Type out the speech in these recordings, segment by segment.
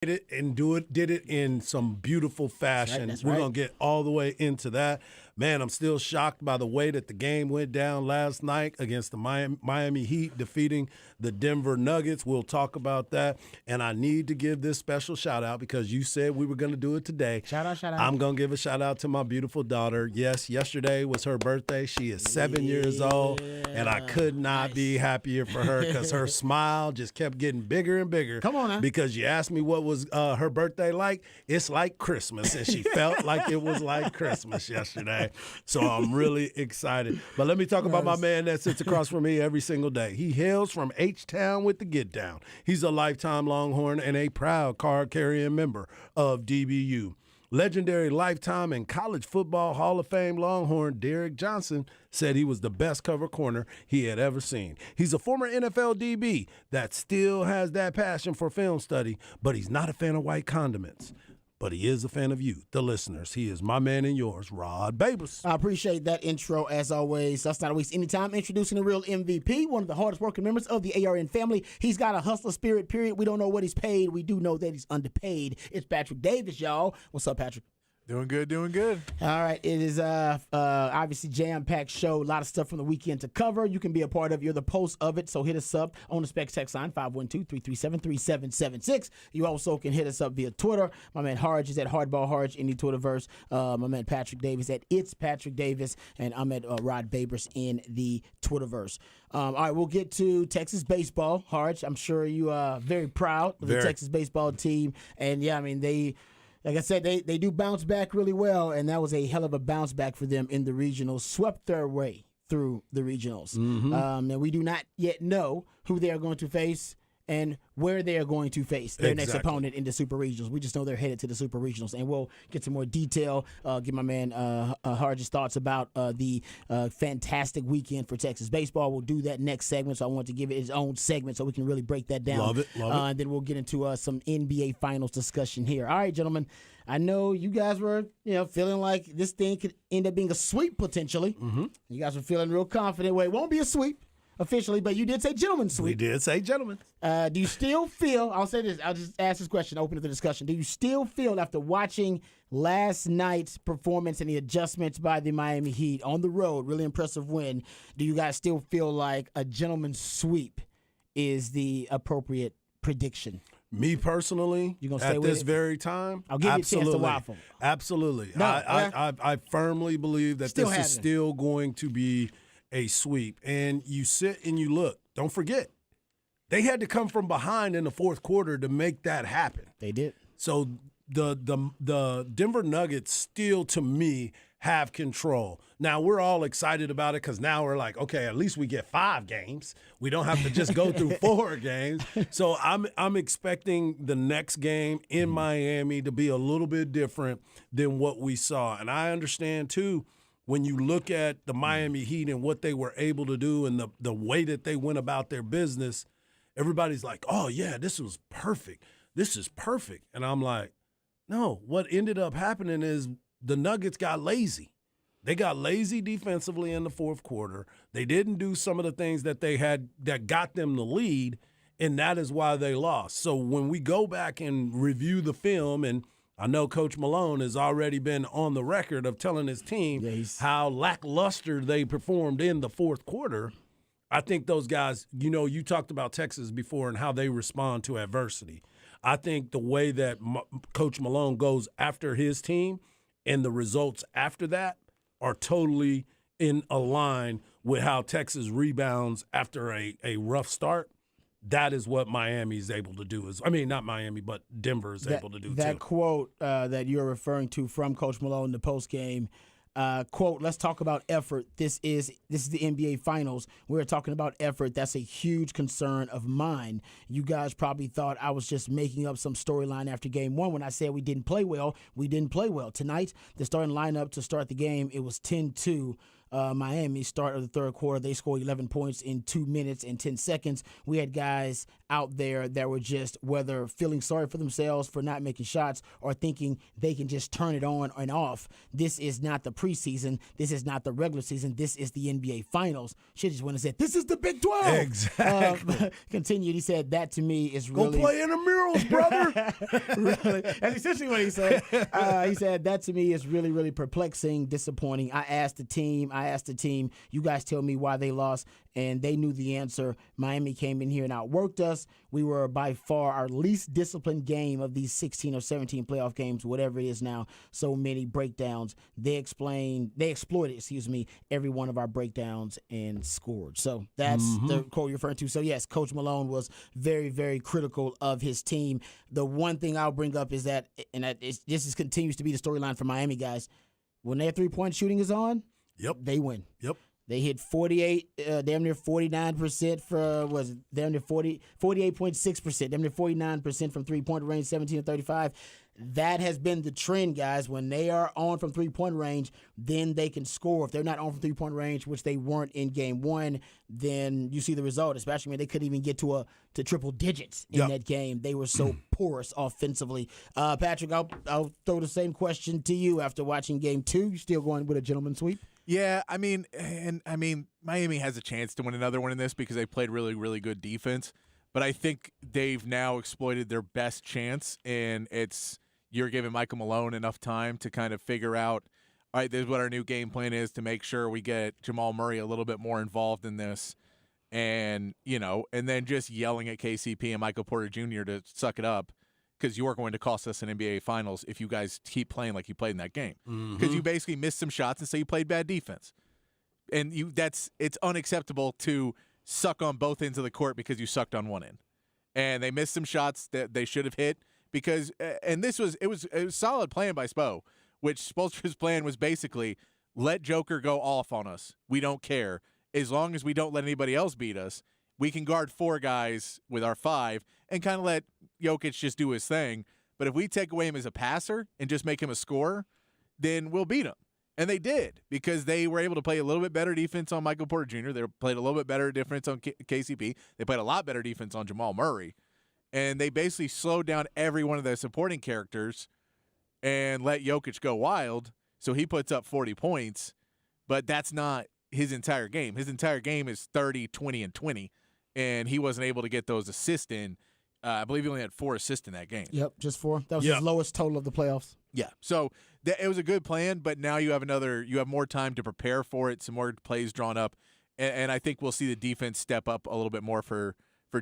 Did it in some beautiful fashion. That's We're right. gonna get all the way into that. Man, I'm still shocked by the way that the game went down last night against the Miami Heat, defeating the Denver Nuggets. We'll talk about that. And I need to give this special shout out because you said we were gonna do it today. Shout out. I'm gonna give a shout out to my beautiful daughter. Yes, yesterday was her birthday. She is 7 years old, and I could not be happier for her because her smile just kept getting bigger and bigger. Come on now. Because you asked me what was her birthday like. It's like Christmas, and she felt like it was like Christmas yesterday. So I'm really excited. But let me talk about my man that sits across from me every single day. He hails from H-Town with the Get Down. He's a lifetime Longhorn and a proud card-carrying member of DBU. Legendary Lifetime and College Football Hall of Fame Longhorn Derrick Johnson said he was the best cover corner he had ever seen. He's a former NFL DB that still has that passion for film study, but he's not a fan of white condiments. But he is a fan of you, the listeners. He is my man and yours, Rod Babers. I appreciate that intro, as always. Let's not waste any time introducing the real MVP, one of the hardest working members of the ARN family. He's got a hustler spirit, period. We don't know what he's paid. We do know that he's underpaid. It's Patrick Davis, y'all. What's up, Patrick? Doing good, doing good. All right, it is obviously jam-packed show. A lot of stuff from the weekend to cover. You can be a part of. You're the post of it, so hit us up on the Specs text line 512-337-3776. You also can hit us up via Twitter. My man Harge is at Hardball Harge in the Twitterverse. My man Patrick Davis at It's Patrick Davis, and I'm at Rod Babers in the Twitterverse. All right, we'll get to Texas baseball. Harge, I'm sure you are very proud of the Texas baseball team, and yeah, I mean they. Like I said, they do bounce back really well, and that was a hell of a bounce back for them in the regionals. Swept their way through the regionals. And we do not yet know who they are going to face and where they are going to face their next opponent in the Super Regionals. We just know they're headed to the Super Regionals, and we'll get some more detail, give my man Harge's thoughts about the fantastic weekend for Texas baseball. We'll do that next segment, so I want to give it its own segment so we can really break that down. Love it. And then we'll get into some NBA Finals discussion here. All right, gentlemen, I know you guys were feeling like this thing could end up being a sweep potentially. You guys were feeling real confident. Well, it won't be a sweep officially, but you did say gentlemen's sweep. We did say gentlemen. Do you still feel, I'll say this, I'll just ask this question, open to the discussion. Do you still feel, after watching last night's performance and the adjustments by the Miami Heat on the road, really impressive win, do you guys still feel like a gentleman's sweep is the appropriate prediction? Me personally, You gonna stay at with this it? very time, I'll give you a chance to absolutely. waffle. Absolutely. No, I firmly believe that Still this having is it. still going to be a sweep. And you sit and you look. Don't forget, they had to come from behind in the fourth quarter to make that happen. They did. So the Denver Nuggets still, to me, have control. Now, we're all excited about it because now we're like, okay, at least we get 5 games. We don't have to just go through 4 games. So I'm expecting the next game in Miami to be a little bit different than what we saw. And I understand, too, when you look at the Miami Heat and what they were able to do and the way that they went about their business, everybody's like, oh, yeah, this was perfect. This is perfect. And I'm like, no, what ended up happening is the Nuggets got lazy. They got lazy defensively in the fourth quarter. They didn't do some of the things that they had that got them the lead, and that is why they lost. So when we go back and review the film, and I know Coach Malone has already been on the record of telling his team how lackluster they performed in the fourth quarter, I think those guys, you talked about Texas before and how they respond to adversity. I think the way that Coach Malone goes after his team and the results after that are totally in a line with how Texas rebounds after a rough start. That is what Miami is able to do. Not Miami, but Denver is able to do that too. quote that you're referring to from Coach Malone in the postgame, quote, let's talk about effort. This is the NBA Finals. We're talking about effort. That's a huge concern of mine. You guys probably thought I was just making up some storyline after game one when I said we didn't play well. We didn't play well. Tonight, the starting lineup to start the game, it was 10-2. Miami, start of the third quarter, they scored 11 points in 2 minutes and 10 seconds. We had guys out there that were just whether feeling sorry for themselves for not making shots or thinking they can just turn it on and off. This is not the preseason. This is not the regular season. This is the NBA Finals. Should just went and said, "This is the Big 12." Exactly. Continued. He said, "That to me is really Go play intramurals, brother. really, that's essentially what he said. He said, "That to me is really, really perplexing, disappointing. I asked the team, you guys tell me why they lost, and they knew the answer. Miami came in here and outworked us. We were by far our least disciplined game of these 16 or 17 playoff games, whatever it is now. So many breakdowns. They exploited, every one of our breakdowns and scored." So that's the quote you're referring to. So yes, Coach Malone was very, very critical of his team. The one thing I'll bring up is that, continues to be the storyline for Miami guys. When their 3-point shooting is on, they win. Yep. They hit 48, damn near 49% for, damn near 48.6%, damn near 49% from 3-point range, 17 to 35. That has been the trend, guys. When they are on from 3-point range, then they can score. If they're not on from 3-point range, which they weren't in game one, then you see the result, especially when they couldn't even get to triple digits in that game. They were so porous offensively. Patrick, I'll throw the same question to you after watching game two. You still going with a gentleman's sweep? Yeah, I mean, Miami has a chance to win another one in this because they played really, really good defense. But I think they've now exploited their best chance, and you're giving Michael Malone enough time to kind of figure out, all right, this is what our new game plan is to make sure we get Jamal Murray a little bit more involved in this. And, and then just yelling at KCP and Michael Porter Jr. to suck it up, because you are going to cost us an NBA Finals if you guys keep playing like you played in that game. Because you basically missed some shots and say you played bad defense. And it's unacceptable to suck on both ends of the court because you sucked on one end. And they missed some shots that they should have hit because and it was solid plan by Spo, which Spoelstra's plan was basically let Joker go off on us. We don't care. As long as we don't let anybody else beat us, we can guard 4 guys with our 5 and kind of let Jokic just do his thing. But if we take away him as a passer and just make him a scorer, then we'll beat him. And they did, because they were able to play a little bit better defense on Michael Porter Jr. They played a little bit better defense on KCP. They played a lot better defense on Jamal Murray. And they basically slowed down every one of their supporting characters and let Jokic go wild. So he puts up 40 points, but that's not his entire game. His entire game is 30, 20, and 20. And he wasn't able to get those assists in. I believe he only had 4 assists in that game. Yep, just 4. That was his lowest total of the playoffs. Yeah, so it was a good plan, but now you have more time to prepare for it, some more plays drawn up, and I think we'll see the defense step up a little bit more for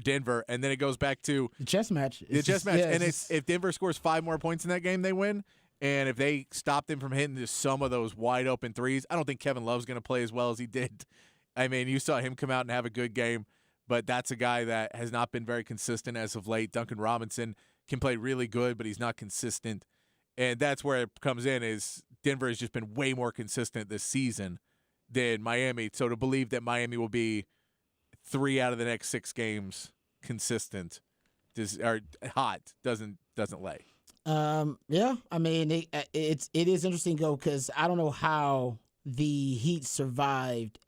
Denver, and then it goes back to the chess match. If Denver scores 5 more points in that game, they win. And if they stop them from hitting just some of those wide open threes, I don't think Kevin Love's going to play as well as he did. I mean, you saw him come out and have a good game, but that's a guy that has not been very consistent as of late. Duncan Robinson can play really good, but he's not consistent. And that's where it comes in, is Denver has just been way more consistent this season than Miami. So to believe that Miami will be 3 out of the next 6 games consistent or hot doesn't lay. Yeah, I mean, it is interesting, though, because I don't know how the Heat survived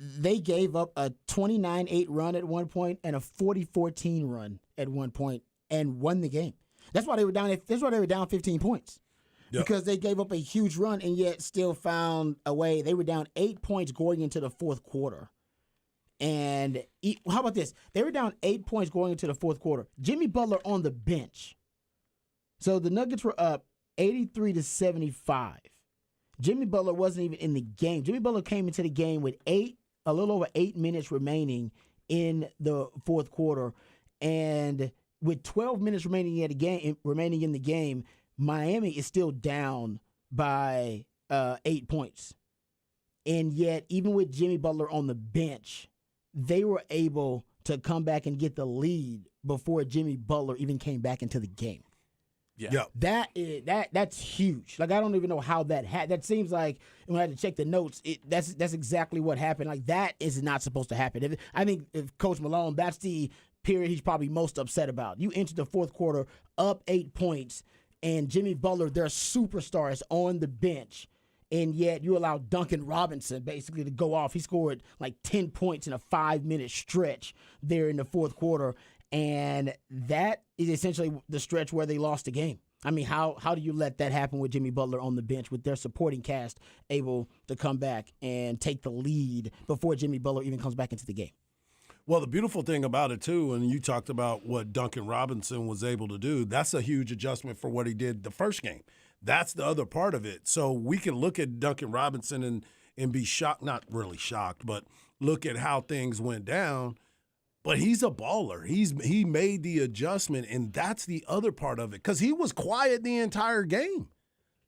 they gave up a 29-8 run at one point and a 40-14 run at one point and won the game. That's why they were down. That's why they were down 15 points, because they gave up a huge run and yet still found a way. They were down 8 points going into the fourth quarter. And how about this? They were down 8 points going into the fourth quarter. Jimmy Butler on the bench. So the Nuggets were up 83-75. Jimmy Butler wasn't even in the game. Jimmy Butler came into the game with a little over 8 minutes remaining in the fourth quarter, and with 12 minutes remaining in the game, Miami is still down by 8 points. And yet, even with Jimmy Butler on the bench, they were able to come back and get the lead before Jimmy Butler even came back into the game. Yeah. That's huge. Like, I don't even know how that seems like, when I had to check the notes, that's exactly what happened. Like, that is not supposed to happen. I think if Coach Malone, that's the period he's probably most upset about. You entered the fourth quarter up 8 points, and Jimmy Butler, their superstar, is on the bench, and yet you allow Duncan Robinson basically to go off. He scored like 10 points in a 5-minute stretch there in the fourth quarter, and that is essentially the stretch where they lost the game. I mean, how do you let that happen with Jimmy Butler on the bench with their supporting cast able to come back and take the lead before Jimmy Butler even comes back into the game? Well, the beautiful thing about it, too, and you talked about what Duncan Robinson was able to do, that's a huge adjustment for what he did the first game. That's the other part of it. So we can look at Duncan Robinson and be shocked, not really shocked, but look at how things went down. But he's a baller. He made the adjustment, and that's the other part of it because he was quiet the entire game.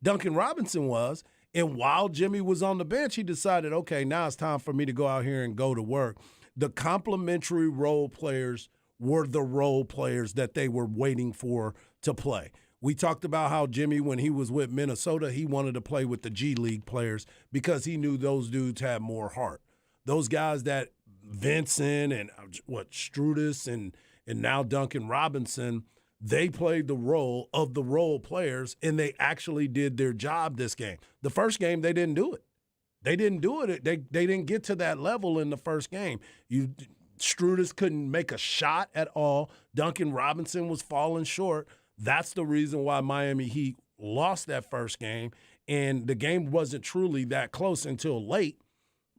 Duncan Robinson was. And while Jimmy was on the bench, he decided, okay, now it's time for me to go out here and go to work. The complementary role players were the role players that they were waiting for to play. We talked about how Jimmy, when he was with Minnesota, he wanted to play with the G League players because he knew those dudes had more heart. Those guys that Vincent and Strudis and now Duncan Robinson, they played the role of the role players, and they actually did their job this game. The first game, they didn't do it. They didn't do it. They didn't get to that level in the first game. Strudis couldn't make a shot at all. Duncan Robinson was falling short. That's the reason why Miami Heat lost that first game, and the game wasn't truly that close until late.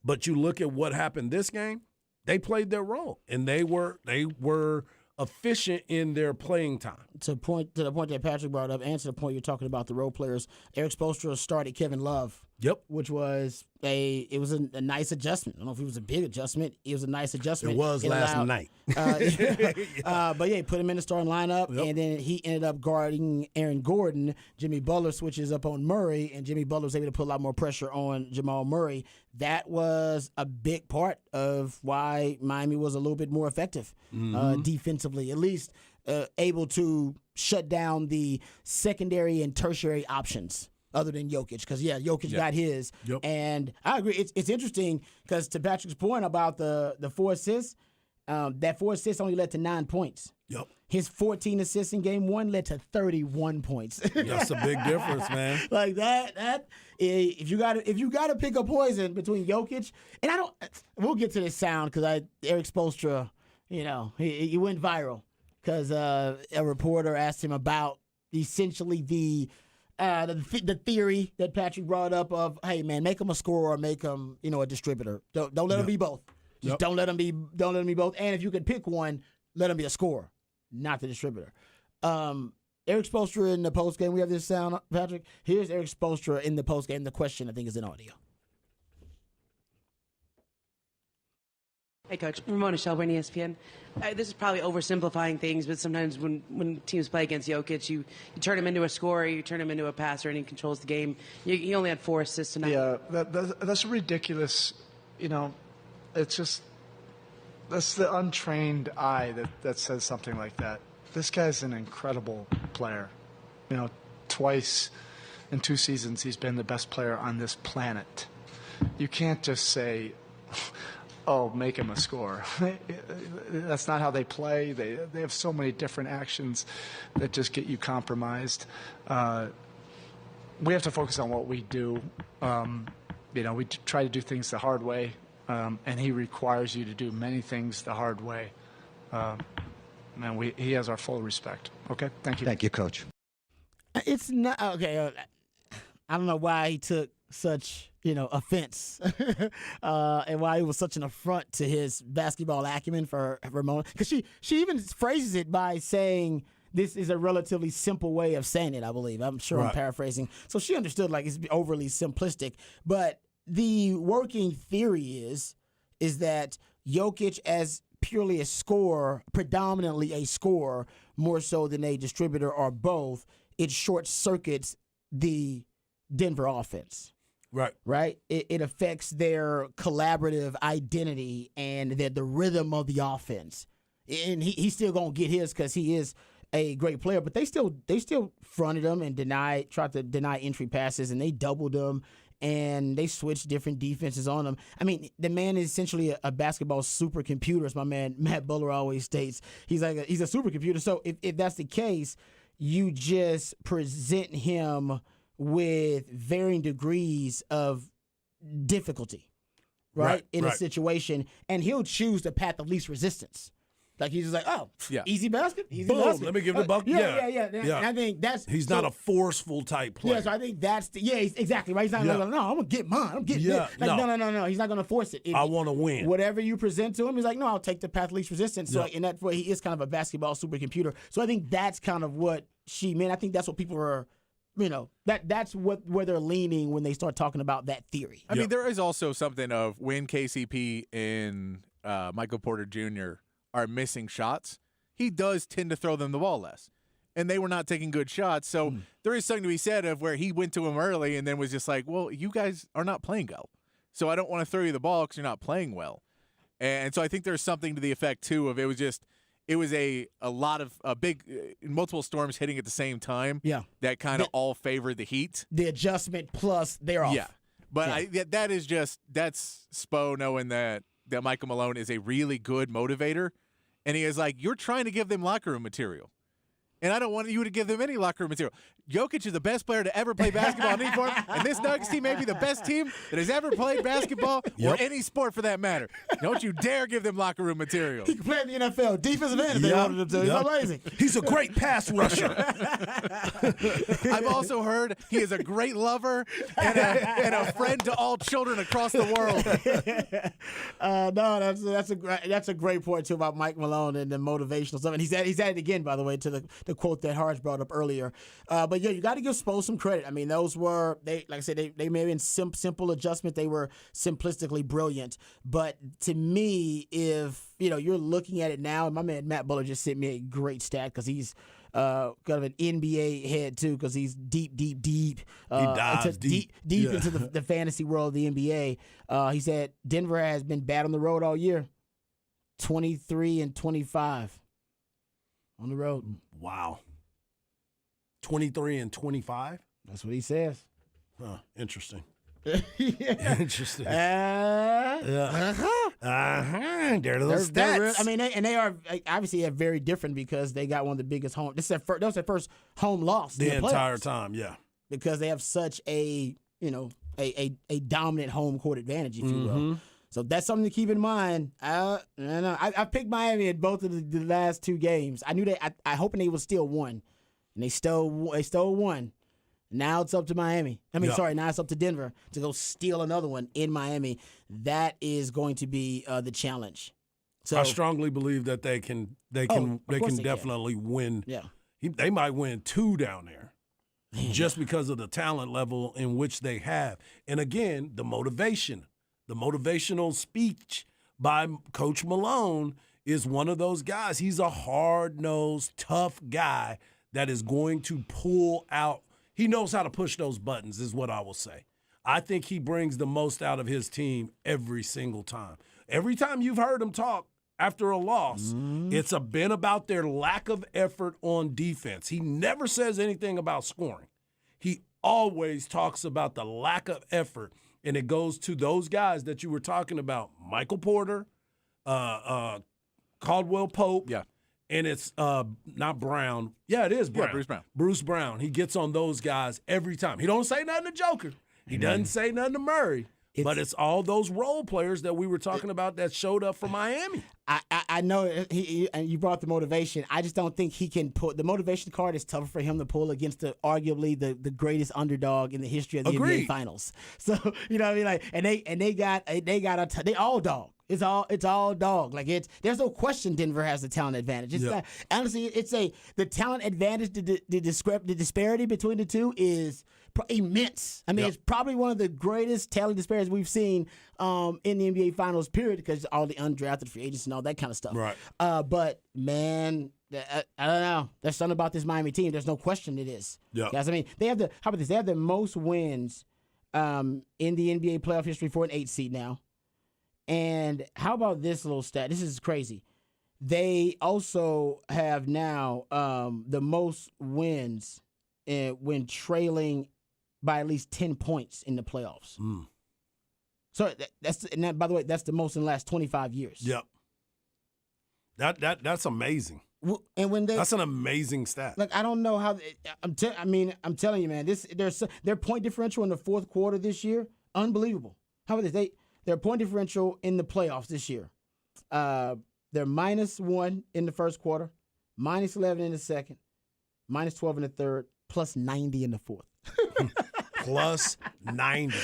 But you look at what happened this game, they played their role, and they were efficient in their playing time. To the point that Patrick brought up, and to the point you're talking about the role players, Eric Spoelstra started Kevin Love. Yep. Which was a nice adjustment. I don't know if it was a big adjustment. It was a nice adjustment. It was last night. But yeah, he put him in the starting lineup, and then he ended up guarding Aaron Gordon. Jimmy Butler switches up on Murray, and Jimmy Butler was able to put a lot more pressure on Jamal Murray. That was a big part of why Miami was a little bit more effective defensively, at least able to shut down the secondary and tertiary options. Other than Jokic, because Jokic got his, and I agree. It's interesting because to Patrick's point about the 4 assists, that 4 assists only led to 9 points. Yep. His 14 assists in game 1 led to 31 points. That's a big difference, man. Like that. If you got to pick a poison between Jokic and we'll get to this sound because Eric Spoelstra, he went viral because a reporter asked him about essentially the theory that Patrick brought up of, hey man, make him a scorer or make him, a distributor. Don't let him be both. Just don't let him be both. And if you could pick one, let him be a scorer, not the distributor. Eric Spoelstra in the post game. We have this sound, Patrick. Here's Eric Spoelstra in the post game. The question I think is in audio. Hey, Coach. Ramona Shelburne, ESPN. This is probably oversimplifying things, but sometimes when teams play against Jokic, you turn him into a scorer, you turn him into a passer, and he controls the game. He only had 4 assists tonight. Yeah, that's ridiculous. It's just that's the untrained eye that says something like that. This guy's an incredible player. Twice in 2 seasons, he's been the best player on this planet. You can't just say, oh, make him a scorer. That's not how they play. They have so many different actions that just get you compromised. We have to focus on what we do. We try to do things the hard way, and he requires you to do many things the hard way. He has our full respect. Okay? Thank you. Thank you, Coach. It's not okay. I don't know why he took such offense and why it was such an affront to his basketball acumen for Ramona, because she even phrases it by saying this is a relatively simple way of saying it. I believe I'm sure I'm paraphrasing, so she understood like it's overly simplistic, but the working theory is that Jokic as purely a scorer, predominantly a scorer more so than a distributor or both, it short circuits the Denver offense. Right. It affects their collaborative identity and the rhythm of the offense. And he's still gonna get his because he is a great player. But they still fronted him and tried to deny entry passes, and they doubled him and they switched different defenses on him. I mean, the man is essentially a basketball supercomputer, as my man Matt Buller always states. He's a supercomputer. So if that's the case, you just present him with varying degrees of difficulty, right, in a right. situation, and he'll choose the path of least resistance. Like he's just like, oh, Yeah. easy basket, easy Boom, basket. let me give the buck. Yeah. Yeah. And I think that's He's so- not a forceful type player. Yeah, so I think that's exactly right. He's not Yeah. like, no, I'm gonna get mine. I'm getting Yeah, it. Like, no. no. He's not gonna force it. I want to win. Whatever you present to him, he's like, no, I'll take the path of least resistance. So Yeah. in that way, he is kind of a basketball supercomputer. So I think that's kind of what she meant. I think that's what people are, that's where they're leaning when they start talking about that theory. I mean, there is also something of when KCP and Michael Porter Jr. are missing shots, he does tend to throw them the ball less. And they were not taking good shots. So there is something to be said of where he went to him early and then was just like, well, you guys are not playing well. So I don't want to throw you the ball because you're not playing well. And so I think there's something to the effect, too, of it was a lot of big multiple storms hitting at the same time. Yeah. That kind of all favored the Heat. The adjustment plus they're off. Yeah. But that's Spo knowing that Michael Malone is a really good motivator. And he is like, you're trying to give them locker room material. And I don't want you to give them any locker room material. Jokic is the best player to ever play basketball in any form, and this Nuggets team may be the best team that has ever played basketball or any sport for that matter. Don't you dare give them locker room material. He can play in the NFL, defensive end if they wanted him to. He's amazing. He's a great pass rusher. I've also heard he is a great lover and a friend to all children across the world. No, that's a great point too about Mike Malone and the motivational stuff. And he's added it again, by the way, to the quote that Harge brought up earlier. But yeah, you got to give Spo some credit. I mean, those were like I said, they may have been simple adjustment. They were simplistically brilliant. But to me, if you're looking at it now, and my man Matt Buller just sent me a great stat because he's kind of an NBA head too, because he's deep. He dives deep yeah. into the fantasy world of the NBA. He said Denver has been bad on the road all year, 23-25 on the road. Wow. 23-25? That's what he says. Huh, interesting. Yeah. Interesting. Uh-huh. There are those stats. I mean, they are obviously very different because they got one of the biggest home. That was their first home loss the in the entire playoffs, time, yeah. because they have such a dominant home court advantage, if you will. So that's something to keep in mind. I picked Miami in both of the last two games. I knew I hoping they would steal one, and they stole one. Now it's up to Miami. Now it's up to Denver to go steal another one in Miami. That is going to be the challenge. So I strongly believe that they can definitely win. Yeah. They might win 2 down there. Just because of the talent level in which they have. And again, the motivational speech by Coach Malone is one of those guys. He's a hard-nosed, tough guy that is going to pull out. He knows how to push those buttons, is what I will say. I think he brings the most out of his team every single time. Every time you've heard him talk after a loss, it's been about their lack of effort on defense. He never says anything about scoring. He always talks about the lack of effort, and it goes to those guys that you were talking about, Michael Porter, Caldwell Pope. Yeah. And it's not Brown. Yeah, it is Brown. Yeah, Bruce Brown. Bruce Brown. He gets on those guys every time. He don't say nothing to Joker. He doesn't say nothing to Murray. But it's all those role players that we were talking about that showed up for Miami. I know and you brought the motivation. I just don't think he can pull. The motivation card is tougher for him to pull against arguably the greatest underdog in the history of the NBA Finals. So you know what I mean? Like, they all dog. It's all dog. Like there's no question Denver has the talent advantage. It's not, honestly, the talent advantage. The disparity between the two is immense. I mean, it's probably one of the greatest talent disparities we've seen in the NBA Finals period, because all the undrafted free agents and all that kind of stuff. Right. But man, I don't know. There's something about this Miami team. There's no question it is. Yeah. Guys, I mean, how about this? They have the most wins in the NBA playoff history for an 8 seed now. And how about this little stat? This is crazy. They also have now the most wins when trailing by at least 10 points in the playoffs. So by the way, that's the most in the last 25 years. Yep. That's amazing. And when they That's an amazing stat. Like I don't know how I'm telling you, man. Their point differential in the fourth quarter this year, unbelievable. How about this? Their point differential in the playoffs this year. They're -1 in the first quarter, -11 in the second, -12 in the third, plus 90 in the fourth. Plus 90.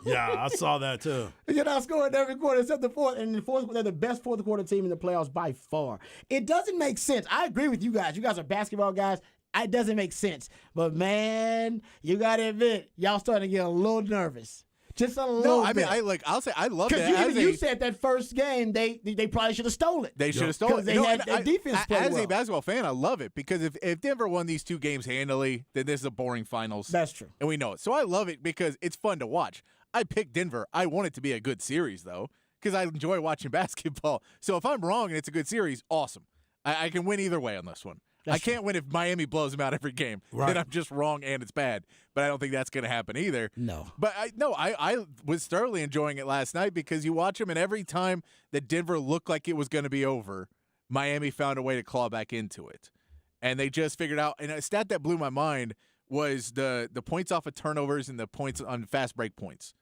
Yeah, I saw that too. You're not scoring every quarter except the fourth. And in the fourth, they're the best fourth quarter team in the playoffs by far. It doesn't make sense. I agree with you guys. You guys are basketball guys. It doesn't make sense. But, man, you got to admit, y'all starting to get a little nervous. Just a little No, I bit. mean, I'll say I love that. Because you said that first game, they probably should have stole it. They should have stolen it. Because they had their defense play As well. a basketball fan, I love it because if Denver won these two games handily, then this is a boring finals. That's true. And we know it. So I love it because it's fun to watch. I picked Denver. I want it to be a good series, though, because I enjoy watching basketball. So if I'm wrong and it's a good series, awesome. I can win either way on this one. I can't win if Miami blows them out every game. Right. Then I'm just wrong and it's bad. But I don't think that's going to happen either. No. But I was thoroughly enjoying it last night because you watch them, and every time that Denver looked like it was going to be over, Miami found a way to claw back into it. And they just figured out, and a stat that blew my mind was the points off of turnovers and the points on fast break points.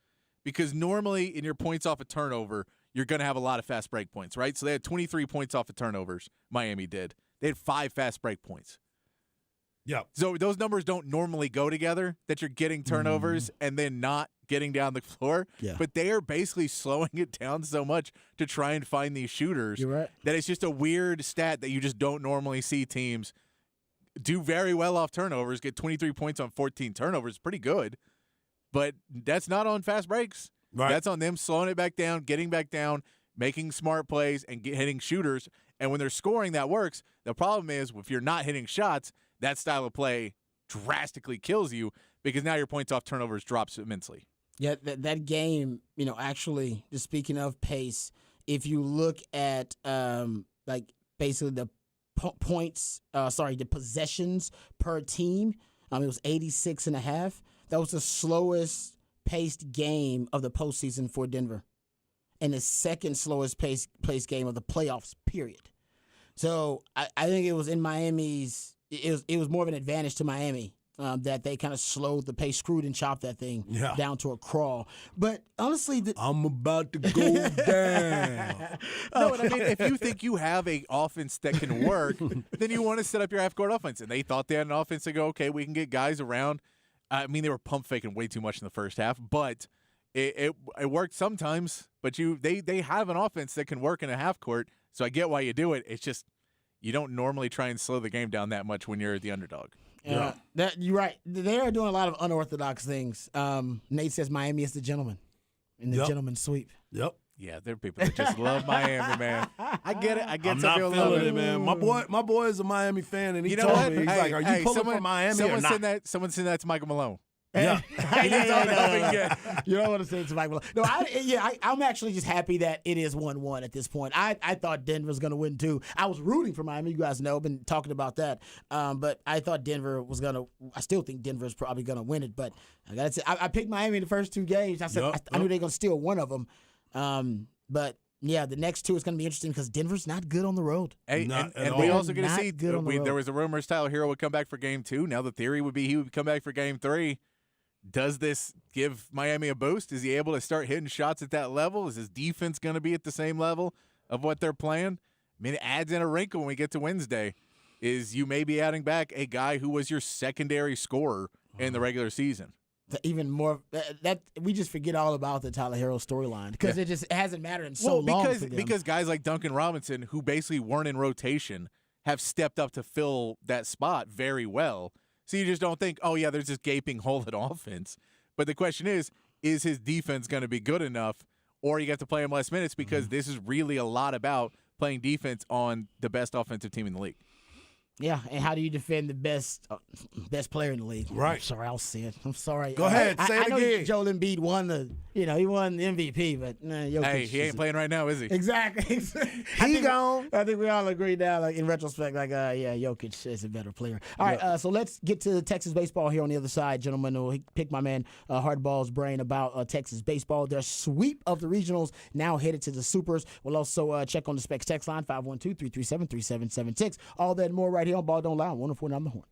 Because normally in your points off a turnover, you're going to have a lot of fast break points, right? So they had 23 points off of turnovers, Miami did. They had 5 fast break points. Yep. So those numbers don't normally go together, that you're getting turnovers and then not getting down the floor. Yeah. But they are basically slowing it down so much to try and find these shooters You're right. that it's just a weird stat that you just don't normally see teams do very well off turnovers, get 23 points on 14 turnovers. Pretty good. But that's not on fast breaks. Right. That's on them slowing it back down, getting back down, making smart plays, and hitting shooters. And when they're scoring, that works. The problem is if you're not hitting shots, that style of play drastically kills you because now your points off turnovers drops immensely. Yeah, that game, actually, just speaking of pace, if you look at basically the the possessions per team, it was 86.5. That was the slowest paced game of the postseason for Denver, and the second slowest paced game of the playoffs. Period. So I think it was in Miami's. It was more of an advantage to Miami that they kind of slowed the pace, screwed and chopped that thing down to a crawl. But honestly, I'm about to go down. No, and I mean, if you think you have an offense that can work, then you want to set up your half-court offense. And they thought they had an offense to go, okay, we can get guys around. I mean, they were pump faking way too much in the first half, but it worked sometimes. But they have an offense that can work in a half court, so I get why you do it. It's just you don't normally try and slow the game down that much when you're the underdog. That you're right. They are doing a lot of unorthodox things. Nate says Miami is the gentleman in the gentleman's sweep. Yep. Yeah, there are people that just love Miami, man. I get it. I get I'm some not people love feeling it, it, man. My boy is a Miami fan, and he You know told what? me, he's like, "Are you pulling for Miami or not?" Someone send that to Michael Malone. Yeah. You don't want to say it to Mike Malone. No, I'm actually just happy that it is 1-1 at this point. I thought Denver was going to win too. I was rooting for Miami. You guys know, I've been talking about that. But I thought Denver was going to. I still think Denver's probably going to win it. But I got to say, I picked Miami in the first 2 games. I said I knew they were going to steal one of them. But yeah, the next 2 is going to be interesting because Denver's not good on the road. Hey, Not and at we all. also going to Not see good on the road. there was a rumor Tyler Hero would come back for game 2. Now the theory would be he would come back for game 3. Does this give Miami a boost? Is he able to start hitting shots at that level? Is his defense going to be at the same level of what they're playing? I mean, it adds in a wrinkle when we get to Wednesday. Is you may be adding back a guy who was your secondary scorer in the regular season. Even more that we just forget all about the Tyler Hero storyline because it just hasn't mattered in so long for them. Because guys like Duncan Robinson, who basically weren't in rotation, have stepped up to fill that spot very well. So you just don't think, oh, yeah, there's this gaping hole at offense. But the question is his defense going to be good enough, or you have to play him less minutes because this is really a lot about playing defense on the best offensive team in the league. Yeah, and how do you defend the best player in the league? Right. I'm sorry, I'll say it. I'm sorry. Go ahead, say it I know again. Joel Embiid won he won the MVP, but Jokic Hey, he ain't playing right now, is he? Exactly. He gone. I think we all agree now, like in retrospect, Jokic is a better player. All right, so let's get to Texas baseball here on the other side, gentlemen. We'll pick my man Hardball's brain about Texas baseball. Their sweep of the regionals now headed to the Supers. We'll also check on the Specs text line 512-337-3776. All that and more right here on Ball Don't Lie on 104.9 The Horn.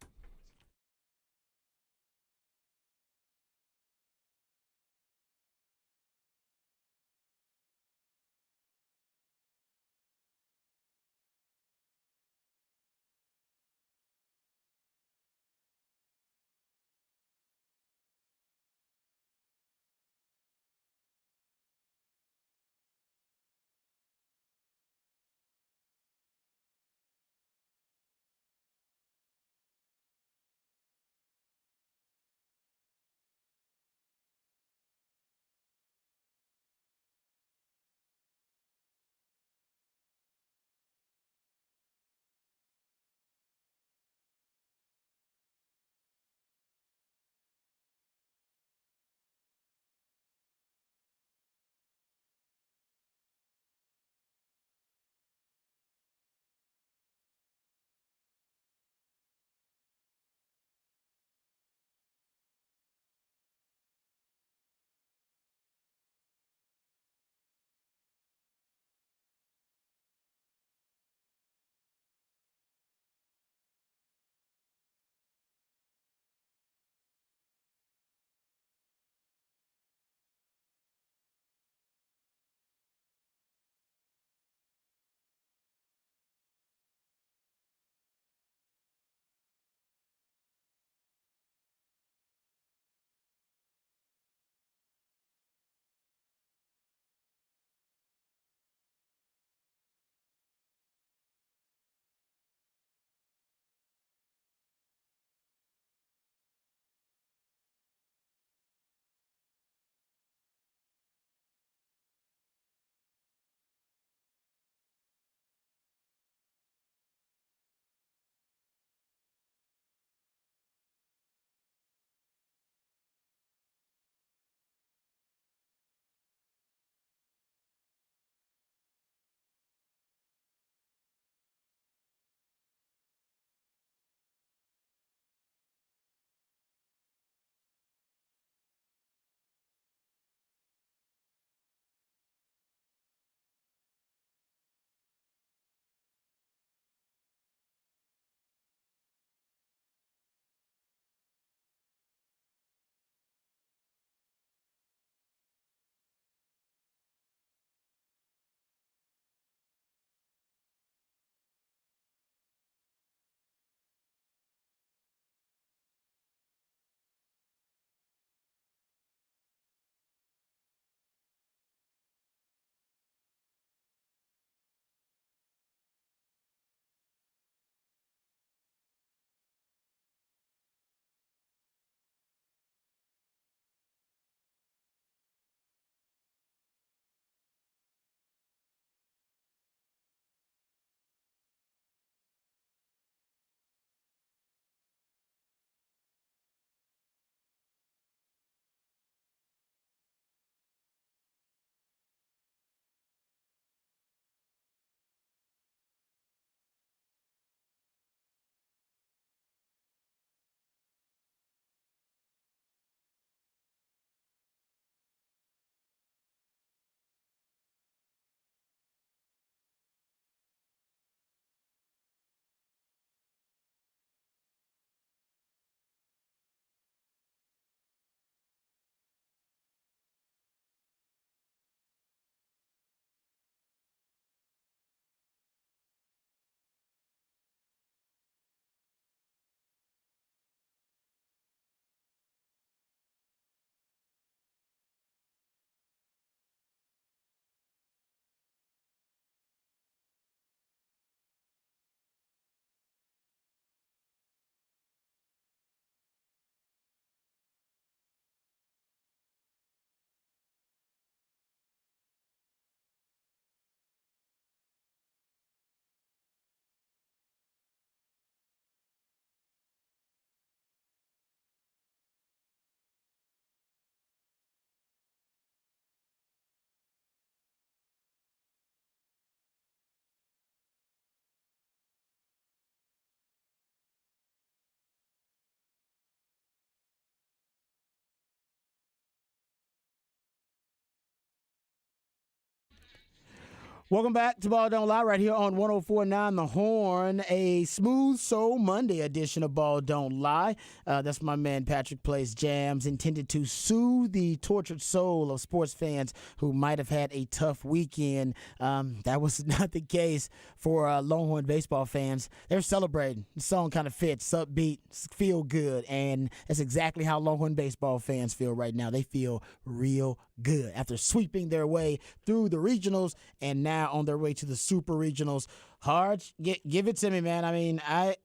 Welcome back to Ball Don't Lie right here on 104.9 The Horn, a Smooth Soul Monday edition of Ball Don't Lie. That's my man Patrick Plays Jams, intended to soothe the tortured soul of sports fans who might have had a tough weekend. That was not the case for Longhorn baseball fans. They're celebrating. The song kind of fits, upbeat, feel good, and that's exactly how Longhorn baseball fans feel right now. They feel real good after sweeping their way through the regionals and now on their way to the super regionals. Harge, give it to me, man. I mean, I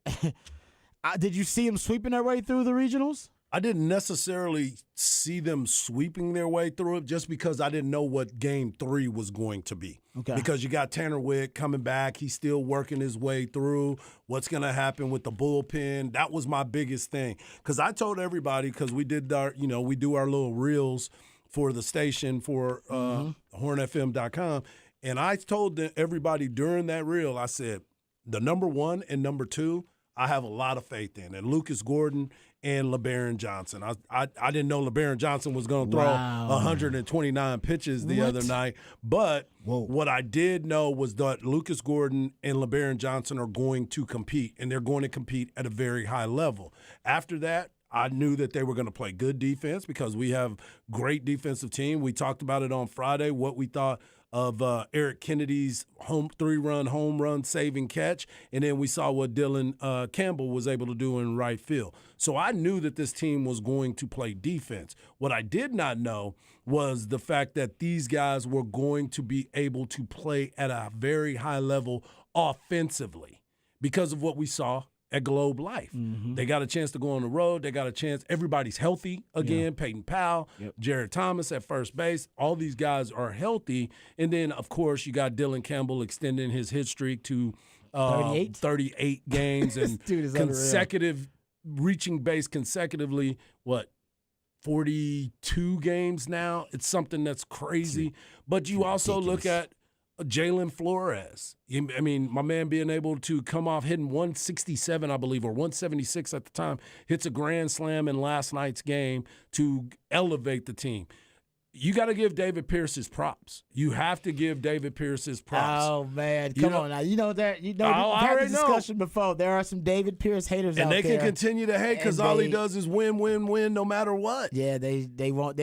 did you see them sweeping their way through the regionals? I didn't necessarily see them sweeping their way through it just because I didn't know what game 3 was going to be. Okay. Because you got Tanner Wick coming back. He's still working his way through what's going to happen with the bullpen. That was my biggest thing. Because I told everybody, because we did we do our little reels for the station for hornfm.com. And I told everybody during that reel, I said, the number 1 and number 2, I have a lot of faith in. And Lucas Gordon and LeBaron Johnson. I didn't know LeBaron Johnson was going to throw 129 pitches the other night. But what I did know was that Lucas Gordon and LeBaron Johnson are going to compete, and they're going to compete at a very high level. After that, I knew that they were going to play good defense because we have great defensive team. We talked about it on Friday, what we thought of Eric Kennedy's 3-run home run saving catch, and then we saw what Dylan Campbell was able to do in right field. So I knew that this team was going to play defense. What I did not know was the fact that these guys were going to be able to play at a very high level offensively because of what we saw at Globe Life. They got a chance to go on the road. They got a chance. Everybody's healthy again. Yeah. Peyton Powell, Jared Thomas at first base. All these guys are healthy. And then, of course, you got Dylan Campbell extending his hit streak to 38 games and consecutive reaching base consecutively, 42 games now? It's something that's crazy. But you also look at Jalen Flores. I mean, my man being able to come off hitting 167, I believe, or 176 at the time, hits a grand slam in last night's game to elevate the team. You got to give David Pierce his props. You have to give David Pierce his props. Oh man, come on now. We've had this discussion before. There are some David Pierce haters out there, and they can continue to hate because all he does is win, win, win, no matter what. Yeah, they won't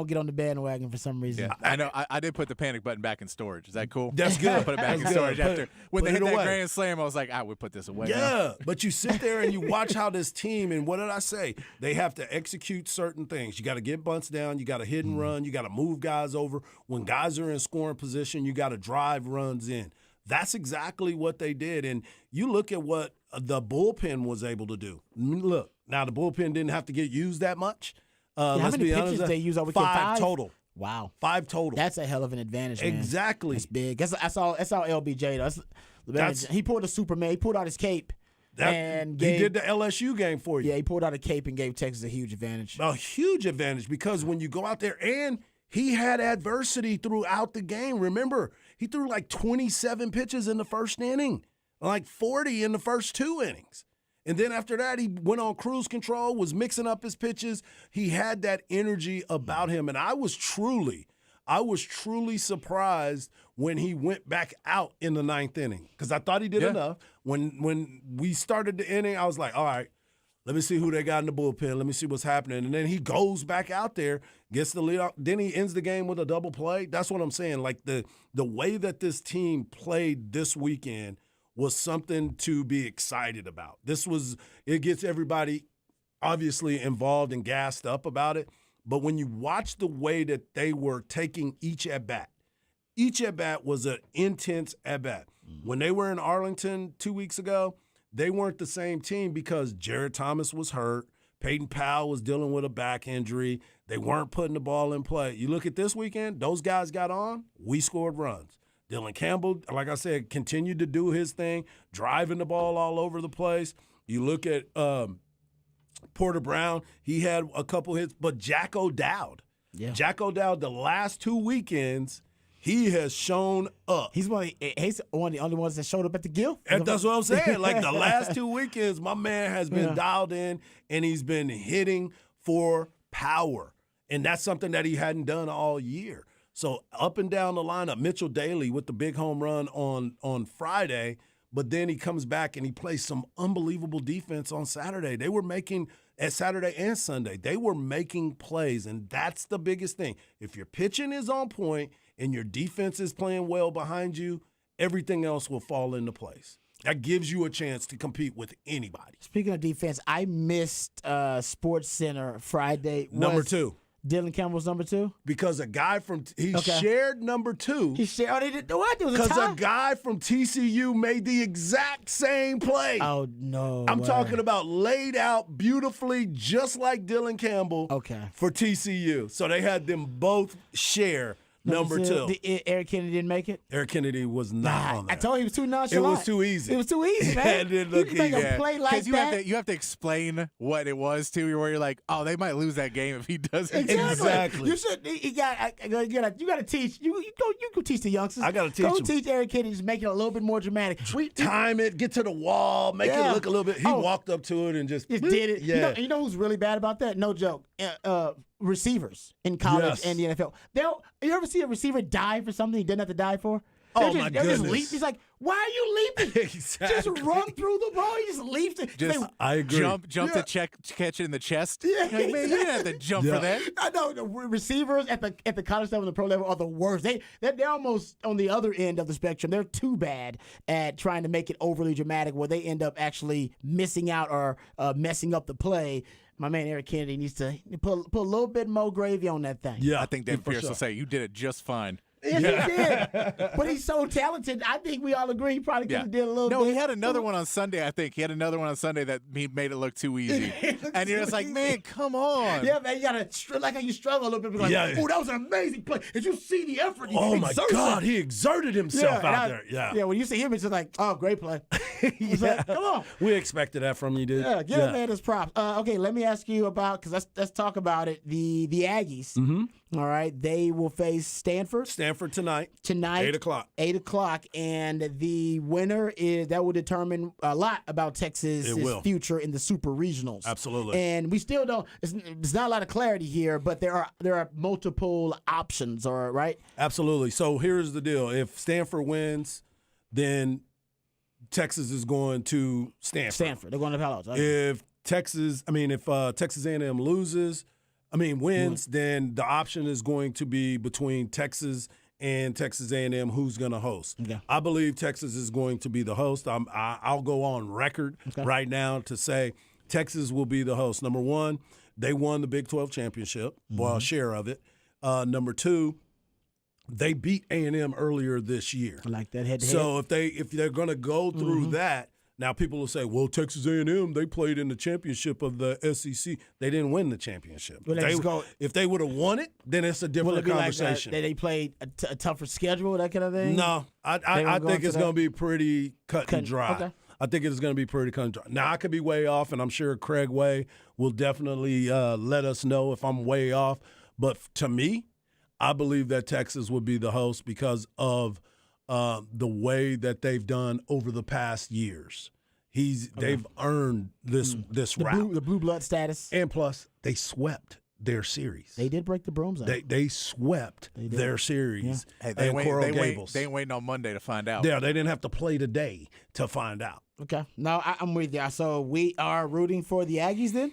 get on the bandwagon for some reason. Yeah, I know. I did put the panic button back in storage. Is that cool? That's good. I put it back in storage after when they hit that away. grand slam. I was like, I would put this away. Yeah, now. But you sit there and you watch how this team, and what did I say? They have to execute certain things. You got to get bunts down. You got to hit and run. You got to move guys over. When guys are in scoring position, you got to drive runs in. That's exactly what they did. And you look at what the bullpen was able to do. Look, now the bullpen didn't have to get used that much. How many pitches did they use over weekend? 5 total. Wow. 5 total. That's a hell of an advantage, man. Exactly. That's big. That's all LBJ does. He pulled a Superman. He pulled out his cape. He did the LSU game for you. Yeah, he pulled out a cape and gave Texas a huge advantage. A huge advantage because when you go out there and he had adversity throughout the game. Remember, he threw like 27 pitches in the first inning, like 40 in the first 2 innings. And then after that, he went on cruise control, was mixing up his pitches. He had that energy about him. And I was truly surprised when he went back out in the 9th inning because I thought he did enough. When we started the inning, I was like, all right, let me see who they got in the bullpen. Let me see what's happening. And then he goes back out there, gets the lead. Then he ends the game with a double play. That's what I'm saying. Like the way that this team played this weekend was something to be excited about. It gets everybody obviously involved and gassed up about it. But when you watch the way that they were taking each at-bat was an intense at-bat. When they were in Arlington 2 weeks ago, they weren't the same team because Jared Thomas was hurt. Peyton Powell was dealing with a back injury. They weren't putting the ball in play. You look at this weekend, those guys got on. We scored runs. Dylan Campbell, like I said, continued to do his thing, driving the ball all over the place. You look at Porter Brown, he had a couple hits. But Jack O'Dowd, the last 2 weekends, he has shown up. He's one of the only ones that showed up at the Gill. And that's what I'm saying. Like the last 2 weekends, my man has been dialed in, and he's been hitting for power. And that's something that he hadn't done all year. So up and down the lineup, Mitchell Daly with the big home run on Friday, but then he comes back and he plays some unbelievable defense on Saturday. They were making at Saturday and Sunday. They were making plays, and that's the biggest thing. If your pitching is on point and your defense is playing well behind you, everything else will fall into place. That gives you a chance to compete with anybody. Speaking of defense, I missed Sports Center Friday. Number Was 2. Dylan Campbell's number 2? Because a guy from Okay. shared number 2. He shared. Oh, they did what? It was a Because tie? a guy from TCU made the exact same play. Oh no! I'm way. talking about laid out beautifully, just like Dylan Campbell Okay. for TCU. So they had them both share number 2. Eric Kennedy didn't make it. Eric Kennedy was not on I that. told you he was too nonchalant. It was too easy. It was too easy, man. It didn't look you make easy. a play like you that. you have to explain what it was too, where you're like, oh, they might lose that game if he doesn't. Exactly. You should. You got to teach. You go teach the youngsters. I gotta teach Go them. teach Eric Kennedy to make it a little bit more dramatic. Time it, get to the wall, make Yeah. it look a little bit. He Oh. walked up to it and just Just did it. Yeah. You know who's really bad about that? No joke. Receivers in college Yes. and the NFL. You ever see a receiver die for something he didn't have to die for? Oh, They'll my they'll just goodness. leap. He's like, why are you leaping? Exactly. Just run through the ball. He just leaps. I agree. Jump Yeah. to catch it in the chest. Yeah. You're like, man, you didn't have to jump Yeah. for that. I know the receivers at the college level and the pro level are the worst. They're almost on the other end of the spectrum. They're too bad at trying to make it overly dramatic, where they end up actually missing out or messing up the play. My man Eric Kennedy needs to put a little bit more gravy on that thing. Yeah, I think David for Pierce sure. will say you did it just fine. Yes, he did. But he's so talented. I think we all agree he probably could have did a little No, bit. he had another one on Sunday, I think. He had another one on Sunday that he made it look too easy. And you're just like, man, come on. Yeah, man, you gotta like how you struggle a little bit. Like, Yeah. oh, that was an amazing play. Did you see the effort? Oh my exertion? God, he exerted himself out there. Yeah. Yeah, when you see him, it's just like, oh, great play. It's like, come on. We expected that from you, dude. Yeah, give a man his props. Okay, let me ask you about, because let's talk about it. The Aggies. Mm-hmm. All right, they will face Stanford Stanford tonight. 8 o'clock. 8 o'clock, and the winner that will determine a lot about Texas' It will. future in the Super Regionals. Absolutely. And we still don't. There's not a lot of clarity here, but there are multiple options. All right. Absolutely. So here's the deal: if Stanford wins, then Texas is going to Stanford. They're going to Palo Alto. If Texas A&M wins, then the option is going to be between Texas and Texas A&M who's going to host. Okay. I believe Texas is going to be the host. I'll go on record right now to say Texas will be the host. Number one, they won the Big 12 championship, well, a share of it. Number two, they beat A&M earlier this year. I like that head-to-head. So if they're going to go through that, now people will say, well, Texas A&M, they played in the championship of the SEC. They didn't win the championship. Well, If they would have won it, then it's a Will different it be conversation. like they played a tougher schedule, that kind of thing? No, I won't go think into it's that? going to be pretty cut and dry. Okay. I think it's going to be pretty cut and dry. Now, I could be way off, and I'm sure Craig Way will definitely let us know if I'm way off. But to me, I believe that Texas would be the host because of the way that they've done over the past years. They've earned this route. The blue blood status. And plus, they swept their series. They did break the brooms out. They swept their series. Hey, and Coral Gables. They ain't waiting on Monday to find out. Yeah, they didn't have to play today to find out. Okay. No, I'm with you. So we are rooting for the Aggies then?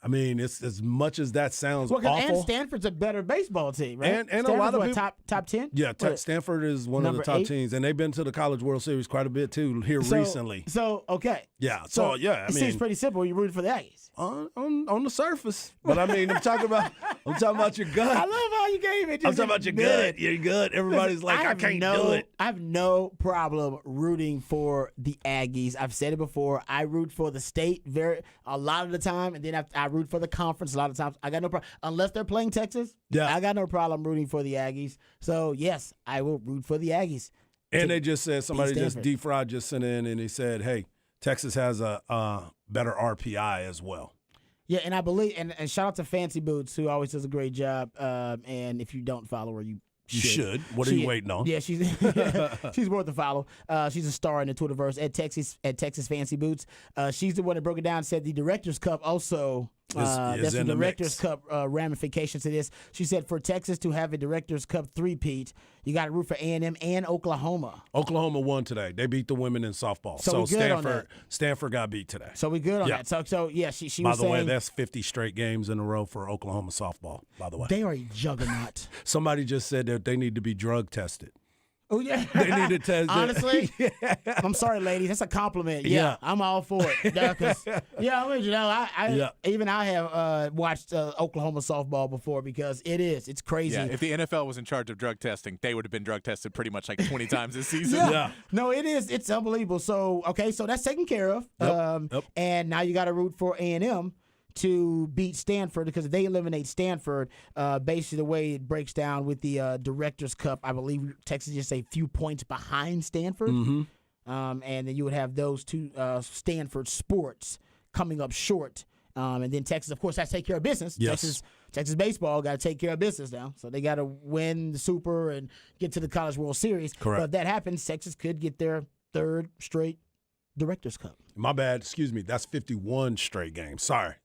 I mean, it's as much as that sounds Well, and awful. Stanford's a better baseball team, right? And a Stanford's lot of what, people- top 10? Yeah, What? Stanford is one of the Number top 8? teams, and they've been to the College World Series quite a bit too here recently. So okay. Yeah, so yeah, I it seems mean, pretty simple. You're rooting for the Aggies. on the surface, but I mean, I'm talking about your gut. I love how you gave it. I'm Just talking about your admit gut. it. Your gut. Everybody's like, I can't do it. I have no problem rooting for the Aggies. I've said it before. I root for the state a lot of the time, and then I root for the conference a lot of times. I got no problem unless they're playing Texas. Yeah. I got no problem rooting for the Aggies. So yes, I will root for the Aggies. And they just said somebody just Stanford. D. Fry just sent in and he said, "Hey, Texas has a better RPI as well." Yeah, and I believe, and shout out to Fancy Boots, who always does a great job. And if you don't follow her, you should. What are you waiting on? Yeah, she's she's worth a follow. She's a star in the Twitterverse at Texas Fancy Boots. She's the one that broke it down and said the Directors Cup also There's in some the Directors mix. Cup ramifications to this. She said for Texas to have a Directors Cup three-peat, you got to root for A&M and Oklahoma. Oklahoma won today. They beat the women in softball. So we good on Stanford got beat today. So we good on Yeah. that. So yeah, she By was the saying way, that's 50 straight games in a row for Oklahoma softball, by the way. they are a juggernaut. Somebody just said that they need to be drug tested. Oh yeah, They need to test it. Honestly, I'm sorry, ladies. That's a compliment. Yeah, Yeah. I'm all for it. I mean, you know, Yeah. even I have watched Oklahoma softball before because it's crazy. Yeah, if the NFL was in charge of drug testing, they would have been drug tested pretty much like 20 times this season. Yeah. No, it is. It's unbelievable. So okay, so that's taken care of. Yep. And now you got to root for A&M to beat Stanford because if they eliminate Stanford, basically the way it breaks down with the Directors Cup, I believe Texas just a few points behind Stanford. Mm-hmm. And then you would have those two Stanford sports coming up short. And then Texas, of course, has to take care of business. Yes. Texas baseball got to take care of business now. So they got to win the Super and get to the College World Series. Correct. But if that happens, Texas could get their third straight Directors Cup. My bad. Excuse me. That's 51 straight games. Sorry.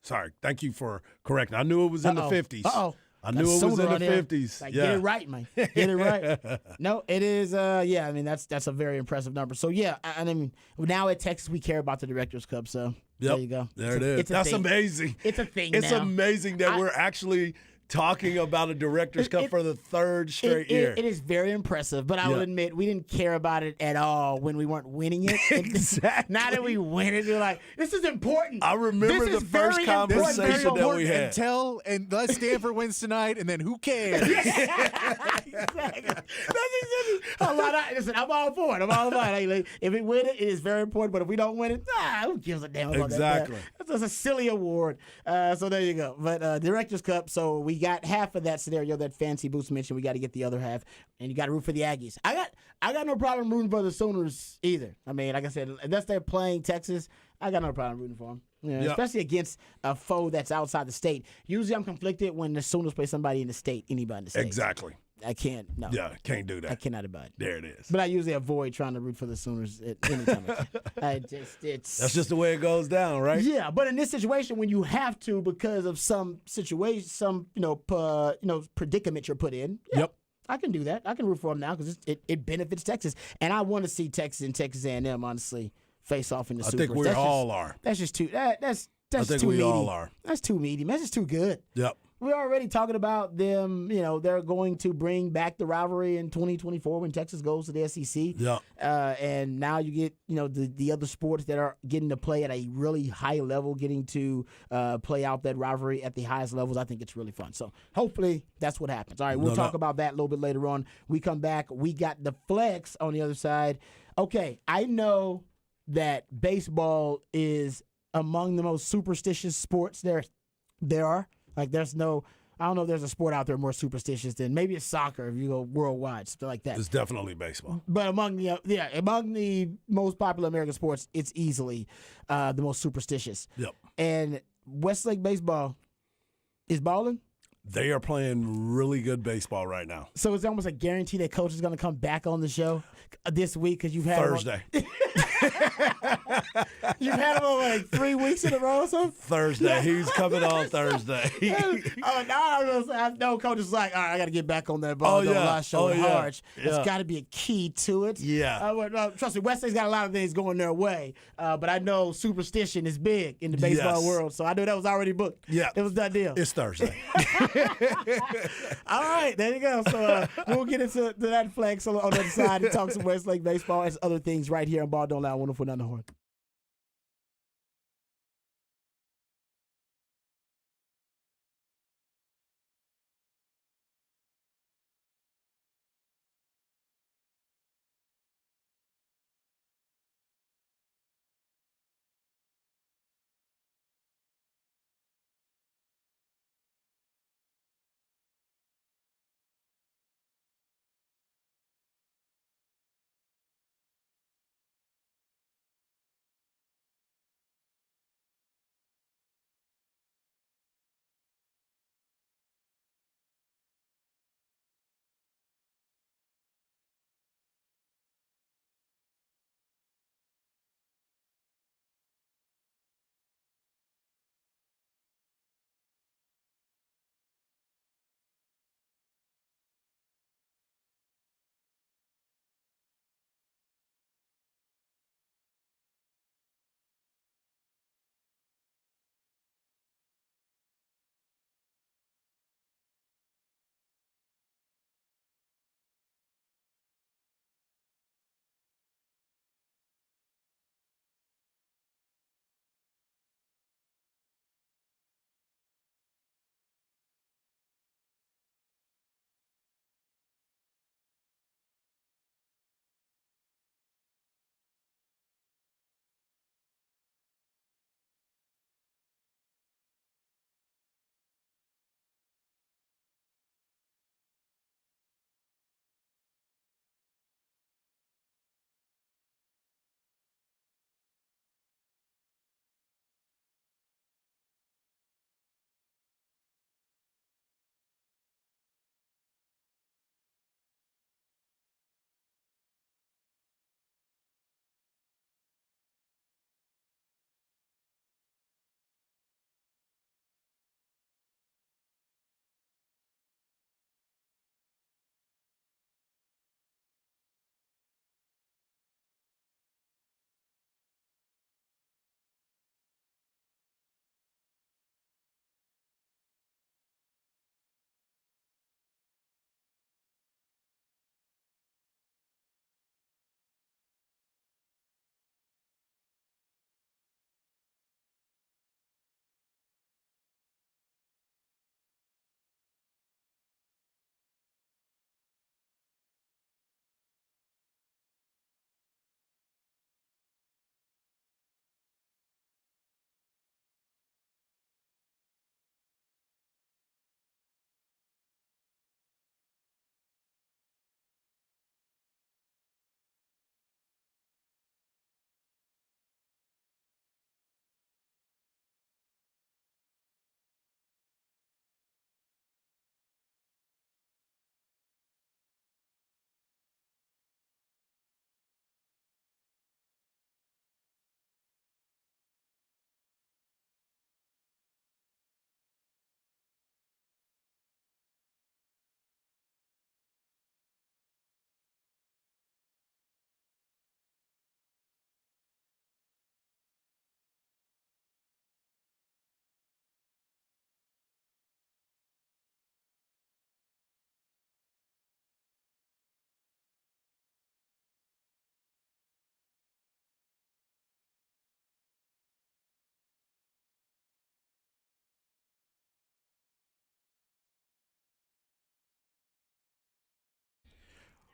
Thank you for correcting. I knew it was in the 50s. I knew it was in the 50s. Like, yeah. Get it right, man. Get it right. No, it is. Yeah, I mean that's a very impressive number. So yeah, I mean now at Texas we care about the Directors Cup. So Yep. there you go. There it is. That's thing. amazing. It's a thing. It's now. amazing that we're actually talking about a Directors Cup for the third straight year. It is very impressive, but I will admit we didn't care about it at all when we weren't winning it. Exactly. Now that we win it, we're like, this is important. I remember This the is first very important, conversation very that we had. And let Stanford wins tonight, and then who cares? Exactly. A lot of, listen, I'm all for it. I'm all about it. Like, if we win it, it is very important. But if we don't win it, who gives a damn about Exactly. that? That's a silly award. So there you go. But Directors Cup, so we got half of that scenario that Fancy Boots mentioned. We got to get the other half, and you got to root for the Aggies. I got no problem rooting for the Sooners either. I mean, like I said, unless they're playing Texas, I got no problem rooting for them. Yeah, Yep. Especially against a foe that's outside the state. Usually I'm conflicted when the Sooners play somebody in the state, anybody in the state. Exactly. I can't, no. Yeah, can't do I that. cannot abide. There it is. But I usually avoid trying to root for the Sooners at any time. That's just the way it goes down, right? Yeah, but in this situation, when you have to because of some situation, some predicament you're put in. Yeah, Yep. I can do that. I can root for them now because it benefits Texas, and I want to see Texas and Texas A&M honestly face off in the I Super. think we all are. That's just too. That's I think too we meaty. all are. That's too meaty. That's just too good. Yep. We're already talking about them, they're going to bring back the rivalry in 2024 when Texas goes to the SEC. Yeah. And now you get, the other sports that are getting to play at a really high level, getting to play out that rivalry at the highest levels. I think it's really fun. So hopefully that's what happens. All right, we'll talk about that a little bit later on. We come back. We got the flex on the other side. Okay, I know that baseball is among the most superstitious sports there are. Like, I don't know if there's a sport out there more superstitious than maybe it's soccer if you go worldwide, stuff like that. It's definitely baseball. But among the most popular American sports, it's easily the most superstitious. Yep. And Westlake baseball is balling. They are playing really good baseball right now. So it's almost a guarantee that coach is going to come back on the show this week because you've had Thursday. You've had him on like 3 weeks in a row or something. Thursday. He's coming on Thursday. I know coach is like, all right, I got to get back on that ball. Show with Harge. It's got to be a key to it. Yeah. Trust me, Westlake's got a lot of things going their way, but I know superstition is big in the baseball world, so I knew that was already booked. Yeah. It was that deal. It's Thursday. All right, there you go. So we'll get into that flex on the other side and talk some Westlake baseball and other things right here on Ball Don't Lie 104.9 The Horn.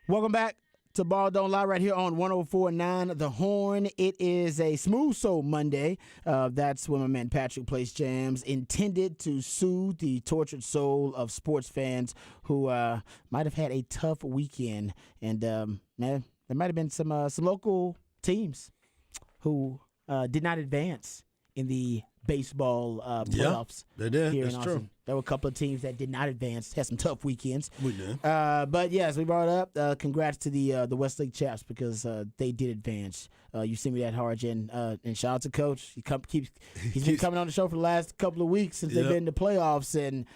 Welcome back to Ball Don't Lie right here on 104.9 The Horn. It is a Smooth Soul Monday. That's when my man Patrick plays jams intended to soothe the tortured soul of sports fans who might have had a tough weekend. And man, there might have been some local teams who did not advance in the baseball playoffs. They did. Here That's in true. Austin. There were a couple of teams that did not advance, had some tough weekends. We did. But yes, we brought it up. Congrats to the Westlake Chaps because they did advance. You sent me that, Harge, and shout out to Coach. He's been coming on the show for the last couple of weeks since they've been in the playoffs, and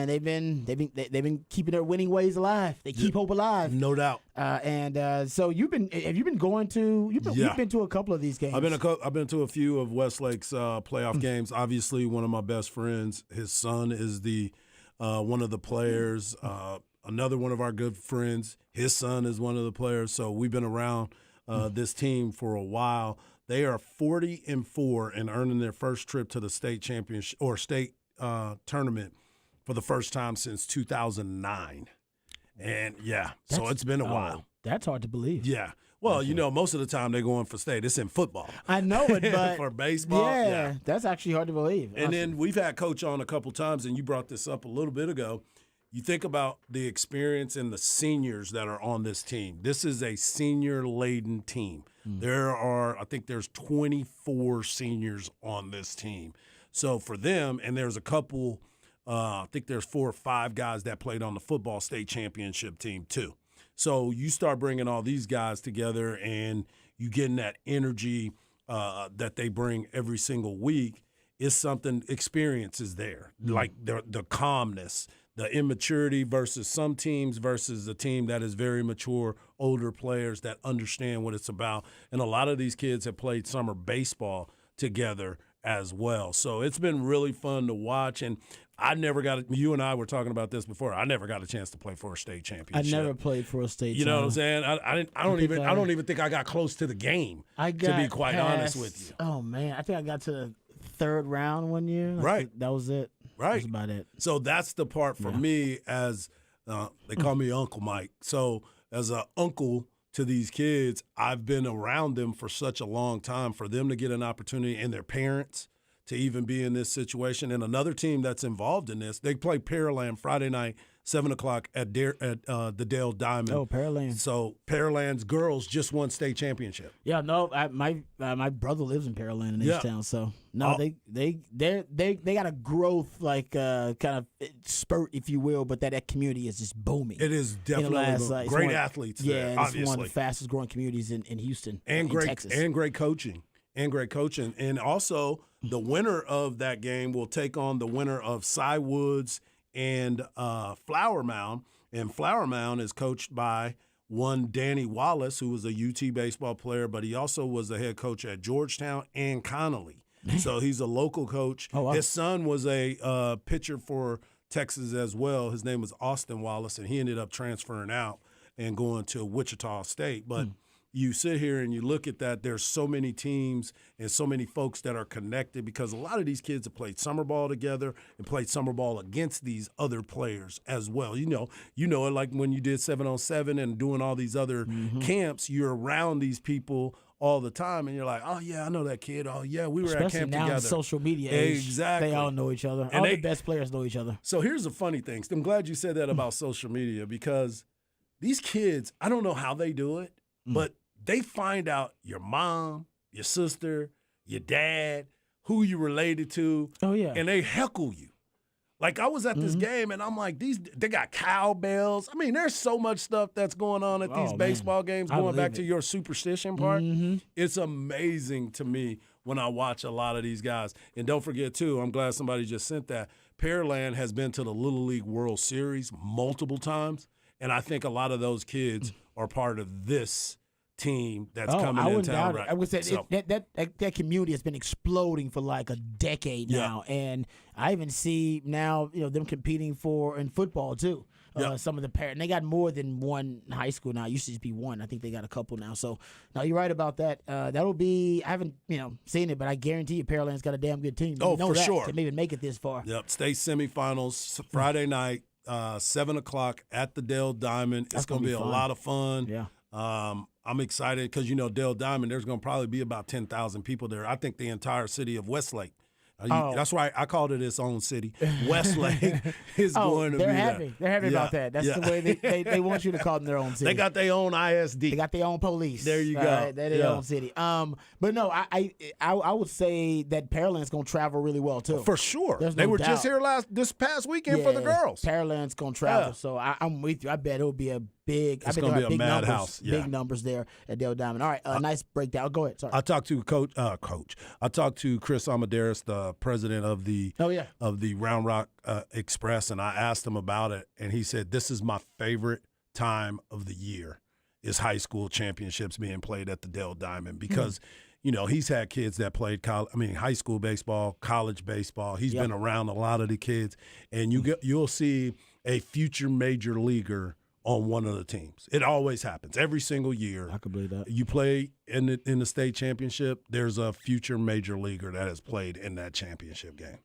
they've been keeping their winning ways alive. They keep hope alive, No doubt. So you've been to a couple of these games. I've been to a few of Westlake's playoff games. Obviously, one of my best friends, his son is the one of the players. Another one of our good friends, his son is one of the players. So we've been around this team for a while. They are 40-4 and earning their first trip to the state championship or state tournament for the first time since 2009. And so it's been a while. That's hard to believe. Yeah. Well, most of the time they're going for state. It's in football. I know it, but for baseball, yeah, that's actually hard to believe. And then we've had Coach on a couple times, and you brought this up a little bit ago. You think about the experience and the seniors that are on this team. This is a senior-laden team. I think there's 24 seniors on this team. So for them, and there's a couple, I think there's 4 or 5 guys that played on the football state championship team too. So you start bringing all these guys together and you getting that energy that they bring every single week. It's something, experience is there, like the calmness, the immaturity versus some teams versus a team that is very mature, older players that understand what it's about. And a lot of these kids have played summer baseball together as well. So it's been really fun to watch. And you and I were talking about this before. I never got a chance to play for a state championship. I never played for a state. You know what I'm saying? I don't even think I got close to the game. To be quite honest with you. Oh man, I think I got to the 3rd round one year. Right. That was it. Right. That was about it. So that's the part for me as they call me Uncle Mike. So as an uncle to these kids, I've been around them for such a long time. For them to get an opportunity and their parents to even be in this situation. And another team that's involved in this, they play Pearland Friday night, 7 o'clock at the Dale Diamond. Oh, Pearland. So Pearland's girls just won state championship. Yeah, no, my brother lives in Pearland in H-Town, so no, they got a growth kind of spurt, if you will, but that community is just booming. It is definitely great athletes. Yeah, there, it's one of the fastest growing communities in Houston and in Texas. And great coaching. And also the winner of that game will take on the winner of Cy Woods and Flower Mound. And Flower Mound is coached by one Danny Wallace, who was a UT baseball player, but he also was the head coach at Georgetown and Connolly. So he's a local coach. Oh, wow. His son was a pitcher for Texas as well. His name was Austin Wallace, and he ended up transferring out and going to Wichita State. But you sit here and you look at that, there's so many teams and so many folks that are connected because a lot of these kids have played summer ball together and played summer ball against these other players as well. You know it, like when you did 7-on-7 and doing all these other camps, you're around these people all the time and you're like, oh yeah, I know that kid. Oh yeah, we were Especially at camp now together. In social media age, exactly. They all know each other. And all the best players know each other. So here's the funny thing. I'm glad you said that about social media because these kids, I don't know how they do it, but they find out your mom, your sister, your dad, who you related to. Oh, yeah. And they heckle you. Like, I was at this game, and I'm like, they got cowbells. I mean, there's so much stuff that's going on at these baseball games, going back to your superstition part. It's amazing to me when I watch a lot of these guys. And don't forget, too, I'm glad somebody just sent that. Pearland has been to the Little League World Series multiple times, and I think a lot of those kids are part of this team that's coming in town. Right. I would say that community has been exploding for like a decade now, and I even see now them competing in football too. Some of the parents, they got more than one high school now. It used to just be one. I think they got a couple now. So no, you're right about that. That'll be. I haven't seen it, but I guarantee you, Pearland's got a damn good team. For sure. To maybe make it this far. Yep. State semifinals Friday night. 7 o'clock at the Dell Diamond. It's going to be a fun. lot of fun. Yeah. I'm excited because, Dell Diamond, there's going to probably be about 10,000 people there. I think the entire city of Westlake. That's why I called it its own city. Westlake is going to be they're happy. They're happy about that. That's the way they want you to call them their own city. They got their own ISD. They got their own police. There you go. Right? They're their own city. But no, I would say that Pearland's going to travel really well too. For sure. There's They no were doubt. just here this past weekend for the girls. Pearland's going to travel. Yeah. So I'm with you. I bet it'll be a big. It's I bet gonna they'll be have a big numbers, madhouse. Yeah. big numbers there at Dell Diamond. All right, nice breakdown. Go ahead. Sorry. I talked to coach. I talked to Chris Amadeus, the president of the Round Rock Express, and I asked him about it, and he said, "This is my favorite time of the year, is high school championships being played at the Dell Diamond because." He's had kids that played high school baseball, college baseball. He's been around a lot of the kids, and you'll see a future major leaguer on one of the teams. It always happens every single year. I could believe that. You play in the state championship, there's a future major leaguer that has played in that championship game.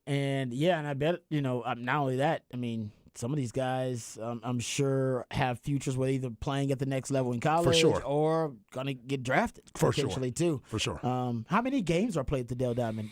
And I bet not only that. I mean, some of these guys, I'm sure, have futures with either playing at the next level in college or gonna get drafted potentially too. For sure. How many games are played at the Dell Diamond?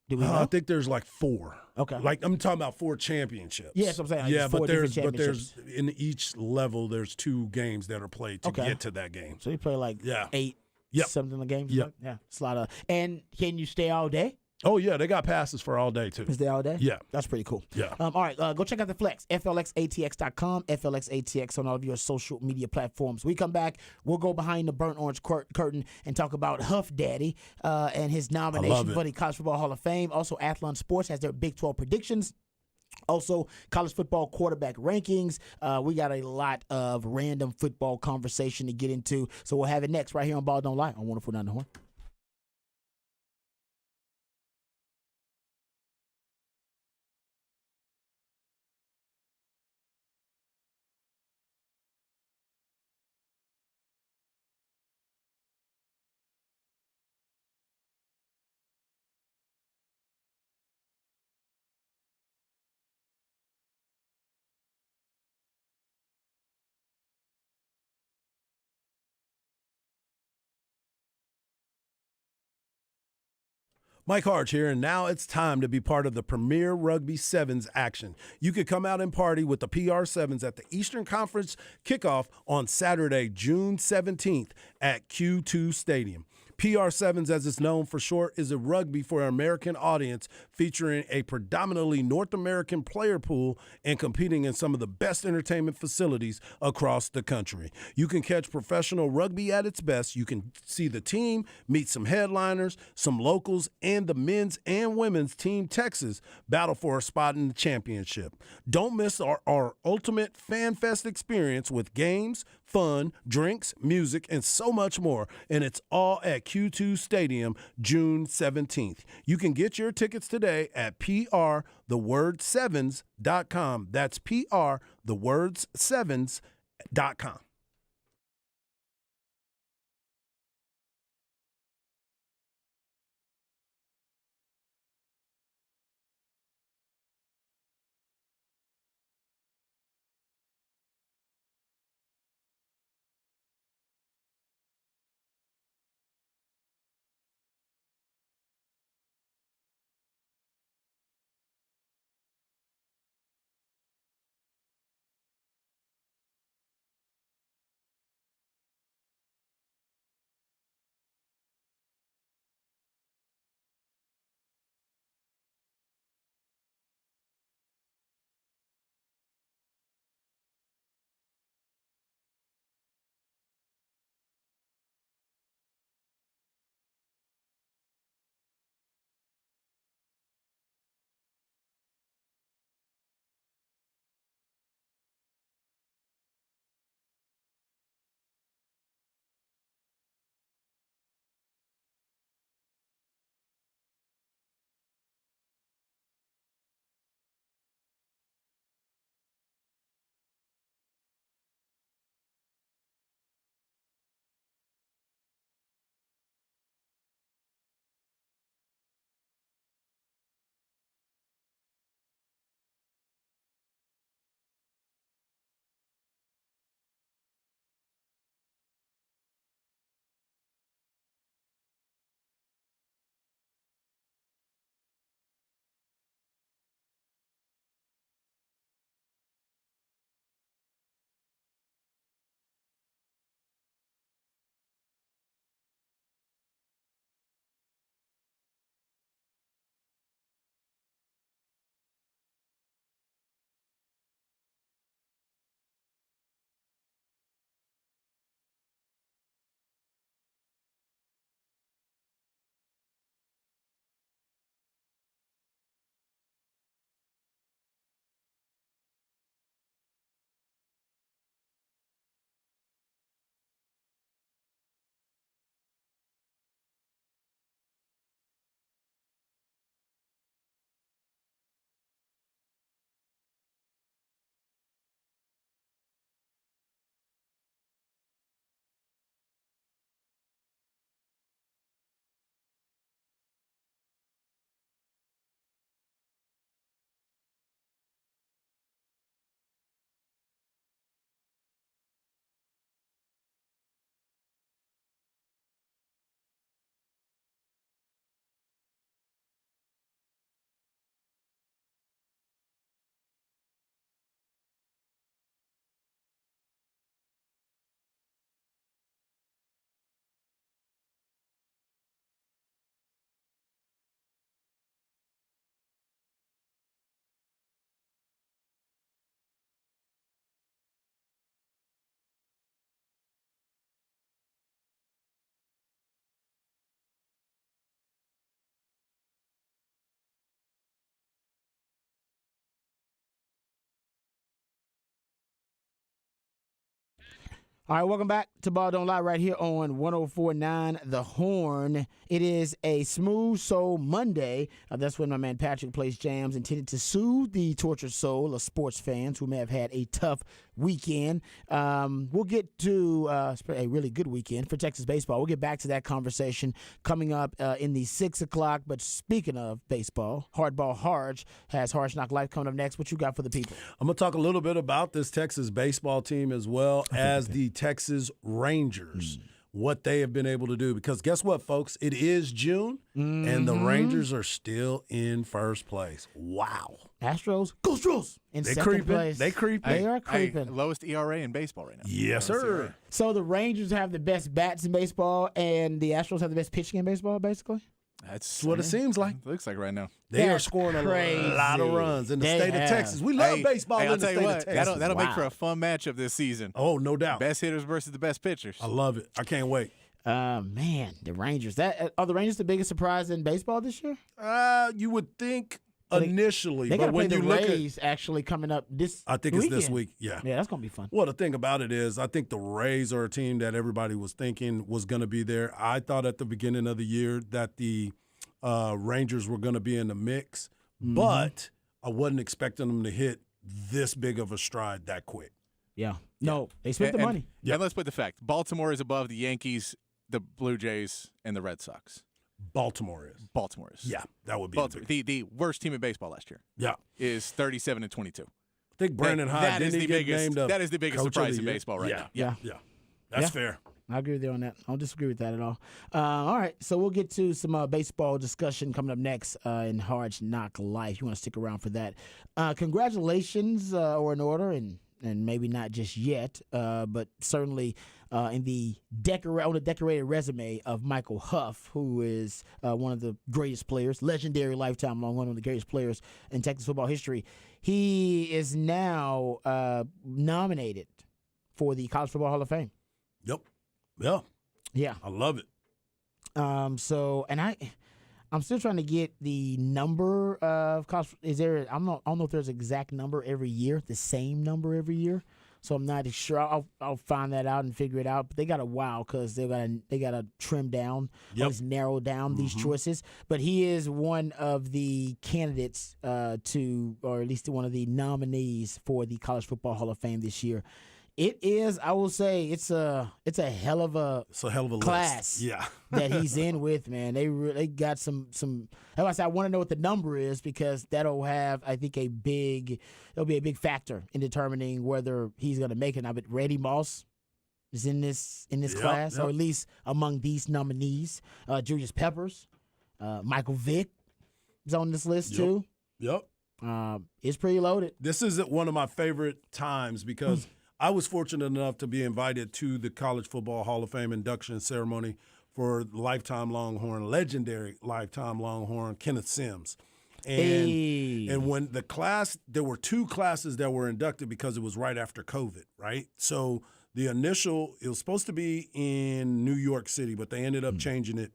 Do we know? I think there's like 4. Okay. Like I'm talking about 4 championships. Yeah, that's what I'm saying. Yeah, but there's in each level there's 2 games that are played to get to that game. So you play like 8 something a game. Yep. Yeah, it's a lot of. And can you stay all day? Oh yeah, they got passes for all day too. Is they all day? Yeah, that's pretty cool. Yeah. All right, go check out the Flex, FLXATX.com, FLXATX on all of your social media platforms. We come back, we'll go behind the burnt orange curtain and talk about Huff Daddy and his nomination for the College Football Hall of Fame. Also, Athlon Sports has their Big 12 predictions. Also, college football quarterback rankings. We got a lot of random football conversation to get into, so we'll have it next right here on Ball Don't Lie on 104.9 The Horn. Mike Harge here, and now it's time to be part of the Premier Rugby Sevens action. You could come out and party with the PR Sevens at the Eastern Conference kickoff on Saturday, June 17th at Q2 Stadium. PR Sevens, as it's known for short, is a rugby for an American audience featuring a predominantly North American player pool and competing in some of the best entertainment facilities across the country. You can catch professional rugby at its best. You can see the team, meet some headliners, some locals, and the men's and women's Team Texas battle for a spot in the championship. Don't miss our ultimate fan fest experience with games, fun, drinks, music, and so much more. And it's all at Q2 Stadium, June 17th. You can get your tickets today at prthewordsevens.com. That's prthewordsevens.com. All right, welcome back to Ball Don't Lie right here on 104.9 The Horn. It is a Smooth Soul Monday. That's when my man Patrick plays jams intended to soothe the tortured soul of sports fans who may have had a tough weekend. We'll get to a really good weekend for Texas baseball. We'll get back to that conversation coming up in the 6 o'clock. But speaking of baseball, Hardball Harge has Harge Knock Life coming up next. What you got for the people? I'm going to talk a little bit about this Texas baseball team as well as the Texas Rangers, what they have been able to do. Because guess what, folks? It is June, and the Rangers are still in first place. Wow. Astros, go Astros! In They second creeping. place. They creeping. They are creeping. Lowest ERA in baseball right now. Yes, Lowest sir. ERA. So the Rangers have the best bats in baseball, and the Astros have the best pitching in baseball, basically? That's what it seems like. Looks like right now. They are That's scoring crazy. a lot of runs in the They state have. of Texas. We love baseball I'll in the tell you state what, of Texas. that'll make Wow. for a fun matchup this season. Oh, no doubt. Best hitters versus the best pitchers. I love it. I can't wait. Man, the Rangers. Are the Rangers the biggest surprise in baseball this year? You would think They- initially, They got but to play when the you look at, Rays actually coming up this I think it's this weekend. week. Yeah. Yeah, that's going to be fun. Well, the thing about it is, I think the Rays are a team that everybody was thinking was going to be there. I thought at the beginning of the year that the Rangers were going to be in the mix, but I wasn't expecting them to hit this big of a stride that quick. Yeah. No, they spent the money. And let's put the fact. Baltimore is above the Yankees, the Blue Jays, and the Red Sox. Baltimore is. Baltimore is. Yeah, that would be. Baltimore. The worst team in baseball last year Yeah. is 37-22. I think Brandon Hyde that didn't is the he get biggest. named a That is the biggest coach of surprise the in year? baseball right Yeah. now. Yeah. Yeah. That's Yeah. fair. I agree with you on that. I don't disagree with that at all. All right, so we'll get to some baseball discussion coming up next in Hard Knock Life. You want to stick around for that. Congratulations are in order, and maybe not just yet, but certainly in the on the decorated resume of Michael Huff, who is one of the greatest players, legendary lifetime long, one of the greatest players in Texas football history. He is now nominated for the College Football Hall of Fame. Yep. Yeah. Yeah. I love it. So, and I'm still trying to get the number of college. I don't know if there's an exact number every year, the same number every year. So I'm not sure. I'll find that out and figure it out. But they got a while because they got to trim down, or at least narrow down these choices. But he is one of the candidates to, or at least one of the nominees for the College Football Hall of Fame this year. It is, I will say, it's a hell of a list. class Yeah. that he's in with, man. They got some. Like I said, I want to know what the number is because that'll have, I think, it'll be a big factor in determining whether he's going to make it. Now, but Randy Moss is in this class, or at least among these nominees. Julius Peppers, Michael Vick is on this list too. Yep. It's pretty loaded. This is one of my favorite times because I was fortunate enough to be invited to the College Football Hall of Fame induction ceremony for lifetime Longhorn, legendary lifetime Longhorn, Kenneth Sims. And when the class, there were two classes that were inducted because it was right after COVID, right? So the initial, it was supposed to be in New York City, but they ended up changing it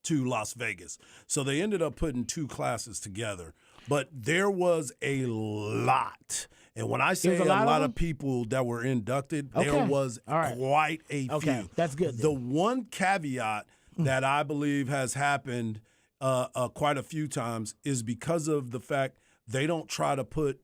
to Las Vegas. So they ended up putting two classes together. But there was a lot. And when I say a lot of people that were inducted, there was quite a few. That's good. The one caveat that I believe has happened quite a few times is because of the fact they don't try to put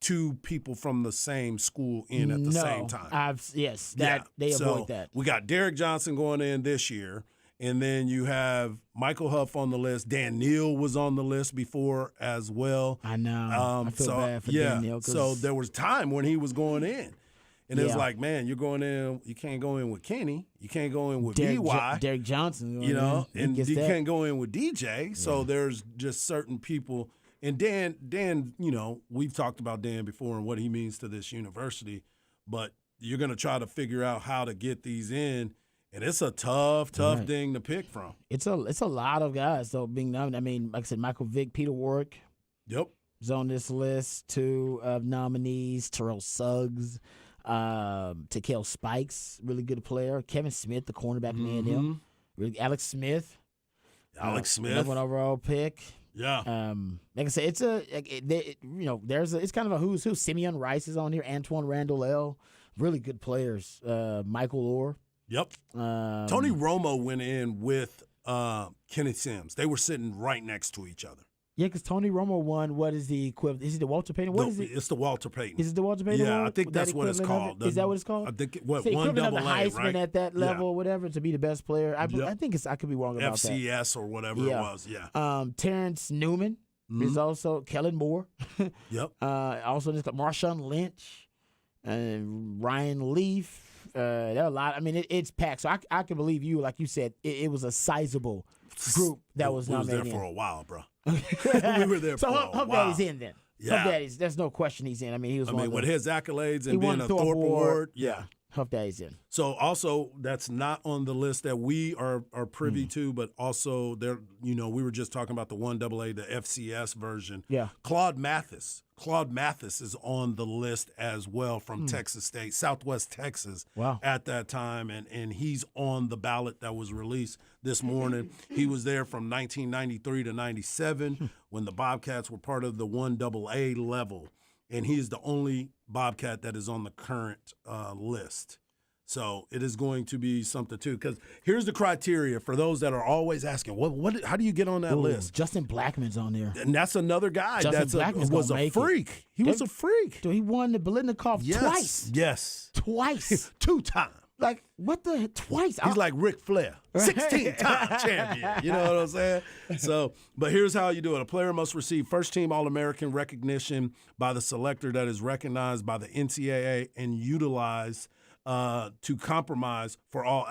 two people from the same school in at the same time. They avoid that. We got Derek Johnson going in this year. And then you have Michael Huff on the list. Dan Neal was on the list before as well. I know. I feel bad for Dan Neal. So there was time when he was going in. And it was like, man, you're going in. You can't go in with Kenny. You can't go in with B.Y. Derek Johnson. You know, and you can't go in with DJ. So there's just certain people. And Dan, you know, we've talked about Dan before and what he means to this university. But you're going to try to figure out how to get these in. And it's a tough thing to pick from. It's a lot of guys though being nominated. I mean, like I said, Michael Vick, Peter Warwick. Yep. Is on this list. Two of nominees: Terrell Suggs, Takeo Spikes, really good player. Kevin Smith, the cornerback from A&M. Really, Alex Smith. Number one overall pick. Yeah. Like I said, it's kind of a who's who. Simeon Rice is on here. Antoine Randall L. really good players. Michael Orr. Yep. Tony Romo went in with Kenneth Sims. They were sitting right next to each other. Yeah, because Tony Romo won. What is the equivalent? Is it the Walter Payton? What is it? It's the Walter Payton. Is it the Walter Payton? Yeah, Award? I think that's what it's Equivalent of called. it? Is that what it's called? I think It's the one equivalent double of the A, Heisman right? at that level, Yeah. or whatever, to be the best player. I Yep. think I could be wrong about that. FCS or whatever it was. Yeah. Terrence Newman is also Kellen Moore. Yep. Also, Marshawn Lynch and Ryan Leaf. There are a lot. I mean, it's packed. So I can believe you, like you said, it was a sizable group that was We was there nominated. for a while, bro. We were there So for a Huff while. Daddy's in then. Yeah. Huff Daddy's. There's no question he's in. I mean, he was. I one mean, of the, with his accolades he and won being a the Thorpe Award. Yeah. Huff Daddy's in. So also that's not on the list that we are privy to, but also there, we were just talking about the 1AA, the FCS version. Yeah. Claude Mathis is on the list as well from Texas State, Southwest Texas. Wow. At that time, and he's on the ballot that was released this morning. He was there from 1993 to 97 when the Bobcats were part of the 1AA level. And he is the only Bobcat that is on the current list. So it is going to be something, too. Because here's the criteria for those that are always asking, how do you get on that list? Justin Blackman's on there. And that's another guy Justin Blackman's was gonna a make it. freak. He was a freak. Dude, he won the Biletnikoff twice. Yes. Twice. 2 times. Like, what the twice? He's like Ric Flair, 16-time champion. You know what I'm saying? So, but here's how you do it. A player must receive first-team All-American recognition by the selector that is recognized by the NCAA and utilized to compromise for all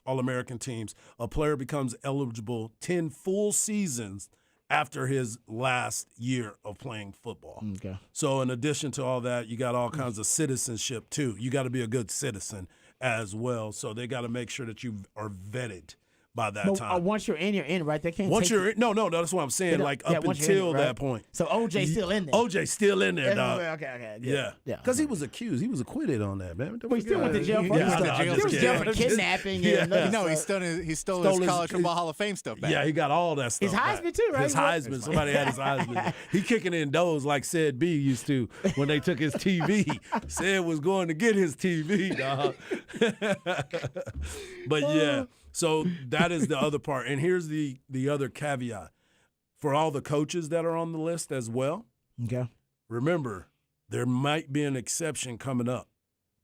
All-American teams. A player becomes eligible 10 full seasons after his last year of playing football. Okay. So in addition to all that, you got all kinds of citizenship too. You got to be a good citizen as well. So they got to make sure that you are vetted by that No, time. once you're in, right? They can't. Once take you're in, no, that's what I'm saying. Yeah, Like yeah, up once you're in, until right? that point. So OJ's still in there. OJ's still in there, dog. Okay. Yeah, Yeah. Because he was accused. He was acquitted on that, man. Well, he still went to jail for Yeah, other I know, stuff. I'm He just was kidding. jail for kidnapping. Yeah. And other No, he stuff. stole Stole his his- college football Hall of Fame stuff back. Yeah, he got all that stuff. His Heisman back. too, right? His Heisman. Somebody had his Heisman. He kicking in doors like Said B used to when they took his TV. Said was going to get his TV, dog. But yeah, so that is the other part. And here's the other caveat. For all the coaches that are on the list as well, Okay. remember, there might be an exception coming up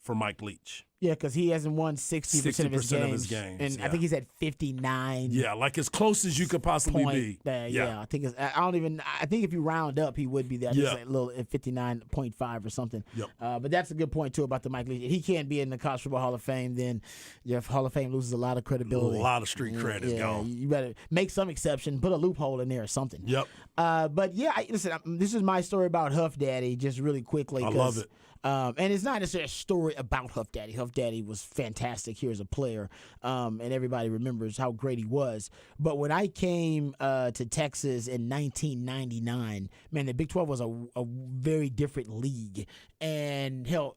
for Mike Leach. Yeah, because he hasn't won 60% of his 60% games. of his games, And yeah. I think he's at 59. Yeah, like as close as you could possibly Point be. there, yeah. I think I think if you round up, he would be there. I think Yeah. it's like a little at 59.5 or something. Yep. But that's a good point too about the Mike Leach. If he can't be in the College Football Hall of Fame, then your Hall of Fame loses a lot of A credibility. lot of street cred is Yeah, gone. you better make some exception, put a loophole in there or something. Yep. But yeah, listen, this is my story about Huff Daddy, just really quickly. I love it. And it's not necessarily a story about Huff Daddy. Huff Daddy was fantastic here as a player, and everybody remembers how great he was. But when I came to Texas in 1999, man, the Big 12 was a very different league. And hell,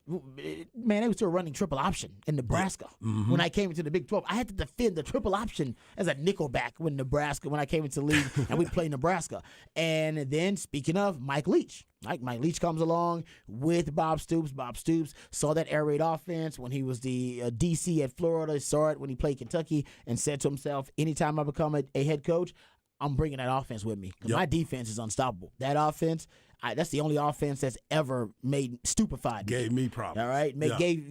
man, they were still running triple option in Nebraska. Mm-hmm. When I came into the Big 12, I had to defend the triple option as a nickelback when I came into the league and we played Nebraska. And then, speaking of Mike Leach, Mike Leach comes along with Bob Stoops. Bob Stoops saw that air raid offense when he was the DC at Florida, saw it when he played Kentucky, and said to himself, anytime I become a head coach, I'm bringing that offense with me. 'Cause Yep. my defense is unstoppable. That offense, that's the only offense that's ever made stupefied me. Gave me problems. All right, Yeah. gave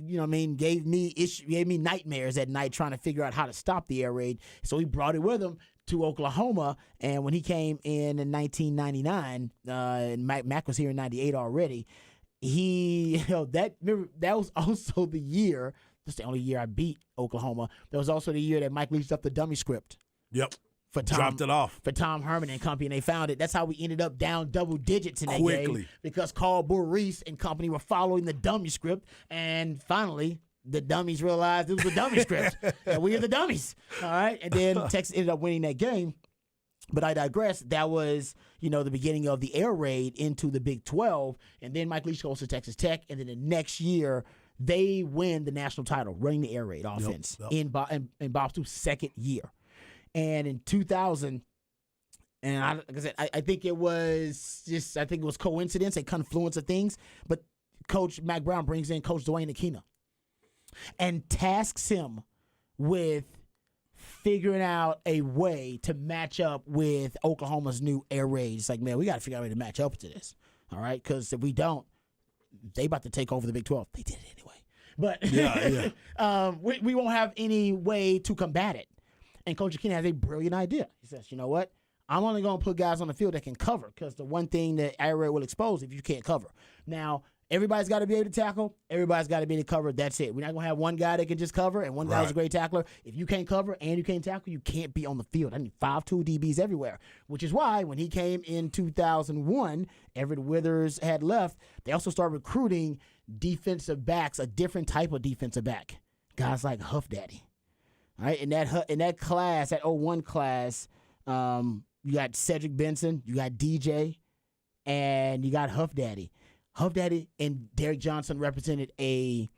me nightmares at night trying to figure out how to stop the air raid. So he brought it with him to Oklahoma, and when he came in 1999, and Mac was here in '98 already. That was also the year. That's the only year I beat Oklahoma. That was also the year that Mike Leach up the dummy script Yep. for Tom. Dropped it off. For Tom Herman and company, and they found it. That's how we ended up down double digits in that Quickly. game because Carl Boris and company were following the dummy script, and finally the dummies realized it was a dummy script, and we are the dummies. All right, and then Texas ended up winning that game. But I digress. That was, the beginning of the air raid into the Big 12, and then Mike Leach goes to Texas Tech, and then the next year they win the national title running the air raid offense in Bob Stoops' second year. And in 2000, and like I said, I think it was coincidence, a confluence of things. But Coach Mac Brown brings in Coach Dwayne Aquino and tasks him with figuring out a way to match up with Oklahoma's new air raid. It's like, man, we got to figure out a way to match up to this. All right? Because if we don't, they about to take over the Big 12. They did it anyway. But we won't have any way to combat it. And Coach Aquino has a brilliant idea. He says, you know what? I'm only going to put guys on the field that can cover, because the one thing that air raid will expose if you can't cover. Now, everybody's got to be able to tackle. Everybody's got to be able to cover. That's it. We're not going to have one guy that can just cover and one guy who's a great tackler. If you can't cover and you can't tackle, you can't be on the field. I need 5'2" DBs everywhere, which is why when he came in 2001, Everett Withers had left. They also started recruiting defensive backs, a different type of defensive back, guys like Huff Daddy. All right, in that class, that 01 class, you got Cedric Benson, you got DJ, and you got Huff Daddy. Huff Daddy and Derek Johnson represented a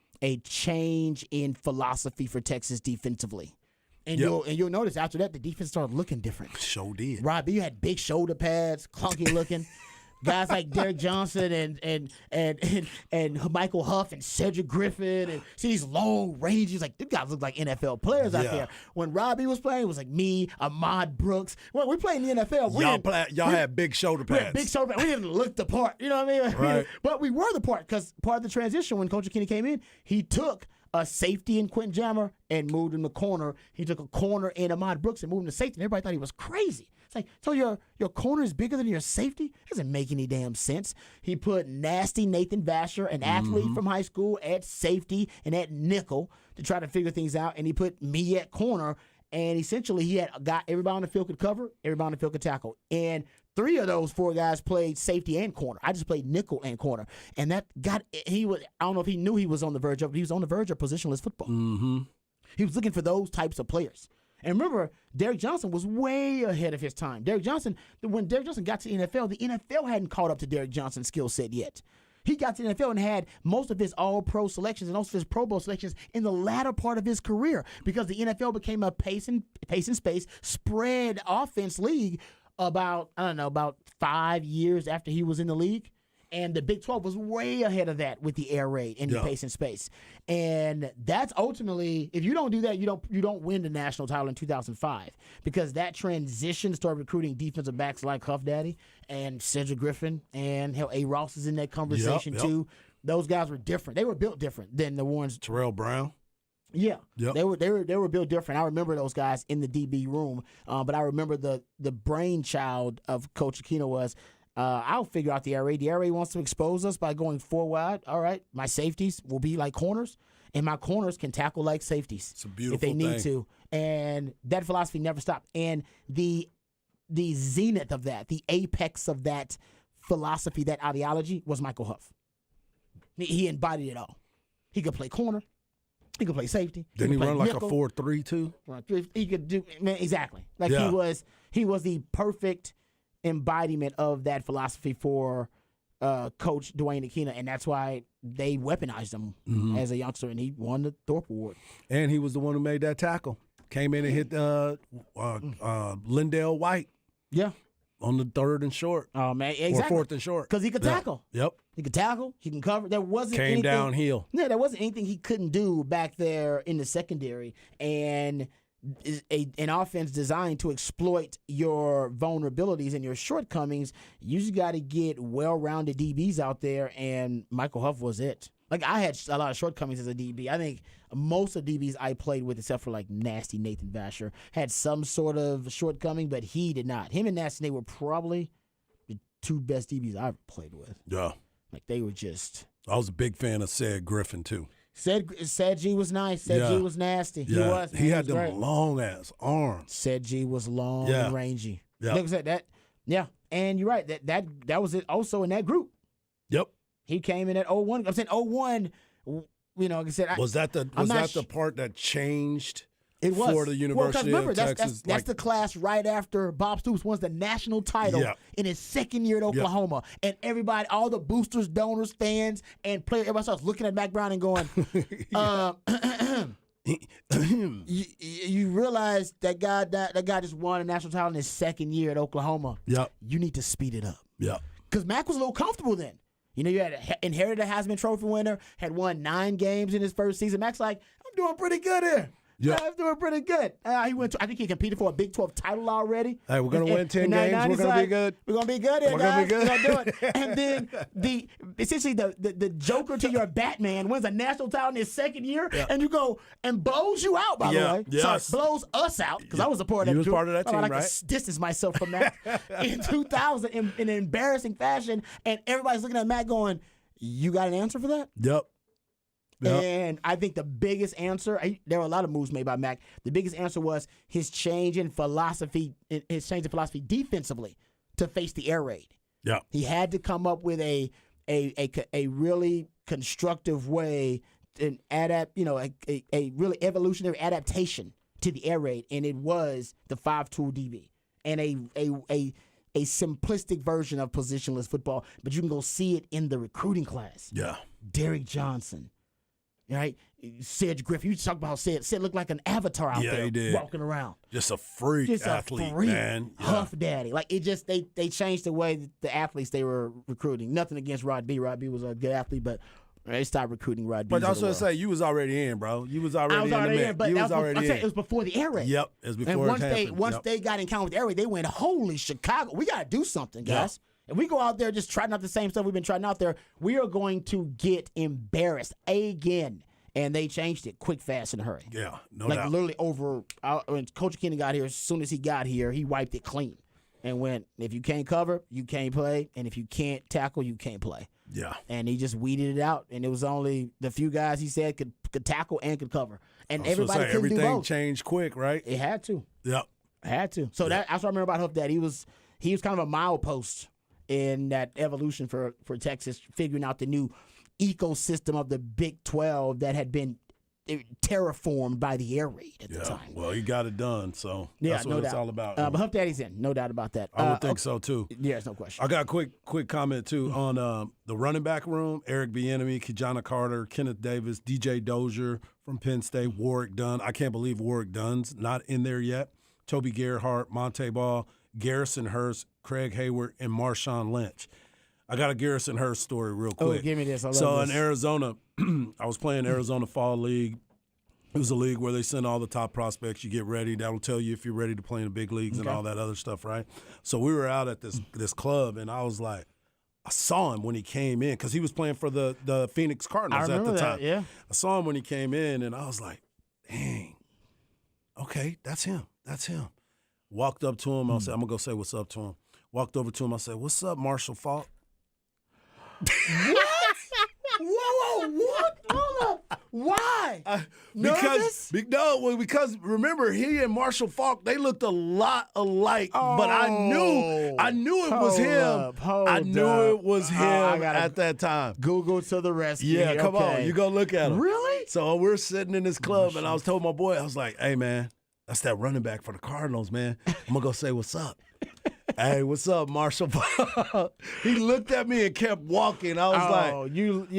change in philosophy for Texas defensively. And you'll notice after that the defense started looking different. Sure did. Rob, you had big shoulder pads, clunky looking. Guys like Derek Johnson and Michael Huff and Cedric Griffin, and see these long ranges. Like, these guys look like NFL players out there. When Robbie was playing, it was like me, Ahmad Brooks. When we played in the NFL, y'all had big shoulder pads. We had big shoulder pads. We didn't look the part. You know what I mean? Right. But we were the part, because part of the transition when Coach Aquino came in, he took a safety in Quentin Jammer and moved him to corner. He took a corner in Ahmad Brooks and moved him to safety. And everybody thought he was crazy. It's like, so your corner is bigger than your safety? Doesn't make any damn sense. He put nasty Nathan Vasher, an athlete from high school, at safety and at nickel to try to figure things out. And he put me at corner. And essentially, he had got everybody on the field could cover, everybody on the field could tackle. And 3 of those 4 guys played safety and corner. I just played nickel and corner. And that I don't know if he knew he was on the verge of, but he was on the verge of positionless football. Mm-hmm. He was looking for those types of players. And remember, Derek Johnson was way ahead of his time. When Derek Johnson got to the NFL hadn't caught up to Derek Johnson's skill set yet. He got to the NFL and had most of his all-pro selections and most of his Pro Bowl selections in the latter part of his career, because the NFL became a pace and space spread offense league about 5 years after he was in the league. And the Big 12 was way ahead of that with the air raid and the pace and space. And that's ultimately, if you don't do that, you don't win the national title in 2005, because that transition started recruiting defensive backs like Huff Daddy and Cedric Griffin, and hell, A. Ross is in that conversation too. Those guys were different. They were built different than the ones. Terrell Brown. Yeah, yep. They were built different. I remember those guys in the DB room, but I remember the brainchild of Coach Aquino was, I'll figure out the air raid. The air raid wants to expose us by going 4 wide. All right, my safeties will be like corners, and my corners can tackle like safeties. It's a beautiful if they need thing. to. And that philosophy never stopped. And the zenith of that, the apex of that philosophy, that ideology, was Michael Huff. He embodied it all. He could play corner. He could play safety. Didn't he run like nickel. a 4-3 too? He could do exactly. Like Yeah. he was the perfect embodiment of that philosophy for Coach Dwayne Aquino, and that's why they weaponized him as a youngster, and he won the Thorpe Award. And he was the one who made that tackle. Came in and hit Lindell White. Yeah. On the 3rd and short. Oh man, exactly. Or 4th and short. Because he could tackle. Yep. He could tackle. He can cover. There wasn't Came anything, downhill. Yeah, there wasn't anything he couldn't do back there in the secondary, and an offense designed to exploit your vulnerabilities and your shortcomings. You just got to get well-rounded DBs out there, and Michael Huff was it. Like, I had a lot of shortcomings as a DB. I think most of the DBs I played with, except for like nasty Nathan Vasher, had some sort of shortcoming, but he did not. Him and Nasty Nate were probably the 2 best DBs I ever played with. Yeah. Like, they were just. I was a big fan of Ced Griffin too. Ced G was nice. Ced G was nasty. Yeah. He was. Man. He had them great. long ass arms. Ced G was long and rangy. Yeah. Like I said, that. Yeah, and you're right. That was it. Also in that group. Yep. He came in at 01. I'm saying 01. You know, like I said, Was that the part that changed? It was for the University remember, of Texas. That's the class right after Bob Stoops won the national title in his second year at Oklahoma, and everybody, all the boosters, donors, fans, and players, everybody starts looking at Mac Brown and going, you realize that guy just won a national title in his second year at Oklahoma. Yep. You need to speed it up. Yep. Because Mac was a little comfortable then. You know, you had inherited a Heisman Trophy winner, had won 9 games in his first season. Max like, I'm doing pretty good here. Yeah. I'm doing pretty good. I think he competed for a Big 12 title already. Hey, we're going to win 10 games. We're going to be good. We're going to be good here, We're guys. gonna be good. We're going to do it. And then essentially the Joker to your Batman wins a national title in his second year, and you go and blows you out, by the way. Yes. So blows us out, because I was a part of that. You was part of that I team, like right? to distance myself from that in 2000 in an embarrassing fashion, and everybody's looking at Matt going, you got an answer for that? Yep. And I think the biggest answer, there were a lot of moves made by Mac. The biggest answer was his change in philosophy defensively to face the air raid. Yeah. He had to come up with a really constructive way and a really evolutionary adaptation to the air raid, and it was the 5-tool DB and a simplistic version of positionless football. But you can go see it in the recruiting class. Yeah. Derek Johnson. Right? Sedge Griffin. You talk about how Sid looked like an avatar out there he did. walking around. Just a freak Just athlete, a freak man. Yeah. Huff daddy. Like, it just, they changed the way that the athletes they were recruiting. Nothing against Rod B. Rod B was a good athlete, but they stopped recruiting Rod B. But I was going to say, you was already in, bro. You was already I was in the already mix. in, but You that was was already it in. was before the air raid. Yep. It was before And it once happened. they got in contact with the air raid, they went, holy Chicago, we got to do something, guys. If we go out there just trying out the same stuff we've been trying out there, we are going to get embarrassed again. And they changed it quick, fast, in a hurry. Yeah, no like doubt. literally when Coach Kenny got here, as soon as he got here, he wiped it clean and went, if you can't cover, you can't play, and if you can't tackle, you can't play. Yeah. And he just weeded it out, and it was only the few guys he said could tackle and could cover, and everybody couldn't do everything both. changed quick, right? It had to. Yep. It had to. So that's what I remember about Huff, that he was kind of a milepost in that evolution for Texas, figuring out the new ecosystem of the Big 12 that had been terraformed by the air raid at the time. Well, he got it done, so that's what it's all about. But Huff Daddy's in, no doubt about that. I would think so too. Yeah, there's no question. I got a quick comment too on the running back room. Eric Bieniemy, Kijana Carter, Kenneth Davis, DJ Dozier from Penn State, Warwick Dunn. I can't believe Warwick Dunn's not in there yet. Toby Gerhart, Monte Ball, Garrison Hurst, Craig Hayward, and Marshawn Lynch. I got a Garrison Hurst story real quick. Oh, give me this. I love so this. in Arizona, I was playing Arizona Fall League. It was a league where they send all the top prospects. You get ready. That'll tell you if you're ready to play in the big leagues and all that other stuff, right? So we were out at this club, and I was like, I saw him when he came in because he was playing for the Phoenix Cardinals at the time. Yeah. I saw him when he came in, and I was like, dang, okay, that's him. That's him. Walked up to him. I said, I'm going to go say what's up to him. Walked over to him. I said, what's up, Marshall Faulk? What? Whoa, what? Hold up. Why? Because remember, he and Marshall Faulk, they looked a lot alike, but I knew it was him. I knew it was him at that time. Google to the rescue. Yeah, come on. You go look at him. Really? So we're sitting in this club, and I was telling my boy, I was like, hey, man, that's that running back for the Cardinals, man. I'm going to go say what's up. Hey, what's up, Marshall? He looked at me and kept walking. I was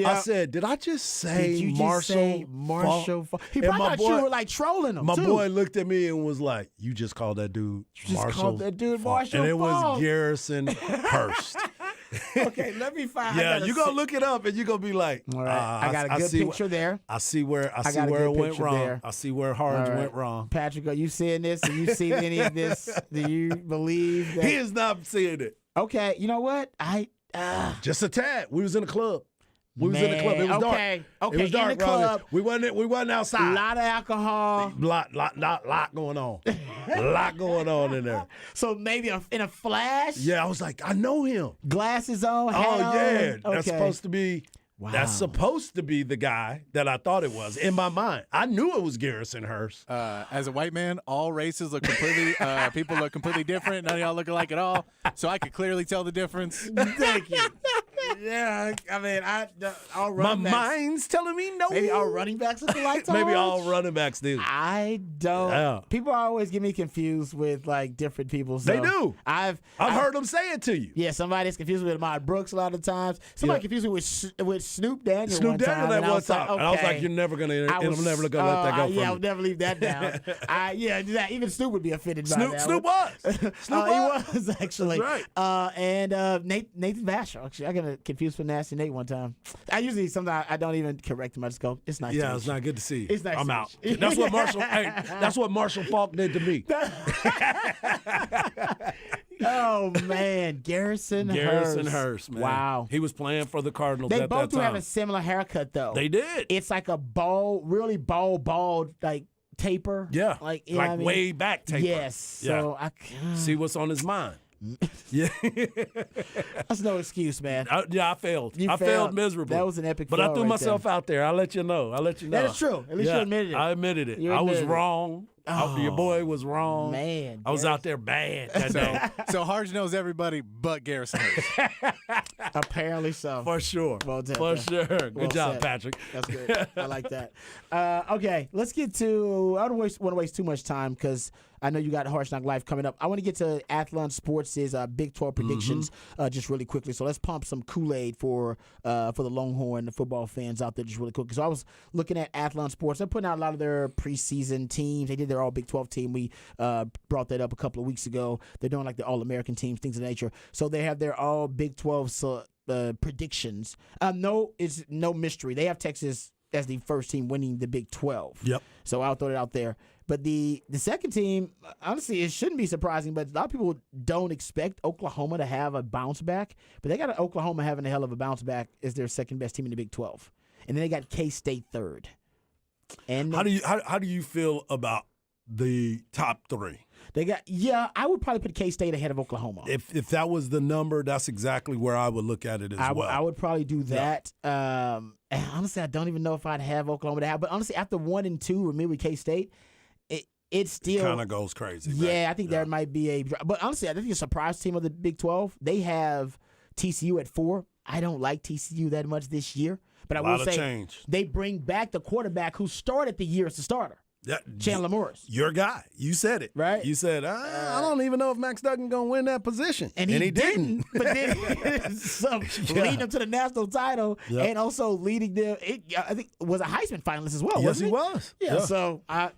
I said, did I just say Marshall Faulk? He probably thought you were like trolling him. My too. boy looked at me and was like, you just called that dude Marshall. Called that dude Faulk. Marshall And it was Faulk. Garrison Hurst. Okay, let me find. Yeah, you gonna look it up and you gonna be like, all right, I got a good picture there. I see where got a it good went picture wrong. there. I see where Harge went wrong. Patrick, are you seeing this? Do you see any of this? Do you believe that? He is not seeing it. Okay, you know what? Just a tad. We was in the club. We was in the club. It was dark. Okay, It was dark, in the club. We wasn't outside. A lot of alcohol. Lot going on. A lot going on in there. So maybe in a flash. Yeah, I was like, I know him. Glasses on. Hat Oh yeah, on. that's Okay. supposed to be. Wow. That's supposed to be the guy that I thought it was in my mind. I knew it was Garrison Hurst. As a white man, all races look completely. People look completely different. None of y'all look alike at all. So I could clearly tell the difference. Thank you. Yeah, I mean, all My running backs. mind's telling me no. Maybe all running backs look alike. Maybe Taj? all running backs do. I don't. Yeah. People always get me confused with like different people. So They do. I've heard them say it to you. Yeah, somebody's confused with Ahmad Brooks a lot of times. Somebody confused me with Snoop Daniel. Snoop one Daniel time, that and I one was like, time. And I was like, okay. you're never gonna let that go from Yeah, me. I'll never leave that down. Even Snoop would be offended by that. Snoop was. Snoop He was actually. That's right. And Nathan Vasher. Actually, confused for Nasty Nate one time. I usually sometimes I don't even correct him. I just go, "It's nice." Yeah, to it's meet you. not good to see you. It's nice I'm to out. meet you. That's what Marshall. Hey, that's what Marshall Falk did to me. Oh man, Garrison Hurst, man. Wow. He was playing for the Cardinals They at both that do have time. a similar haircut though. They did. It's like a really bald, like taper. Yeah. Like, you know what I mean? way back taper. Yes. Yeah. So See what's on his mind. Yeah. that's no excuse, man. I failed. You I failed miserably. That was an epic But fail I threw right myself out there. I'll let you know. That is true. At least you admitted it. I admitted it. You I was admitted it. wrong. Your boy was wrong. Man, I was out there bad that day. So Harge knows everybody but Garrison Hurst. Apparently so. For sure. Well done, For man. sure. Good Well job, said. Patrick. That's good. I like that. Okay, let's get to. I don't want to waste too much time because I know you got Harsh Knock Live coming up. I want to get to Athlon Sports' Big 12 predictions just really quickly. So let's pump some Kool-Aid for the Longhorn, the football fans out there just really quick. So I was looking at Athlon Sports. They're putting out a lot of their preseason teams. They did their All Big 12 team. We brought that up a couple of weeks ago. They're doing like the All-American teams, things of that nature. So they have their All Big 12 predictions. It's no mystery. They have Texas as the first team winning the Big 12. Yep. So I'll throw it out there. But the second team, honestly, it shouldn't be surprising, but a lot of people don't expect Oklahoma to have a bounce back. But they got Oklahoma having a hell of a bounce back as their second best team in the Big 12. And then they got K-State third. And How do you feel about the top three? they got I would probably put K-State ahead of Oklahoma. If that was the number, that's exactly where I would look at it as well. I would probably do that. And honestly, I don't even know if I'd have Oklahoma to have. But honestly, after 1 and 2, remember K-State, it still kind of goes crazy. Yeah, right? I think there might be a. But honestly, I think a surprise team of the Big 12. They have TCU at 4. I don't like TCU that much this year, but I will say change. they bring back the quarterback who started the year as the starter, Yeah, Chandler Morris. Your guy. You said it. Right. You said, I don't even know if Max Duggan going to win that position. And he didn't. But then leading them to the national title and also leading them. I think was a Heisman finalist as well. Yes, wasn't he was. Yeah. So I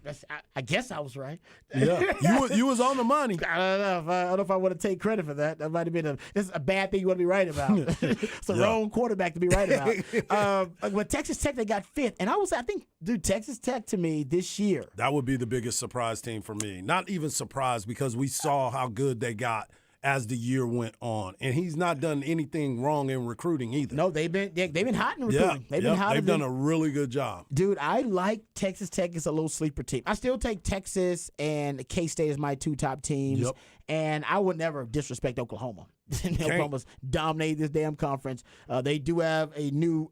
guess I was right. Yeah. You was on the money. I don't know if I want to take credit for that. That might have been this is a bad thing you want to be right about. It's the wrong quarterback to be right about. But Texas Tech, they got 5th. And I think, dude, Texas Tech to me this year. That would be the biggest surprise team for me. Not even surprised because we saw how good they got as the year went on. And he's not done anything wrong in recruiting either. No, they've been hot in recruiting. They've done a really good job. Dude, I like Texas Tech as a little sleeper team. I still take Texas and K-State as my 2 top teams. Yep. And I would never disrespect Oklahoma. Oklahoma's dominated this damn conference. They do have a new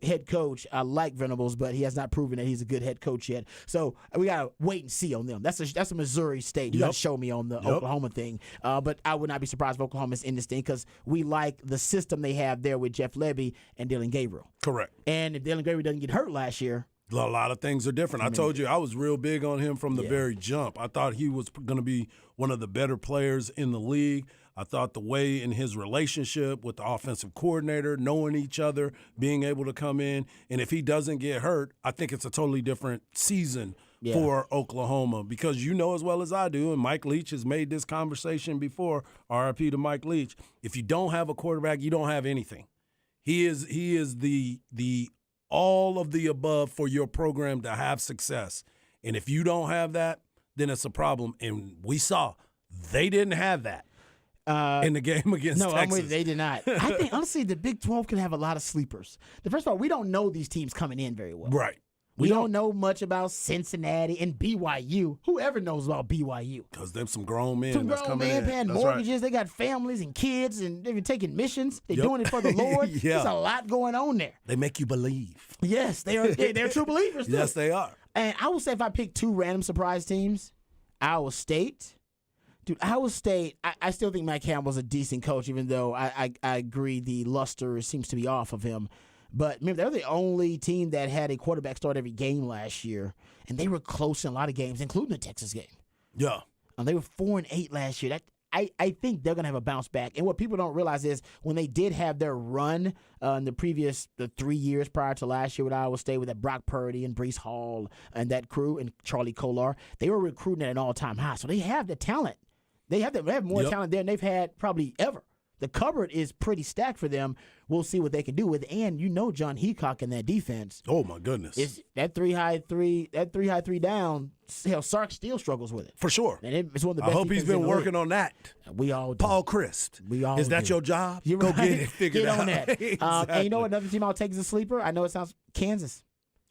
head coach. I like Venables, but he has not proven that he's a good head coach yet. So we got to wait and see on them. That's a Missouri State. You got to show me on the Oklahoma thing. But I would not be surprised if Oklahoma's in this thing because we like the system they have there with Jeff Lebby and Dylan Gabriel. Correct. And if Dylan Gabriel doesn't get hurt last year, A lot of things are different. I told you I was real big on him from the very jump. I thought he was going to be one of the better players in the league. I thought the way in his relationship with the offensive coordinator, knowing each other, being able to come in, and if he doesn't get hurt, I think it's a totally different season for Oklahoma because you know as well as I do, and Mike Leach has made this conversation before, RIP to Mike Leach, if you don't have a quarterback, you don't have anything. He is the all of the above for your program to have success. And if you don't have that, then it's a problem. And we saw they didn't have that in the game against Texas. No, I'm with you. They did not. I think, honestly, the Big 12 can have a lot of sleepers. The first of all, we don't know these teams coming in very well. Right. We don't know much about Cincinnati and BYU. Whoever knows about BYU? Because them some grown men Some that's grown coming men in. paying That's mortgages. right. They got families and kids, and they're taking missions. They're Yep. doing it for the Lord. Yeah. There's a lot going on there. They make you believe. Yes, they are. They're true believers, too. Yes, they are. And I would say if I pick 2 random surprise teams, Iowa State. Dude, Iowa State, I still think Matt Campbell's a decent coach, even though I agree the luster seems to be off of him. But remember, they're the only team that had a quarterback start every game last year, and they were close in a lot of games, including the Texas game. Yeah. They were 4-8 last year. I think they're going to have a bounce back. And what people don't realize is when they did have their run in the 3 years prior to last year with Iowa State with that Brock Purdy and Breece Hall and that crew and Charlie Kolar, they were recruiting at an all-time high. So they have the talent. They have more talent there than they've had probably ever. the cupboard is pretty stacked for them. We'll see what they can do with it. And John Heacock in that defense. Oh my goodness. Is that three high three down, hell, Sark still struggles with it. For sure. And it's one of the I best hope he's defenses in been the working league. on that. We all do. Paul Christ. We all Is that do. your job? You're Go right. get it figured Get out. on that. Exactly. And you know what another team I'll take as a sleeper? I know it sounds Kansas.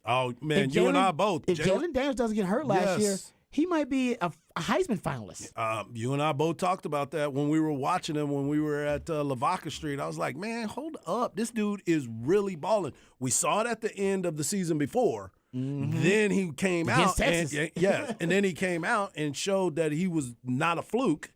Oh man, If you and I Jalen- both. If Jalen Daniels doesn't get hurt last year, Yes. he might be a Heisman finalist. You and I both talked about that when we were watching him when we were at Lavaca Street. I was like, man, hold up. This dude is really balling. We saw it at the end of the season before. Then he came Against out. And, Texas. yes, and then he came out and showed that he was not a fluke.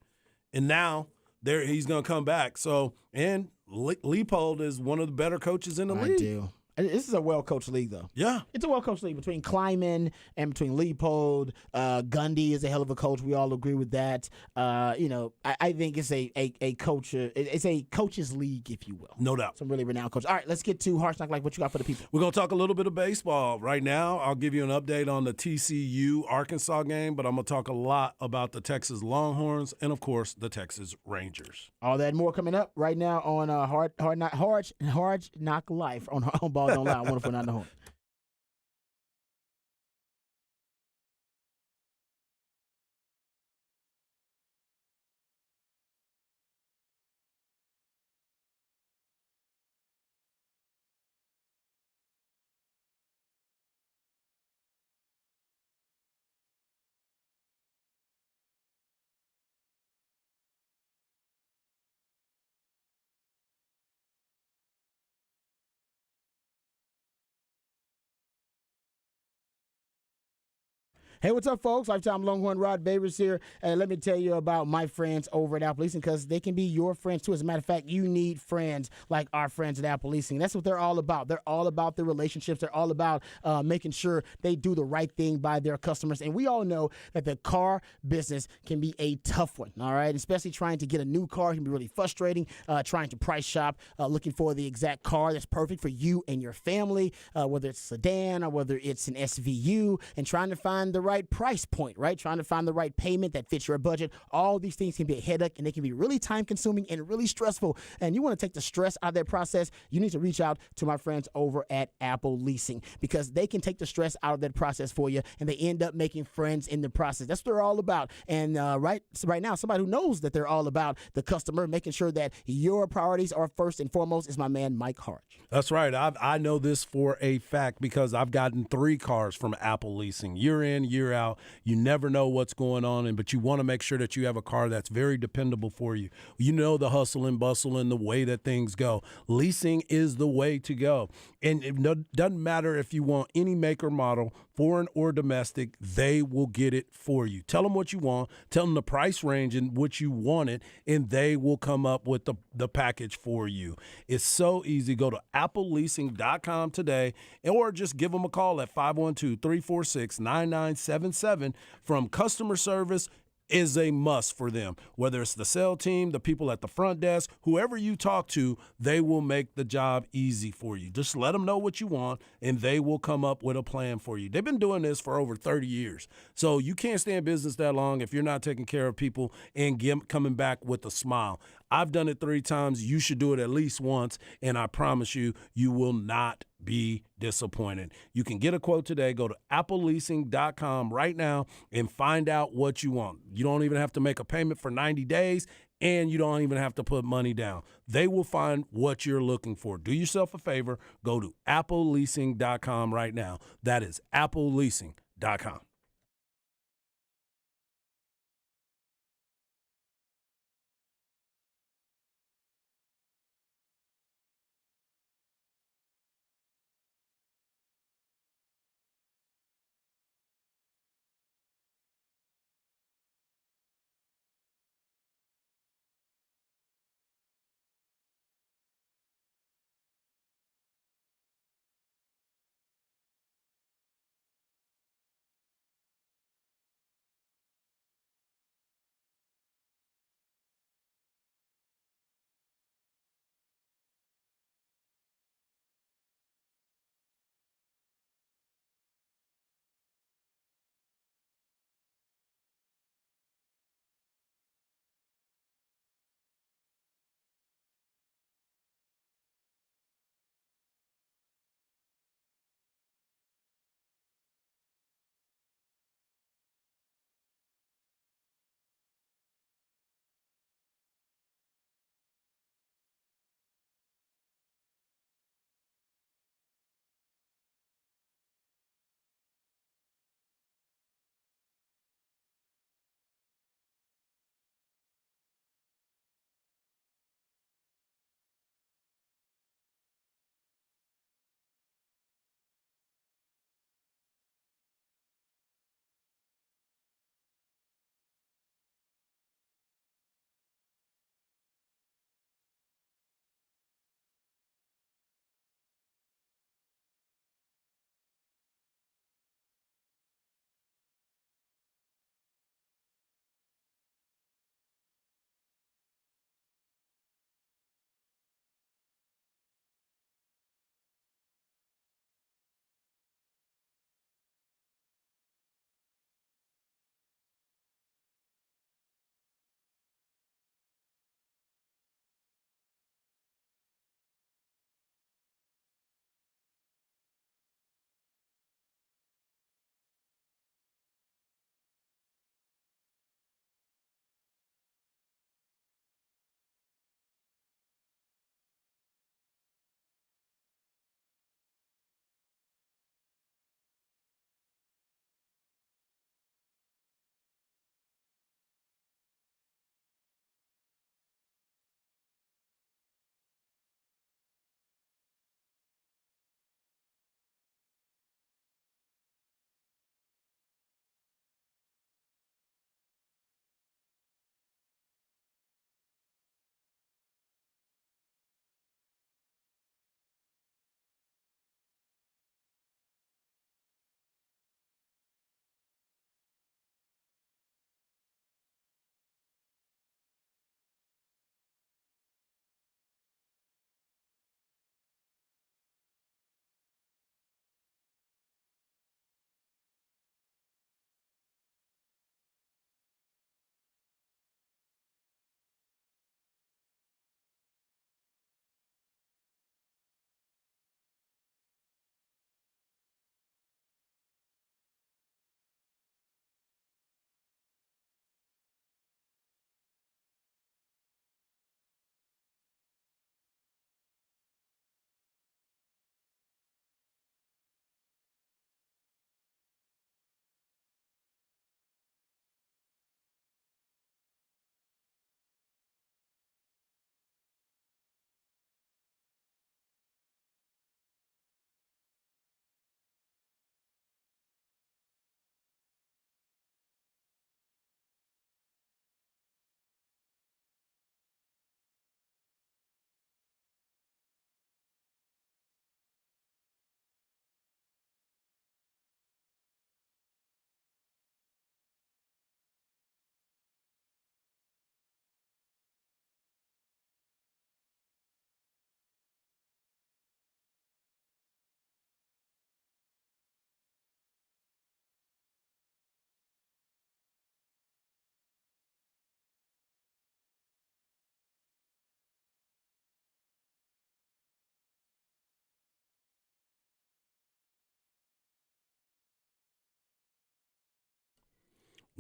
And now he's going to come back. So, and Leopold is one of the better coaches in the I league. do. This is a well-coached league, though. Yeah. It's a well-coached league between Kleiman and between Leopold. Gundy is a hell of a coach. We all agree with that. I think it's a coach. It's a coaches league, if you will. No doubt. Some really renowned coaches. All right, let's get to Harsh Knock Life. What you got for the people? We're going to talk a little bit of baseball. Right now, I'll give you an update on the TCU Arkansas game, but I'm going to talk a lot about the Texas Longhorns and, of course, the Texas Rangers. All that and more coming up right now on Hard Knock Life on Ball Don't Lie. Wonderful, not the horn. Hey, what's up, folks? Lifetime Longhorn Rod Babers here. And let me tell you about my friends over at Apple Leasing, because they can be your friends, too. As a matter of fact, you need friends like our friends at Apple Leasing. That's what they're all about. They're all about the relationships. They're all about making sure they do the right thing by their customers. And we all know that the car business can be a tough one, all right? Especially trying to get a new car can be really frustrating, trying to price shop, looking for the exact car that's perfect for you and your family, whether it's a sedan or whether it's an SVU, and trying to find the right price point, right? Trying to find the right payment that fits your budget. All these things can be a headache, and they can be really time consuming and really stressful. And you want to take the stress out of that process, you need to reach out to my friends over at Apple Leasing, because they can take the stress out of that process for you, and they end up making friends in the process. That's what they're all about. And right now, somebody who knows that they're all about the customer, making sure that your priorities are first and foremost, is my man, Mike Harge. That's right. I know this for a fact because I've gotten 3 cars from Apple Leasing. Year in, year out. You never know what's going on, but you want to make sure that you have a car that's very dependable for you. You know the hustle and bustle and the way that things go. Leasing is the way to go. And it doesn't matter if you want any make or model, foreign or domestic, they will get it for you. Tell them what you want. Tell them the price range in which you want it, and they will come up with the package for you. It's so easy. Go to appleleasing.com today, or just give them a call at 512-346-9977. From customer service is a must for them. Whether it's the sales team, the people at the front desk, whoever you talk to, they will make the job easy for you. Just let them know what you want, and they will come up with a plan for you. They've been doing this for over 30 years. So you can't stay in business that long if you're not taking care of people and coming back with a smile. I've done it 3 times. You should do it at least once, and I promise you, you will not be disappointed. You can get a quote today. Go to appleleasing.com right now and find out what you want. You don't even have to make a payment for 90 days, and you don't even have to put money down. They will find what you're looking for. Do yourself a favor. Go to appleleasing.com right now. That is appleleasing.com.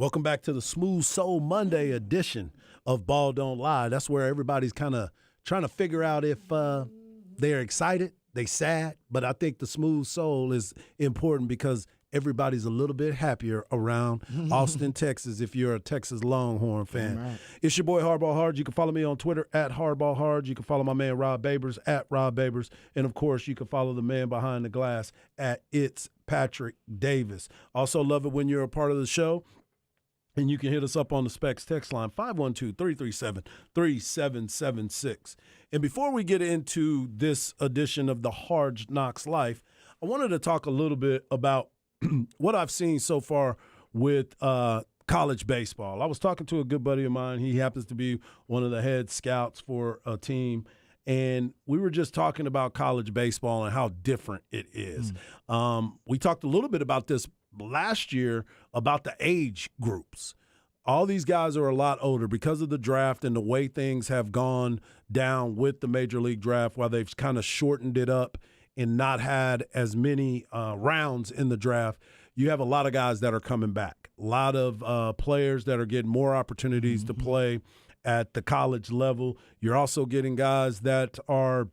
Welcome back to the Smooth Soul Monday edition of Ball Don't Lie. That's where everybody's kind of trying to figure out if they're excited, they sad, but I think the Smooth Soul is important because everybody's a little bit happier around Austin, Texas, if you're a Texas Longhorn fan. Right. It's your boy Hardball Hard. You can follow me on Twitter at Hardball Hard. You can follow my man Rob Babers at Rob Babers. And, of course, you can follow the man behind the glass at It's Patrick Davis. Also love it when you're a part of the show. And you can hit us up on the Specs text line, 512-337-3776. And before we get into this edition of the Hard Knocks Life, I wanted to talk a little bit about what I've seen so far with college baseball. I was talking to a good buddy of mine. He happens to be one of the head scouts for a team. And we were just talking about college baseball and how different it is. We talked a little bit about this last year about the age groups. All these guys are a lot older because of the draft and the way things have gone down with the Major League Draft, while they've kind of shortened it up and not had as many rounds in the draft. You have a lot of guys that are coming back, a lot of players that are getting more opportunities to play at the college level. You're also getting guys that are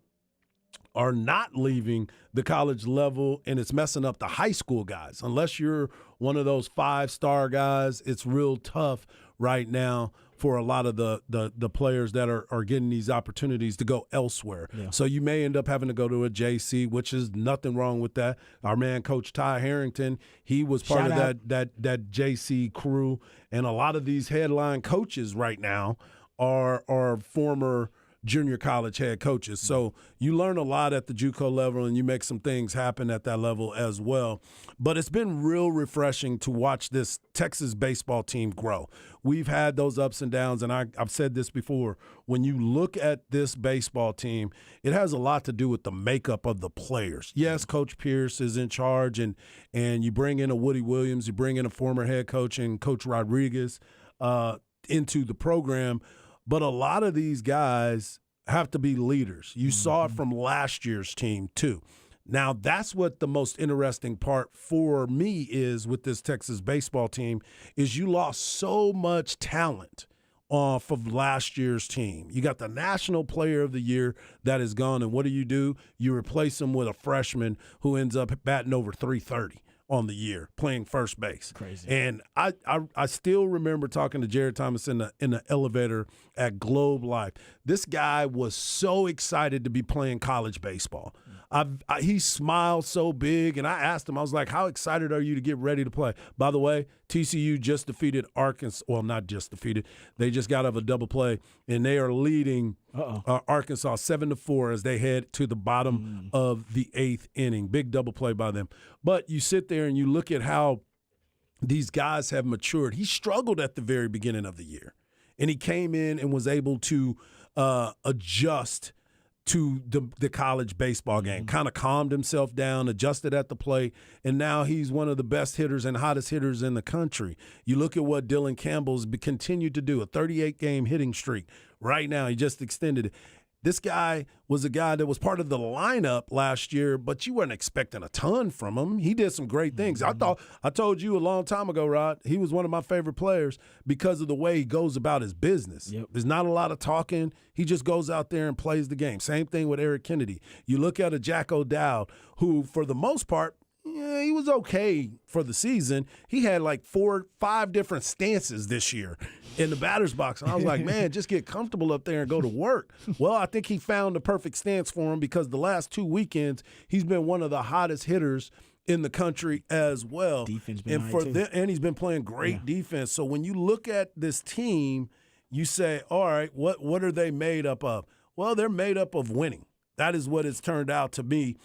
not leaving the college level, and it's messing up the high school guys. Unless you're one of those 5-star guys, it's real tough right now for a lot of the players that are getting these opportunities to go elsewhere. Yeah. So you may end up having to go to a JC, which is nothing wrong with that. Our man, Coach Ty Harrington, he was part of that JC crew, and a lot of these headline coaches right now are former junior college head coaches. So you learn a lot at the JUCO level, and you make some things happen at that level as well. But it's been real refreshing to watch this Texas baseball team grow. We've had those ups and downs, and I've said this before. When you look at this baseball team, it has a lot to do with the makeup of the players. Yes, Coach Pierce is in charge, and you bring in a Woody Williams, you bring in a former head coach and Coach Rodriguez into the program. But a lot of these guys have to be leaders. You saw it from last year's team, too. Now, that's what the most interesting part for me is with this Texas baseball team is you lost so much talent off of last year's team. You got the National Player of the Year that is gone, and what do? You replace him with a freshman who ends up batting over .330 on the year, playing first base. Crazy. And I still remember talking to Jared Thomas in the elevator at Globe Life. This guy was so excited to be playing college baseball. He smiled so big, and I asked him, I was like, how excited are you to get ready to play? By the way, TCU just defeated Arkansas. Well, not just defeated. They just got out of a double play, and they are leading Arkansas 7-4 as they head to the bottom of the 8th inning. Big double play by them. But you sit there and you look at how these guys have matured. He struggled at the very beginning of the year, and he came in and was able to adjust to the college baseball game, kind of calmed himself down, adjusted at the plate, and now he's one of the best hitters and hottest hitters in the country. You look at what Dylan Campbell's continued to do, a 38-game hitting streak. Right now, he just extended it. This guy was a guy that was part of the lineup last year, but you weren't expecting a ton from him. He did some great things. I told you a long time ago, Rod, he was one of my favorite players because of the way he goes about his business. Yep. There's not a lot of talking. He just goes out there and plays the game. Same thing with Eric Kennedy. You look at a Jack O'Dowd, who for the most part, yeah, he was okay for the season. He had like 4-5 different stances this year in the batter's box. And I was like, man, just get comfortable up there and go to work. Well, I think he found the perfect stance for him because the last 2 weekends, he's been one of the hottest hitters in the country as well. Defense been and he's been playing great defense. So when you look at this team, you say, all right, what are they made up of? Well, they're made up of winning. That is what it's turned out to be.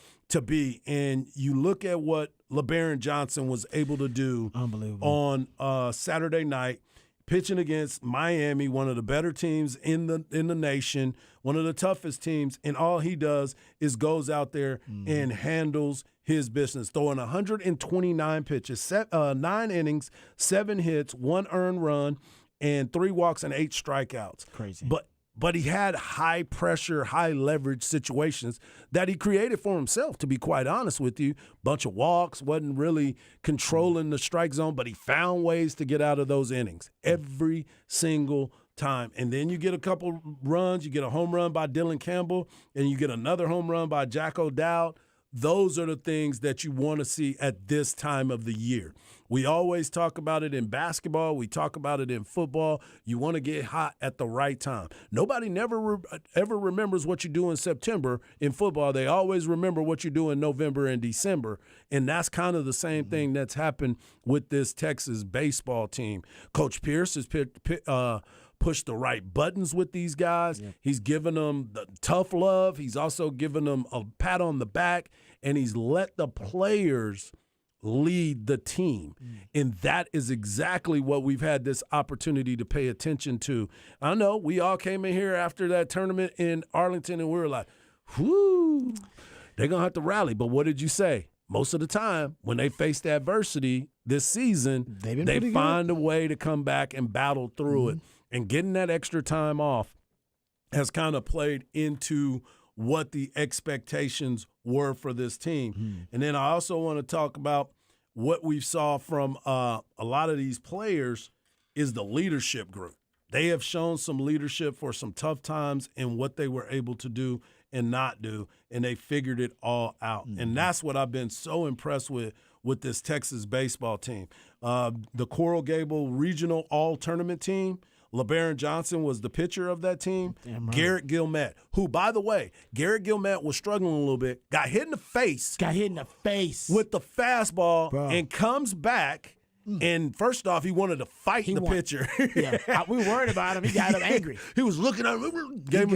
And you look at what LeBaron Johnson was able to do on Saturday night, pitching against Miami, one of the better teams in the nation, one of the toughest teams, and all he does is goes out there and handles his business, throwing 129 pitches, 9 innings, 7 hits, 1 earned run, and 3 walks and 8 strikeouts. Crazy. But but he had high pressure, high leverage situations that he created for himself, to be quite honest with you. Bunch of walks, wasn't really controlling the strike zone, but he found ways to get out of those innings every single time. And then you get a couple runs, you get a home run by Dylan Campbell, and you get another home run by Jack O'Dowd. Those are the things that you want to see at this time of the year. We always talk about it in basketball. We talk about it in football. You want to get hot at the right time. Nobody ever remembers what you do in September in football. They always remember what you do in November and December. And that's kind of the same thing that's happened with this Texas baseball team. Coach Pierce has pushed the right buttons with these guys. Yeah. He's given them the tough love. He's also given them a pat on the back, and he's let the players lead the team. And that is exactly what we've had this opportunity to pay attention to. I know we all came in here after that tournament in Arlington, and we were like, whoo, they're going to have to rally. But what did you say? Most of the time, when they faced adversity this season, they find a way to come back and battle through it. And getting that extra time off has kind of played into what the expectations were for this team. And then I also want to talk about what we saw from a lot of these players is the leadership group. They have shown some leadership for some tough times in what they were able to do and not do, and they figured it all out. And that's what I've been so impressed with this Texas baseball team. The Coral Gable Regional All-Tournament team, LeBaron Johnson was the pitcher of that team. Damn right. Garrett Gilmet, who, by the way, Garrett Gilmet was struggling a little bit, got hit in the face. With the fastball. Bro. And comes back. And first off, he wanted to fight the pitcher. Yeah, we worried about him. He got him angry. He was looking at him, gave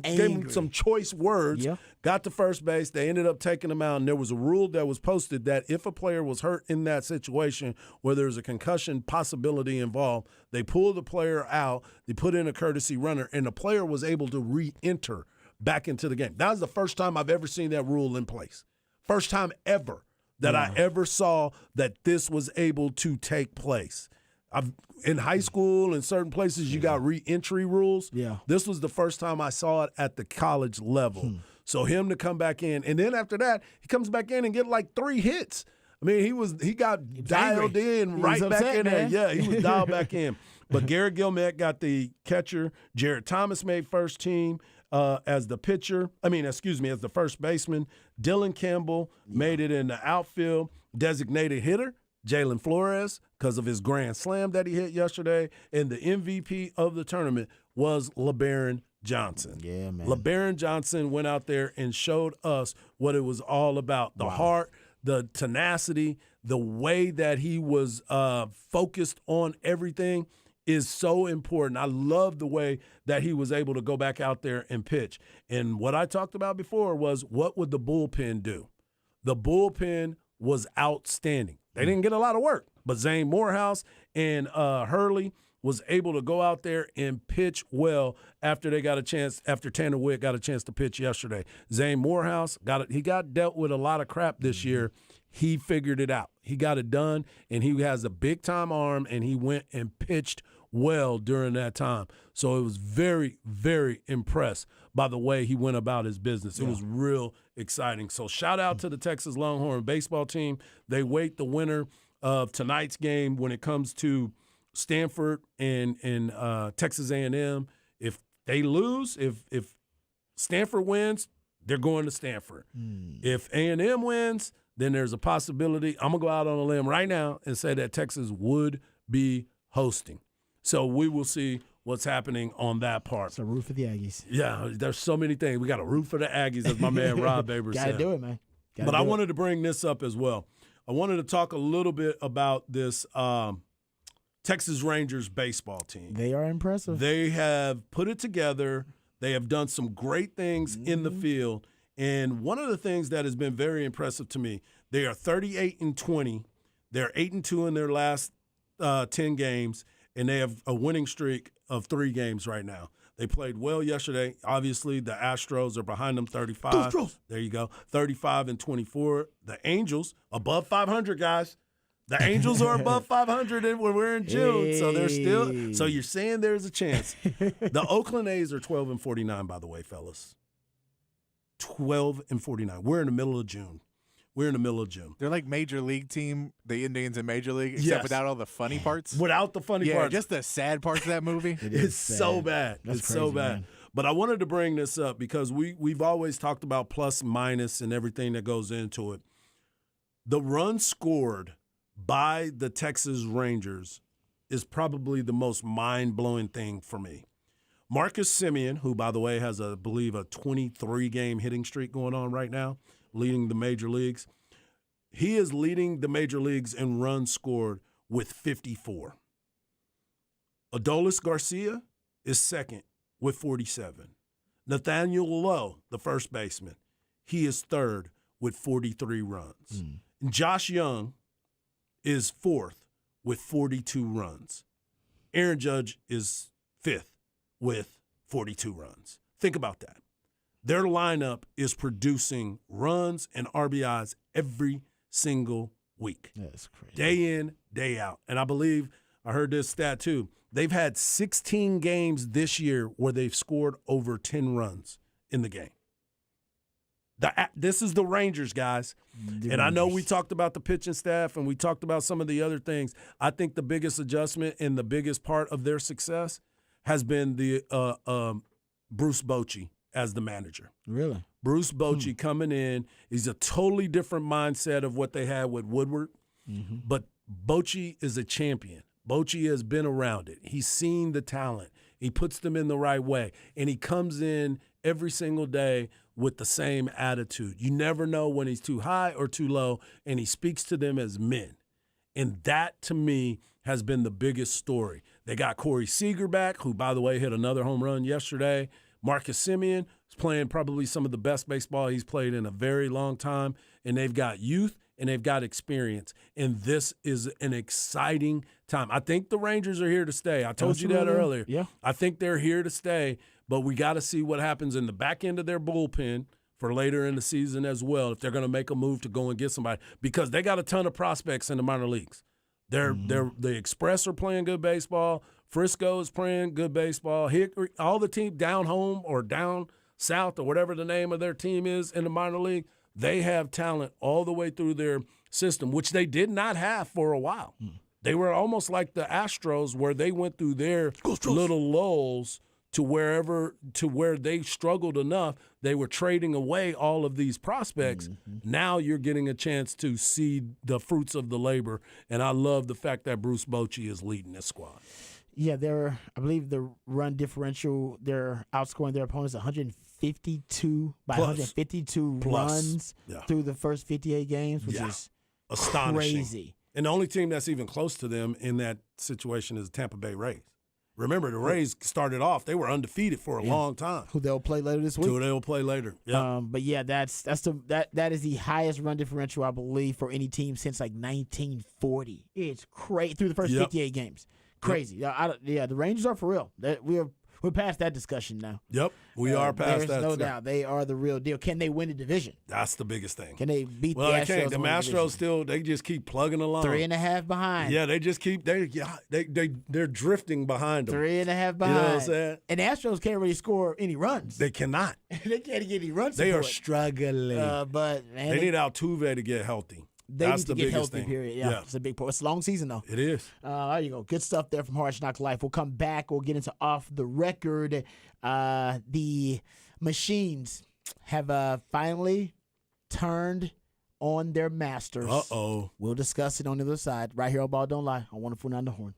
him some choice words, got to first base. They ended up taking him out, and there was a rule that was posted that if a player was hurt in that situation where there's a concussion possibility involved, they pull the player out, they put in a courtesy runner, and the player was able to re-enter back into the game. That was the first time I've ever seen that rule in place. First time ever that I ever saw that this was able to take place. In high school, in certain places, you got re-entry rules. Yeah. This was the first time I saw it at the college level. So him to come back in, and then after that, he comes back in and get like 3 hits. I mean, he got dialed in right back in there. Yeah, he was dialed back in. But Garrett Gilmet got the catcher. Jared Thomas made first team as the pitcher. As the first baseman. Dylan Campbell made it in the outfield. Designated hitter, Jalen Flores, because of his grand slam that he hit yesterday. And the MVP of the tournament was LeBaron Johnson. Yeah, man. LeBaron Johnson went out there and showed us what it was all about. The heart, the tenacity, the way that he was focused on everything is so important. I love the way that he was able to go back out there and pitch. And what I talked about before was, what would the bullpen do? The bullpen was outstanding. They didn't get a lot of work, but Zane Morehouse and Hurley was able to go out there and pitch well after Tanner Witt got a chance to pitch yesterday. Zane Morehouse got dealt with a lot of crap this year. He figured it out. He got it done, and he has a big-time arm, and he went and pitched well during that time. So it was very, very impressed by the way he went about his business. It was real exciting. So shout out to the Texas Longhorn baseball team. They wait the winner of tonight's game when it comes to Stanford and Texas A&M. If they lose, if Stanford wins, they're going to Stanford. If A&M wins, then there's a possibility. I'm going to go out on a limb right now and say that Texas would be hosting. So we will see what's happening on that part. It's a root for the Aggies. Yeah, there's so many things. We got a root for the Aggies, as my man Rob Babers said. Got to do it, man. But I wanted to bring this up as well. I wanted to talk a little bit about this Texas Rangers baseball team. They are impressive. They have put it together. They have done some great things in the field. And one of the things that has been very impressive to me, they are 38-20. They're 8-2 in their last 10 games, and they have a winning streak of 3 games right now. They played well yesterday. Obviously, the Astros are behind them 35. Astros. There you go. 35-24. The Angels, above 500, guys. The Angels are above 500 when we're in June, so they're still. So you're saying there's a chance. The Oakland A's are 12-49, by the way, fellas. 12-49. We're in the middle of June. They're like major league team, the Indians in major league, except Yes. without all the funny parts. Without the funny Yeah, parts. just the sad parts of that movie. It's so bad. That's it's so crazy, bad. man. But I wanted to bring this up because we've always talked about plus, minus, and everything that goes into it. The run scored by the Texas Rangers is probably the most mind-blowing thing for me. Marcus Semien, who, by the way, has, I believe, a 23-game hitting streak going on right now, leading the major leagues. He is leading the major leagues in runs scored with 54. Adolis Garcia is second with 47. Nathaniel Lowe, the first baseman, he is third with 43 runs. And Josh Young is fourth with 42 runs. Aaron Judge is fifth with 42 runs. Think about that. Their lineup is producing runs and RBIs every single week. That's crazy. Day in, day out. And I believe I heard this stat too. They've had 16 games this year where they've scored over 10 runs in the game. This is the Rangers, guys. And I know we talked about the pitching staff and we talked about some of the other things. I think the biggest adjustment and the biggest part of their success has been the Bruce Bochy as the manager. Really? Bruce Bochy coming in. He's a totally different mindset of what they had with Woodward. But Bochy is a champion. Bochy has been around it. He's seen the talent. He puts them in the right way. And he comes in every single day with the same attitude. You never know when he's too high or too low, and he speaks to them as men. And that, to me, has been the biggest story. They got Corey Seager back, who, by the way, hit another home run yesterday. Marcus Semien is playing probably some of the best baseball he's played in a very long time. And they've got youth and they've got experience. And this is an exciting time. I think the Rangers are here to stay. I told you that Absolutely. earlier. Yeah. I think they're here to stay, but we got to see what happens in the back end of their bullpen for later in the season as well, if they're going to make a move to go and get somebody, because they got a ton of prospects in the minor leagues. The Express are playing good baseball. Frisco is playing good baseball. Hickory, all the team down home or down south or whatever the name of their team is in the minor league, they have talent all the way through their system, which they did not have for a while. They were almost like the Astros, where they went through their little lulls to where they struggled enough. They were trading away all of these prospects. Now you're getting a chance to see the fruits of the labor, and I love the fact that Bruce Bochy is leading this squad. Yeah, I believe the run differential, they're outscoring their opponents 152 by Plus. 152 Plus. runs Yeah. through the first 58 games, which Yeah. is Astonishing. crazy. And the only team that's even close to them in that situation is the Tampa Bay Rays. Remember, the Rays started off, they were undefeated for a long time. Who they'll play later this week. Who they'll play later. Yeah. But yeah, that is the highest run differential, I believe, for any team since like 1940. It's crazy through the first Yep. 58 games. Crazy. The Rangers are for real. We're past that discussion now. Yep. We are past There's that. no doubt they are the real deal. Can they win the division? That's the biggest thing. Can they beat Well, the they Astros? can't. The to win Astros division? still, they just keep plugging along. 3.5 behind. Yeah, they just keep, they're drifting behind them. 3.5 behind. You know what I'm saying? And the Astros can't really score any runs. They cannot. They can't get any runs. They are support. struggling. But man, They need Altuve to get healthy. they That's need to the get biggest healthy. thing. Period. Yeah, it's a big part. It's a long season though. It is. There you go. Good stuff there from Hard Knock Life. We'll come back. We'll get into off the record. The machines have finally turned on their masters. Uh-oh. We'll discuss it on the other side. Right here on Ball Don't Lie on 104.9 The Horn.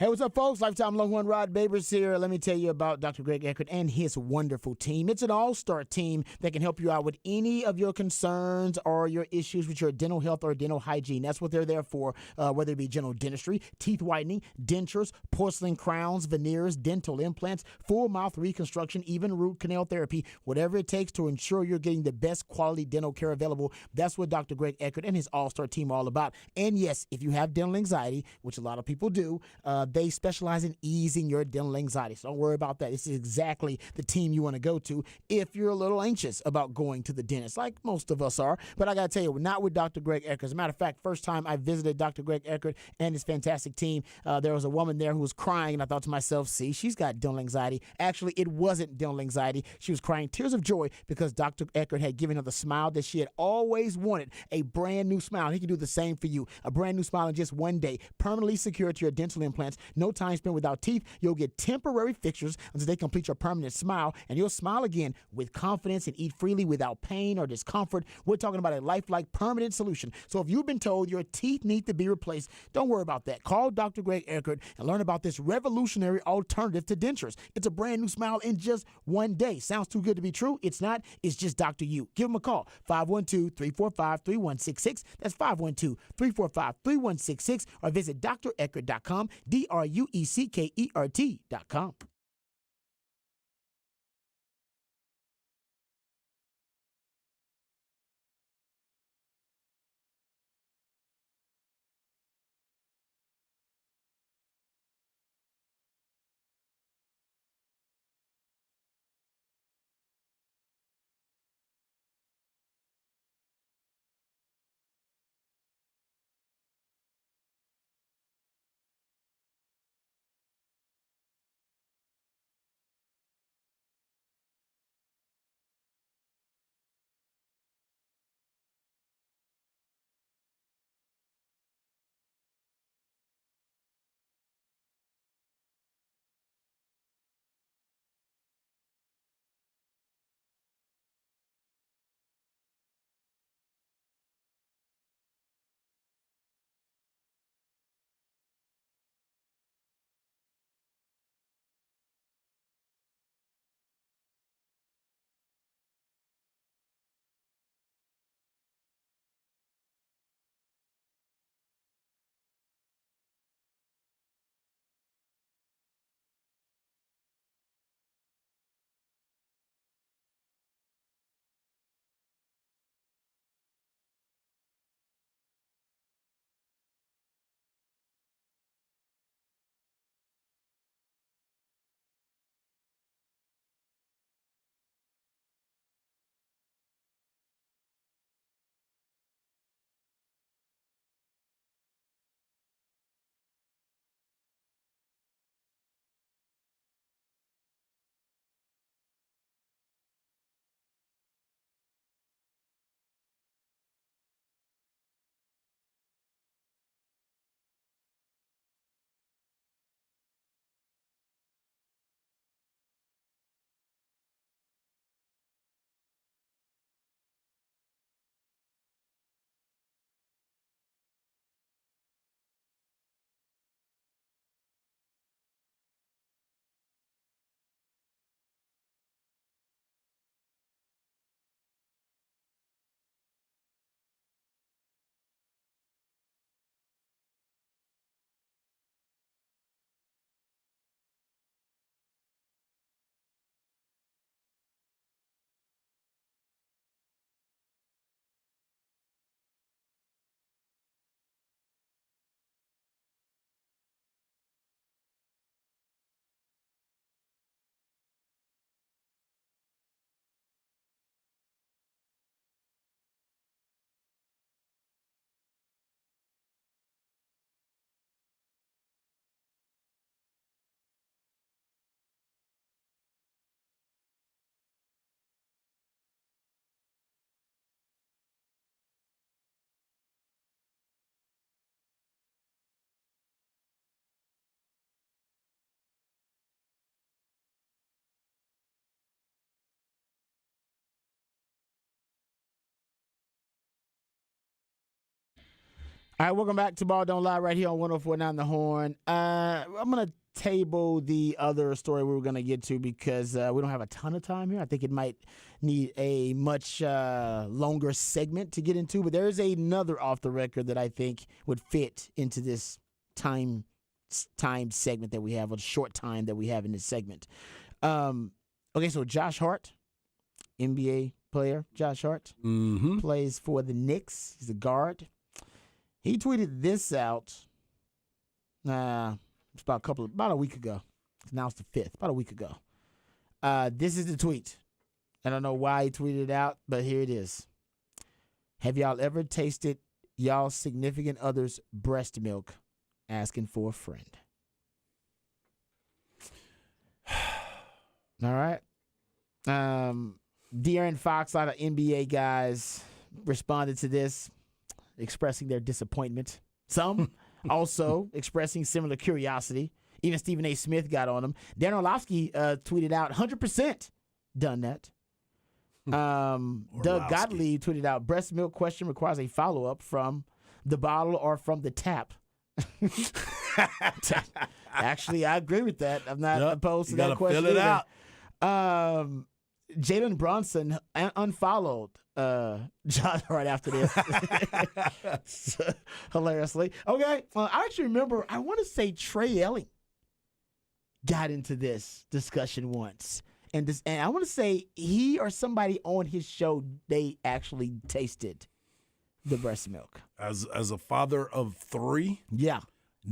Hey, what's up, folks? Lifetime Longhorn Rod Babers here. Let me tell you about Dr. Greg Eckert and his wonderful team. It's an all-star team that can help you out with any of your concerns or your issues with your dental health or dental hygiene. That's what they're there for, whether it be general dentistry, teeth whitening, dentures, porcelain crowns, veneers, dental implants, full mouth reconstruction, even root canal therapy, whatever it takes to ensure you're getting the best quality dental care available. That's what Dr. Greg Eckert and his all-star team are all about. And yes, if you have dental anxiety, which a lot of people do, they specialize in easing your dental anxiety. So don't worry about that. This is exactly the team you want to go to if you're a little anxious about going to the dentist, like most of us are. But I got to tell you, not with Dr. Greg Eckert. As a matter of fact, first time I visited Dr. Greg Eckert and his fantastic team, there was a woman there who was crying, and I thought to myself, see, she's got dental anxiety. Actually, it wasn't dental anxiety. She was crying tears of joy because Dr. Eckert had given her the smile that she had always wanted, a brand new smile. He can do the same for you. A brand new smile in just one day, permanently secured to your dental implants. No time spent without teeth. You'll get temporary fixtures until they complete your permanent smile, and you'll smile again with confidence and eat freely without pain or discomfort. We're talking about a lifelike permanent solution. So if you've been told your teeth need to be replaced, don't worry about that. Call Dr. Greg Eckert and learn about this revolutionary alternative to dentures. It's a brand new smile in just one day. Sounds too good to be true? It's not. It's just Dr. U. Give him a call, 512-345-3166. That's 512-345-3166, or visit dreckert.com, DRUECKERT.com. All right, welcome back to Ball Don't Lie right here on 104.9 The Horn. I'm going to table the other story we were going to get to because we don't have a ton of time here. I think it might need a much longer segment to get into, but there is another off the record that I think would fit into this time segment that we have, or the short time that we have in this segment. Okay, so Josh Hart, NBA player, Josh Hart, plays for the Knicks. He's a guard. He tweeted this out it's about a week ago. Now it's the 5th, about a week ago. This is the tweet. I don't know why he tweeted it out, but here it is. Have y'all ever tasted y'all significant other's breast milk? Asking for a friend. All right. De'Aaron Fox, a lot of NBA guys responded to this, expressing their disappointment. Some also expressing similar curiosity. Even Stephen A. Smith got on him. Dan Orlovsky tweeted out, 100% done that. Doug Gottlieb tweeted out, breast milk question requires a follow-up from the bottle or from the tap. Actually, I agree with that. I'm not opposed to that question. Fill it out. Jalen Brunson unfollowed Josh Hart after this. Hilariously. Okay. I actually remember, I want to say Trey Elling got into this discussion once. And I want to say he or somebody on his show, they actually tasted the breast milk. As a father of 3, yeah,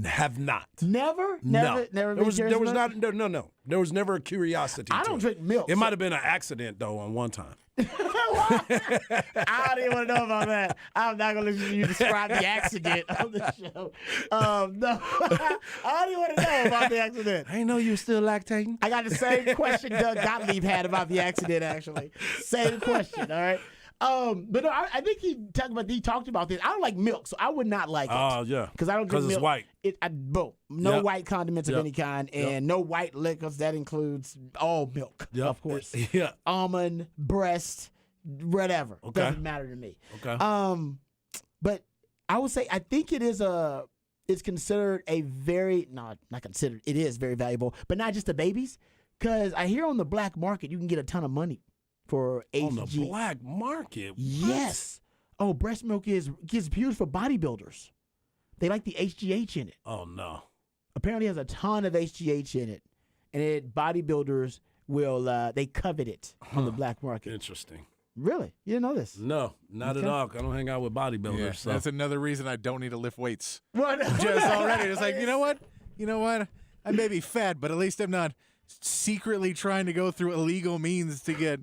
have not. Never. No. There was not. No. There was never a curiosity. I don't drink milk. It might have been an accident though on one time. I don't even want to know about that. I'm not going to let you describe the accident on the show. No, I don't even want to know about the accident. I didn't know you were still lactating. I got the same question Doug Gottlieb had about the accident, actually. Same question, all right? But no, I think he talked about this. I don't like milk, so I would not like it. Oh, yeah. Because I don't drink milk. It's white. No white condiments of any kind, and no white liquors. That includes all milk, of course. Yeah. Almond, breast, whatever. Okay. Doesn't matter to me. Okay. But I would say I think it's considered a very, not considered, it is very valuable, but not just the babies. Because I hear on the black market you can get a ton of money for HG. On the black market? What? Yes. Oh, breast milk gives beauty for bodybuilders. They like the HGH in it. Oh, no. Apparently has a ton of HGH in it. And bodybuilders will, they covet it on the black market. Interesting. Really? You didn't know this? No, not at all. I don't hang out with bodybuilders. Yeah, so. That's another reason I don't need to lift weights. What? Just already. It's like, you know what? I may be fat, but at least I'm not secretly trying to go through illegal means to get.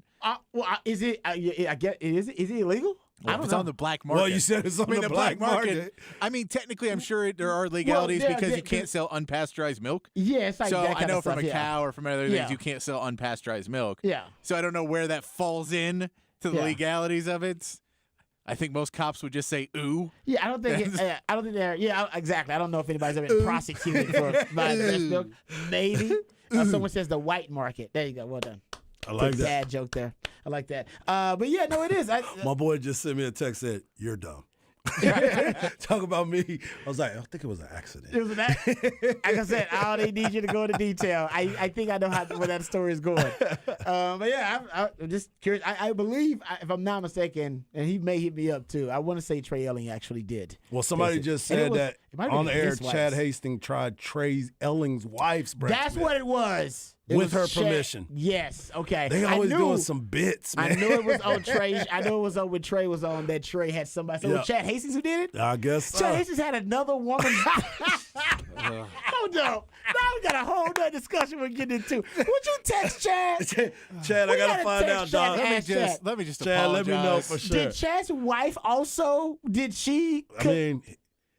Is it? I get. Is it illegal? Well, I don't it's know. on the black market. Well, you said it's on the black market. I mean, technically, I'm sure there are legalities because you can't sell unpasteurized milk. Yeah, it's like so that I kind know of from stuff, a cow or from other things, you can't sell unpasteurized milk. Yeah. So I don't know where that falls in to the legalities of it. I think most cops would just say "ooh." Yeah, I don't think. I don't think they're. Yeah, exactly. I don't know if anybody's ever been prosecuted for buying breast milk. Maybe someone says the white market. There you go. Well done. I like that. Bad joke there. I like that. But yeah, no, it is. My boy just sent me a text said, "You're dumb." Talk about me. I was like, I think it was an accident. It was like I said, I don't need you to go into detail. I think I know where that story is going. But yeah, I'm just curious. I believe, if I'm not mistaken, and he may hit me up too, I want to say Trey Elling actually did. Well, somebody just said that on the air, Chad Hastings tried Trey Elling's wife's breast That's milk. what it was. With her permission. Yes. Okay. They always doing some bits, man. I knew it was on Trey. I knew it was on when Trey was on that Trey had somebody. So it was Chad Hastings who did it? I guess so. Chad Hastings had another woman. Hold up. Now we got a whole nother discussion we're getting into. Would you text Chad? Chad, I got to find out, dog. Let me just Chad, apologize. let me know for sure. Did Chad's wife also, did she? I mean,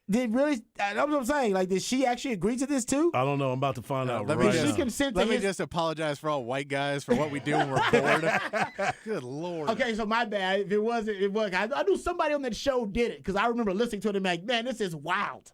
did really, that's what I'm saying. Like, did she actually agree to this too? I don't know. I'm about to find out Let right me now. She consent to Let me his- just apologize for all white guys for what we do when we're bored. Good Lord. Okay, so my bad. If it wasn't, I knew somebody on that show did it because I remember listening to it and like, man, this is wild.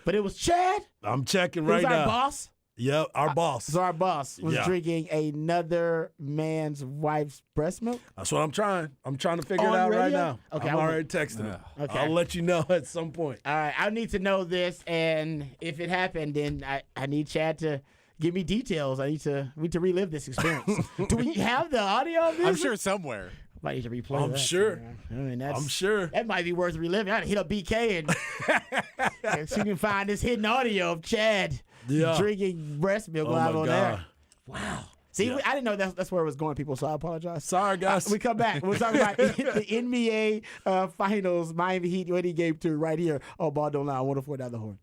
But it was Chad. I'm checking Who's right our now. boss? Yep, our boss. So our boss was Yeah. drinking another man's wife's breast milk. That's what I'm trying. I'm trying to figure On it out right radio? now. Okay, I'm I will- already texting him. Okay. I'll let you know at some point. All right, I need to know this, and if it happened, then I need Chad to give me details. We need to relive this experience. Do we have the audio of this? I'm sure somewhere. Might need to replay I'm that. sure. I mean, I'm sure. that might be worth reliving. I gotta hit up BK and see if we can find this hidden audio of Chad Yeah. drinking breast milk Oh live my on God. air. Wow. See, Yeah. I didn't know that's where it was going, people, so I apologize. Sorry, guys. We come back. We'll talk about the NBA Finals, Miami Heat winning game 2 right here on Ball Don't Lie, 104 down the horn.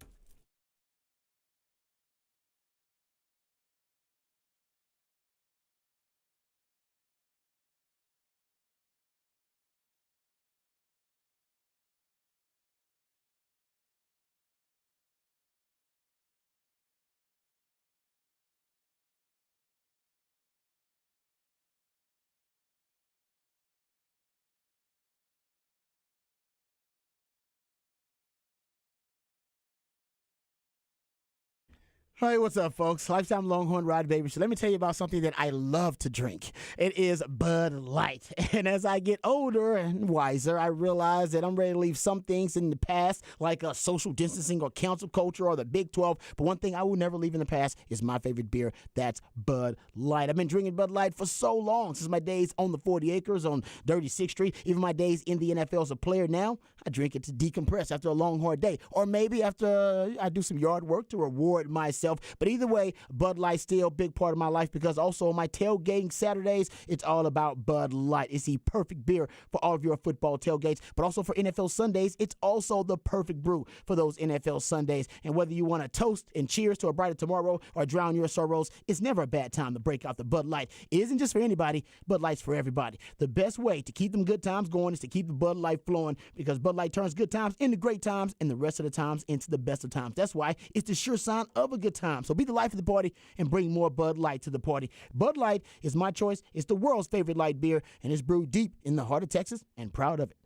Hey, what's up, folks? Lifetime Longhorn Rod Baby. So let me tell you about something that I love to drink. It is Bud Light. And as I get older and wiser, I realize that I'm ready to leave some things in the past, like social distancing or cancel culture or the Big 12. But one thing I will never leave in the past is my favorite beer. That's Bud Light. I've been drinking Bud Light for so long, since my days on the 40 acres on Dirty 6th Street, even my days in the NFL as a player. Now, I drink it to decompress after a long, hard day, or maybe after I do some yard work to reward myself. But either way, Bud Light's still a big part of my life, because also on my tailgating Saturdays, it's all about Bud Light. It's the perfect beer for all of your football tailgates, but also for NFL Sundays, it's also the perfect brew for those NFL Sundays. And whether you want to toast and cheers to a brighter tomorrow or drown your sorrows, it's never a bad time to break out the Bud Light. It isn't just for anybody, Bud Light's for everybody. The best way to keep them good times going is to keep the Bud Light flowing, because Bud Light turns good times into great times and the rest of the times into the best of times. That's why it's the sure sign of a good time. So be the life of the party and bring more Bud Light to the party. Bud Light is my choice. It's the world's favorite light beer, and it's brewed deep in the heart of Texas, and proud of it.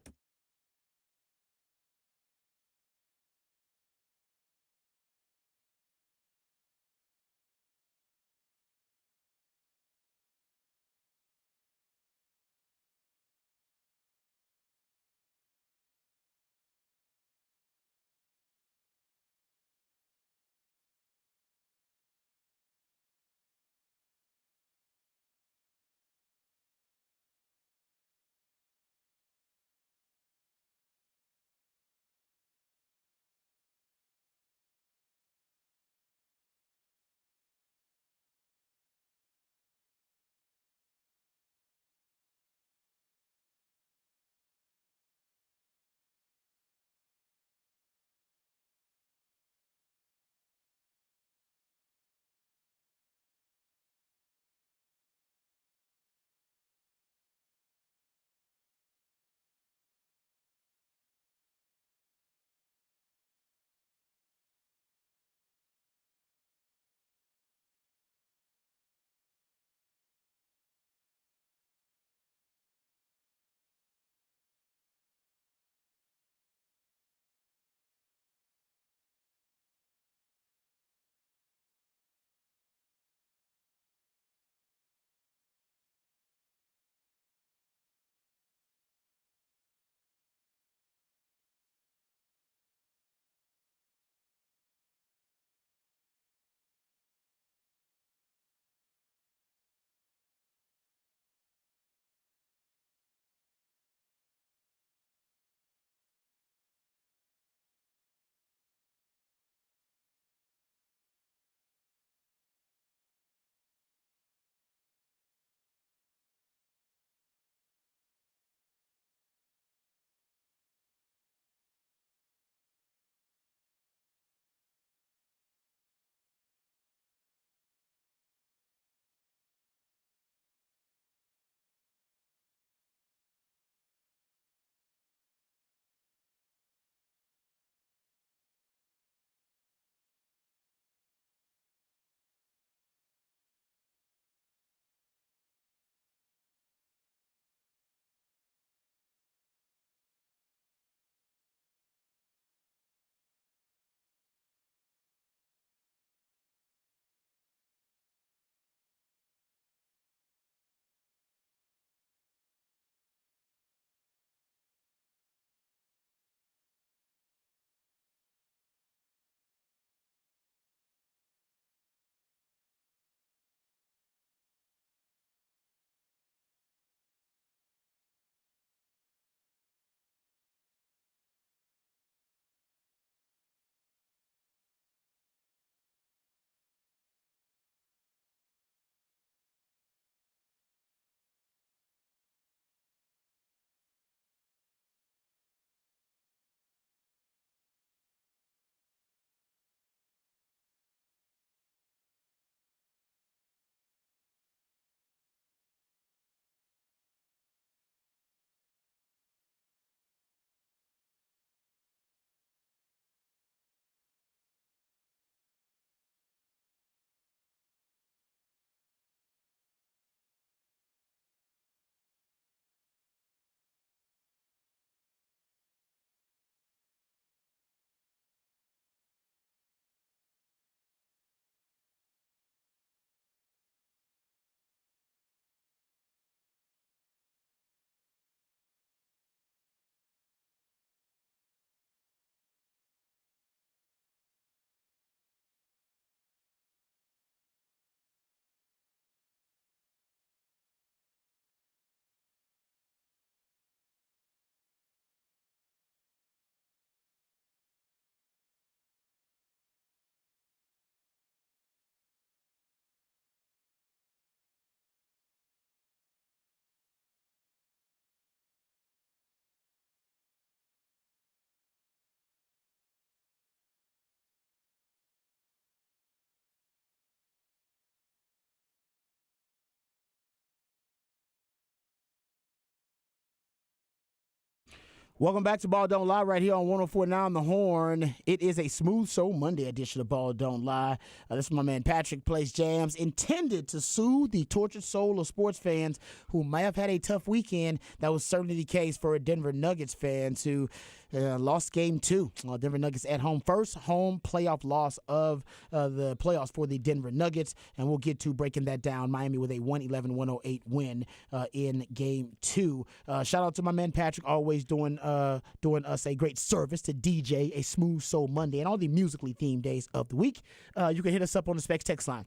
Welcome back to Ball Don't Lie right here on 104.9 The Horn. It is a Smooth Soul Monday edition of Ball Don't Lie. This is my man Patrick Plays Jams, intended to soothe the tortured soul of sports fans who may have had a tough weekend. That was certainly the case for Denver Nuggets fans who lost game 2. Denver Nuggets at home. First home playoff loss of the playoffs for the Denver Nuggets, and we'll get to breaking that down. Miami with a 111-108 win in game 2. Shout out to my man Patrick, always doing us a great service to DJ a Smooth Soul Monday and all the musically themed days of the week. You can hit us up on the Specs text line.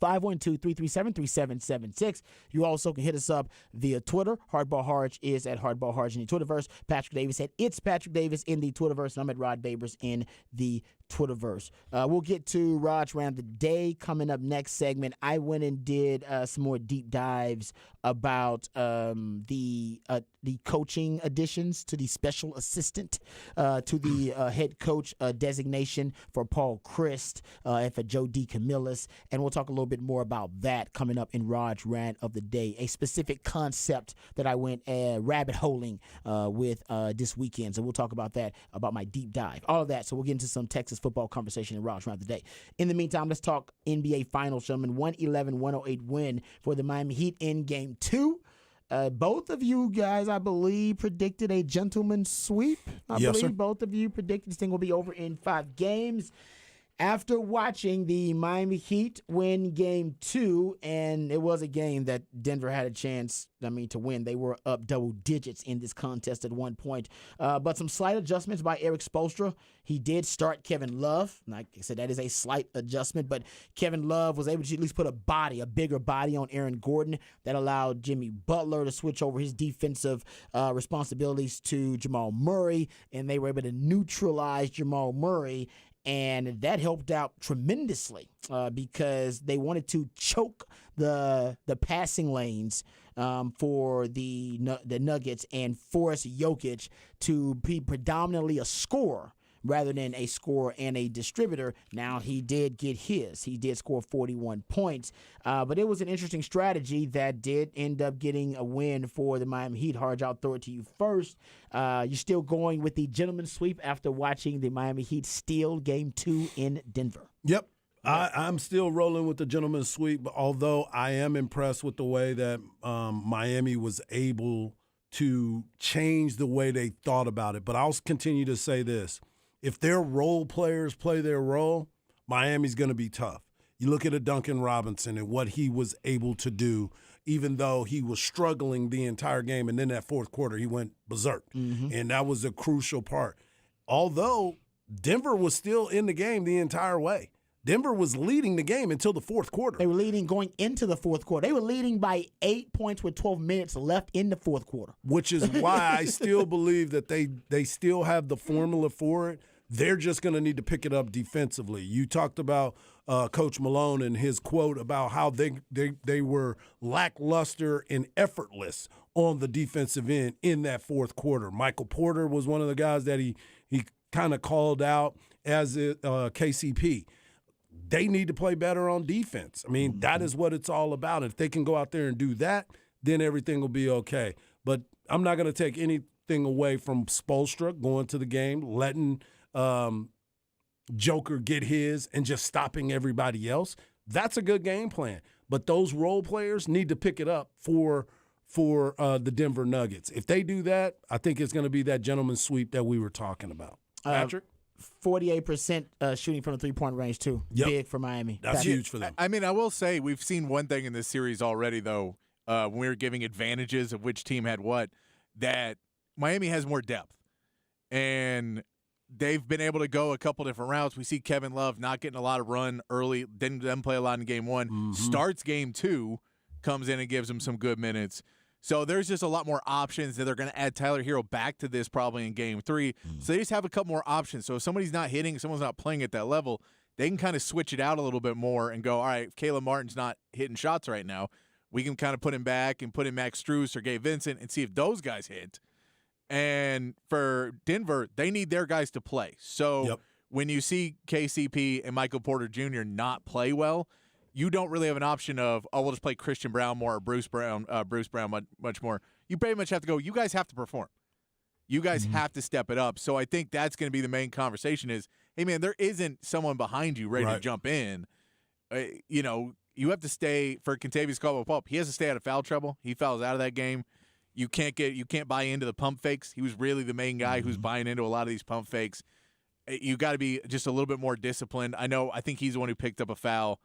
512-337-3776. You also can hit us up via Twitter. Hardball Harge is at Hardball Harge in the Twitterverse. Patrick Davis at It's Patrick Davis in the Twitterverse. And I'm at Rod Babers in the Twitterverse. We'll get to Raj Round the Day coming up next segment. I went and did some more deep dives about the coaching additions to the special assistant to the head coach designation for Paul Chryst and for Joe DeCamillis. And we'll talk a little bit more about that coming up in Raj Rant of the Day, a specific concept that I went rabbit holing with this weekend. So we'll talk about that, about my deep dive, all of that. So we'll get into some Texas football conversation in Raj Rant of the Day. In the meantime, let's talk NBA Finals, gentlemen. 111-108 win for the Miami Heat in Game 2. Both of you guys, I believe, predicted a gentleman's sweep. I believe both of you predicted this thing will be over in 5 games. After watching the Miami Heat win Game 2, and it was a game that Denver had a chance, to win. They were up double digits in this contest at one point. But some slight adjustments by Eric Spoelstra. He did start Kevin Love. Like I said, that is a slight adjustment, but Kevin Love was able to at least put a bigger body on Aaron Gordon. That allowed Jimmy Butler to switch over his defensive responsibilities to Jamal Murray, and they were able to neutralize Jamal Murray. And that helped out tremendously because they wanted to choke the passing lanes for the Nuggets and force Jokic to be predominantly a scorer rather than a scorer and a distributor. Now, he did get his. He did score 41 points. But it was an interesting strategy that did end up getting a win for the Miami Heat. Harge, I'll throw it to you first. You're still going with the gentleman's sweep after watching the Miami Heat steal Game 2 in Denver. Yep. I'm still rolling with the gentleman's sweep, although I am impressed with the way that Miami was able to change the way they thought about it. But I'll continue to say this. If their role players play their role, Miami's going to be tough. You look at a Duncan Robinson and what he was able to do, even though he was struggling the entire game, and then that fourth quarter he went berserk. And that was a crucial part. Although Denver was still in the game the entire way. Denver was leading the game until the fourth quarter. They were leading going into the fourth quarter. They were leading by 8 points with 12 minutes left in the fourth quarter. Which is why I still believe that they still have the formula for it. They're just going to need to pick it up defensively. You talked about Coach Malone and his quote about how they were lackluster and effortless on the defensive end in that fourth quarter. Michael Porter was one of the guys that he kind of called out as KCP. They need to play better on defense. I mean, that is what it's all about. If they can go out there and do that, then everything will be okay. But I'm not going to take anything away from Spoelstra going to the game, letting Joker get his and just stopping everybody else. That's a good game plan. But those role players need to pick it up for the Denver Nuggets. If they do that, I think it's going to be that gentleman's sweep that we were talking about. Patrick? 48% shooting from the three-point range, too. Yep. Big for Miami. That's huge for them. I will say we've seen one thing in this series already, though, when we were giving advantages of which team had what, that Miami has more depth. And they've been able to go a couple different routes. We see Kevin Love not getting a lot of run early, didn't play a lot in Game 1, starts Game 2, comes in and gives him some good minutes. So there's just a lot more options that they're going to add Tyler Hero back to this probably in Game 3. So they just have a couple more options. So if somebody's not hitting, someone's not playing at that level, they can kind of switch it out a little bit more and go, all right, if Caleb Martin's not hitting shots right now, we can kind of put him back and put in Max Strus or Gabe Vincent and see if those guys hit. And for Denver, they need their guys to play. So when you see KCP and Michael Porter Jr. not play well, you don't really have an option of, we'll just play Christian Brown more or Bruce Brown much more. You pretty much have to go, you guys have to perform. You guys have to step it up. So I think that's going to be the main conversation is, hey, man, there isn't someone behind you ready to jump in. You have to stay for Kentavious Caldwell-Pope. He has to stay out of foul trouble. He fouls out of that game. You can't buy into the pump fakes. He was really the main guy who's buying into a lot of these pump fakes. You got to be just a little bit more disciplined. I think he's the one who picked up a foul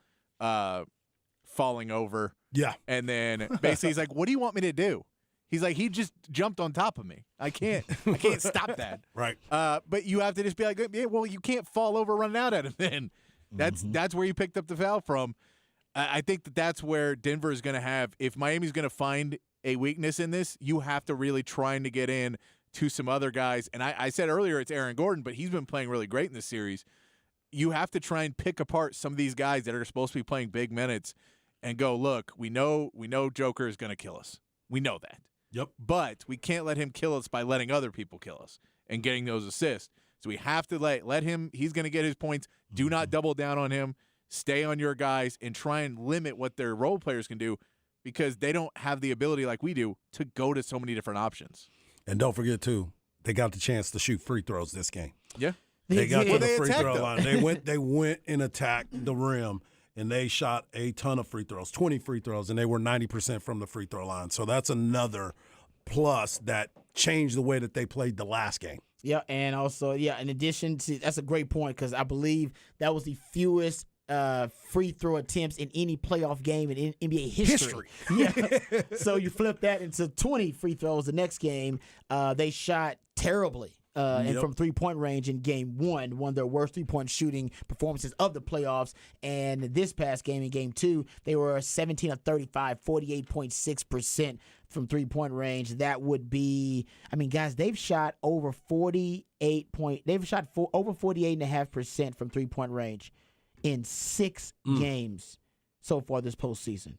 falling over. Yeah. And then basically he's like, what do you want me to do? He's like, he just jumped on top of me. I can't stop that. Right. But you have to just be like, yeah, well, you can't fall over running out at him then. That's where you picked up the foul from. I think that's where Denver is going to have, if Miami's going to find a weakness in this, you have to really trying to get in to some other guys. And I said earlier it's Aaron Gordon, but he's been playing really great in this series. You have to try and pick apart some of these guys that are supposed to be playing big minutes and go, look, we know Joker is going to kill us. We know that. Yep. But we can't let him kill us by letting other people kill us and getting those assists. So we have to let him. He's going to get his points. Do not double down on him. Stay on your guys and try and limit what their role players can do because they don't have the ability like we do to go to so many different options. And don't forget, too, they got the chance to shoot free throws this game. Yeah. They got to the they free attacked throw them. line. They went and attacked the rim, and they shot a ton of free throws, 20 free throws, and they were 90% from the free throw line. So that's another plus that changed the way that they played the last game. Yeah, and also, in addition to, that's a great point because I believe that was the fewest free throw attempts in any playoff game in NBA history. Yeah. So you flip that into 20 free throws the next game. They shot terribly. And from three-point range in game one of their worst three-point shooting performances of the playoffs. And this past game, in game two, they were 17 of 35, 48.6% from three-point range. That would be, guys, they've shot over 48.5% from three-point range in 6 games so far this postseason.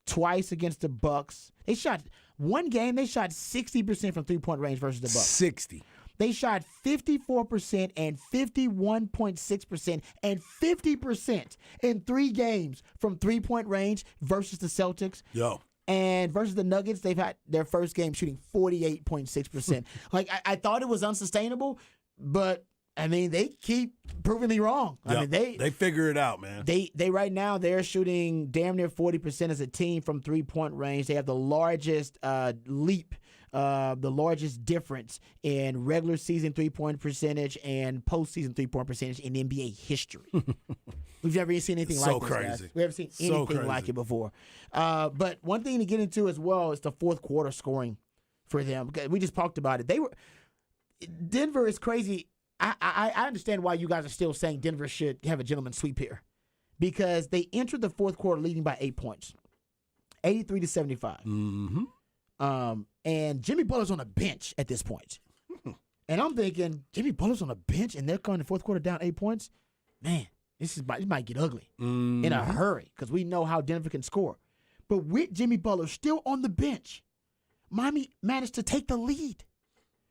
Twice against the Bucks. They shot 60% from three-point range versus the Bucks. 60. They shot 54% and 51.6% and 50% in 3 games from three-point range versus the Celtics. And versus the Nuggets, they've had their first game shooting 48.6%. I thought it was unsustainable, but they keep proving me wrong. They figure it out, man. They right now they're shooting damn near 40% as a team from three-point range. They have the largest leap. The largest difference in regular season three-point percentage and postseason three-point percentage in NBA history. We've never seen anything like this, crazy. guys. We haven't seen anything like it before. But one thing to get into as well is the fourth quarter scoring for them. We just talked about it. Denver is crazy. I understand why you guys are still saying Denver should have a gentleman's sweep here because they entered the fourth quarter leading by 8 points, 83-75. Mm-hmm. And Jimmy Butler's on a bench at this point. And I'm thinking, Jimmy Butler's on a bench and they're going to the fourth quarter down 8 points? Man, this might get ugly in a hurry because we know how Denver can score. But with Jimmy Butler still on the bench, Miami managed to take the lead.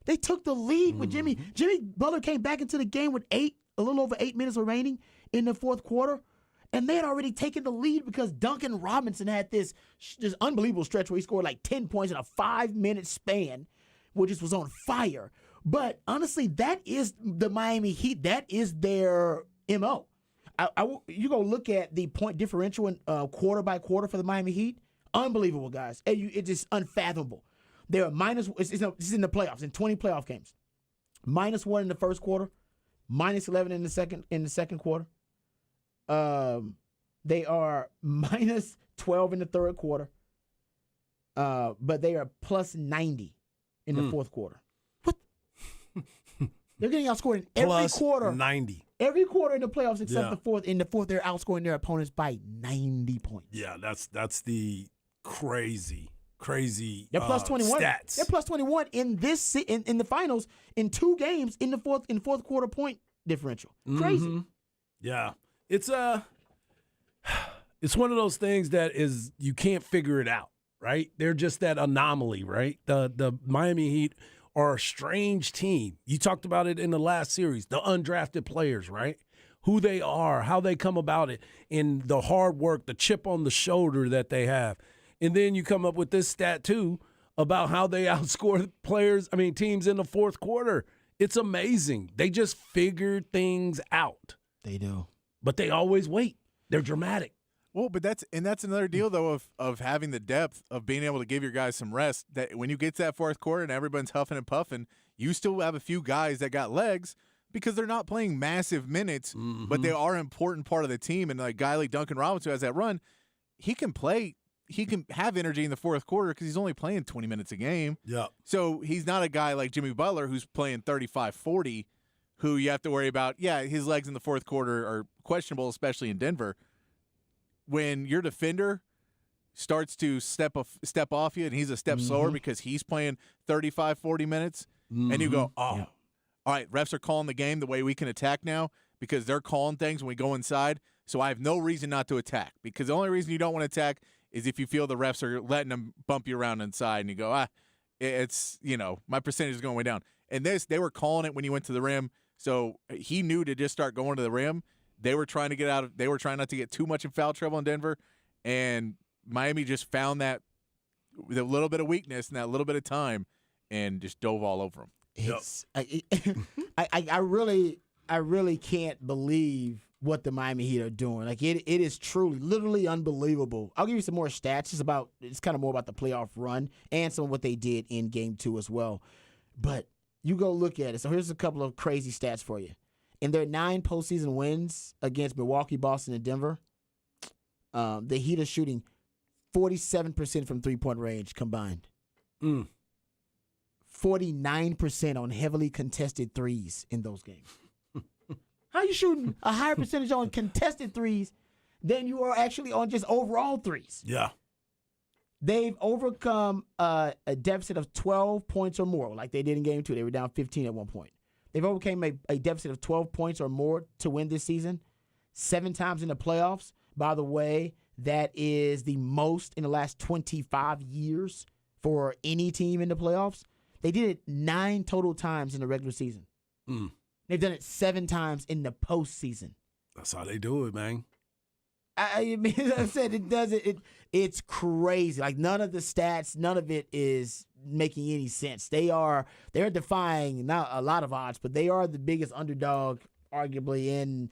They took the lead with Jimmy. Jimmy Butler came back into the game with a little over 8 minutes remaining in the fourth quarter. And they had already taken the lead because Duncan Robinson had this unbelievable stretch where he scored like 10 points in a 5-minute span, which just was on fire. But honestly, that is the Miami Heat. That is their MO. You go look at the point differential in, quarter by quarter for the Miami Heat. Unbelievable, guys. It's just unfathomable. They're minus. This is in the playoffs in 20 playoff games. -1 in the first quarter, -11 in the second quarter. They are -12 in the third quarter, but they are +90 in the fourth quarter. What? They're getting outscored in every quarter. 90. Every quarter in the playoffs except the fourth. In the fourth, they're outscoring their opponents by 90 points. Yeah, that's the crazy They're +21. stats. They're +21 in this in the finals in 2 games in the fourth quarter point differential. Crazy. Mm-hmm. Yeah. It's one of those things that is you can't figure it out, right? They're just that anomaly, right? The Miami Heat are a strange team. You talked about it in the last series, the undrafted players, right? Who they are, how they come about it, and the hard work, the chip on the shoulder that they have. And then you come up with this stat too. about how they outscore teams in the fourth quarter. It's amazing. They just figure things out. They do. But they always wait. They're dramatic. Well, but that's another deal though of having the depth of being able to give your guys some rest. That when you get to that fourth quarter and everyone's huffing and puffing, you still have a few guys that got legs because they're not playing massive minutes, but they are an important part of the team. And like a guy like Duncan Robinson who has that run, he can play. He can have energy in the fourth quarter because he's only playing 20 minutes a game. Yeah. So he's not a guy like Jimmy Butler who's playing 35-40, who you have to worry about. Yeah, his legs in the fourth quarter are questionable, especially in Denver. When your defender starts to step off you and he's a step slower because he's playing 35-40 minutes, and you go, all right, refs are calling the game the way we can attack now because they're calling things when we go inside, so I have no reason not to attack because the only reason you don't want to attack is if you feel the refs are letting them bump you around inside and you go, it's, my percentage is going way down. And they were calling it when you went to the rim, so he knew to just start going to the rim. They were trying not to get too much in foul trouble in Denver, and Miami just found that with a little bit of weakness and that little bit of time and just dove all over them. It's I really can't believe what the Miami Heat are doing. Like it is truly, literally unbelievable. I'll give you some more stats. It's kind of more about the playoff run and some of what they did in Game 2 as well. But you go look at it. So here's a couple of crazy stats for you. In their 9 postseason wins against Milwaukee, Boston, and Denver, the Heat are shooting 47% from three-point range combined. 49% on heavily contested threes in those games. How are you shooting a higher percentage on contested threes than you are actually on just overall threes? Yeah. They've overcome a deficit of 12 points or more, like they did in Game 2. They were down 15 at one point. They've overcome a deficit of 12 points or more to win this season 7 times in the playoffs. By the way, that is the most in the last 25 years for any team in the playoffs. They did it 9 total times in the regular season. They've done it 7 times in the postseason. That's how they do it, man. I mean, as I said, it's crazy. Like none of the stats, none of it is making any sense. They're defying not a lot of odds, but they are the biggest underdog, arguably, in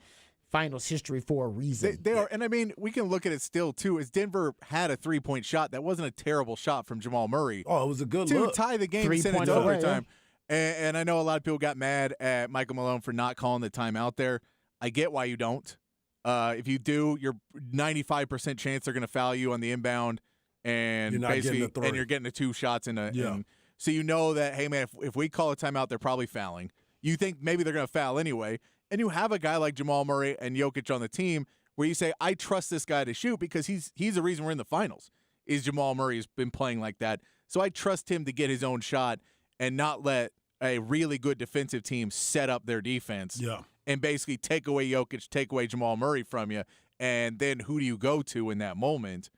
finals history for a reason. They are, and I mean, we can look at it still too. As Denver had a 3-point shot, that wasn't a terrible shot from Jamal Murray. Oh, it was a good to look. tie the game and send it to overtime. And I know a lot of people got mad at Michael Malone for not calling the timeout there. I get why you don't. If you do, you're 95% chance they're going to foul you on the inbound, and you're not basically, getting the and you're getting the 2 shots and so you know that, hey man, if we call a timeout, they're probably fouling. You think maybe they're going to foul anyway, and you have a guy like Jamal Murray and Jokic on the team where you say, I trust this guy to shoot because he's the reason we're in the finals. Is Jamal Murray has been playing like that, so I trust him to get his own shot and not let a really good defensive team set up their defense. Yeah. And basically take away Jokic, take away Jamal Murray from you, and then who do you go to in that moment?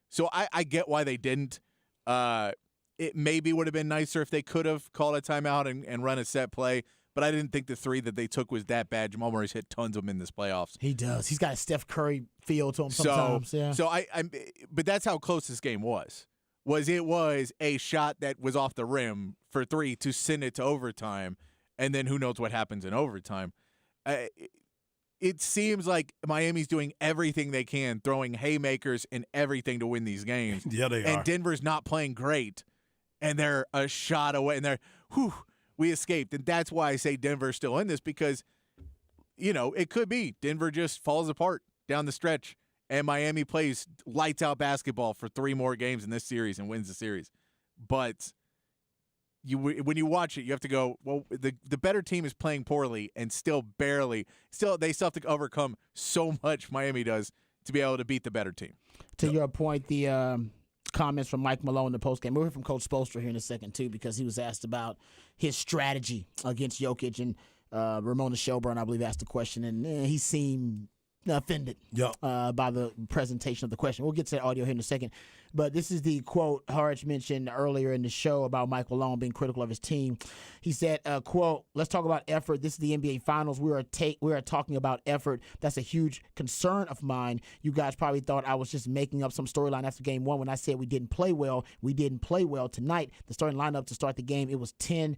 So I get why they didn't. It maybe would have been nicer if they could have called a timeout and run a set play, but I didn't think the 3 that they took was that bad. Jamal Murray's hit tons of them in this playoffs. He does. He's got a Steph Curry feel to him sometimes. But that's how close this game was. It was a shot that was off the rim for 3 to send it to overtime, and then who knows what happens in overtime. It seems like Miami's doing everything they can, throwing haymakers and everything to win these games. Yeah, they are. And Denver's not playing great, and they're a shot away, and we escaped. And that's why I say Denver's still in this because, it could be Denver just falls apart down the stretch, and Miami plays lights-out basketball for 3 more games in this series and wins the series. But when you watch it, you have to go, well, the better team is playing poorly and they still have to overcome so much, Miami does, to be able to beat the better team. To your point, the comments from Mike Malone in the postgame. We'll hear from Coach Spoelstra here in a second, too, because he was asked about his strategy against Jokic, and Ramona Shelburne, I believe, asked the question, and he seemed offended by the presentation of the question. We'll get to that audio here in a second. but this is the quote Harge mentioned earlier in the show about Michael Malone being critical of his team. He said, quote, let's talk about effort. This is the NBA Finals. We are talking about effort. That's a huge concern of mine. You guys probably thought I was just making up some storyline after game one when I said we didn't play well. We didn't play well tonight. The starting lineup to start the game, it was 10-2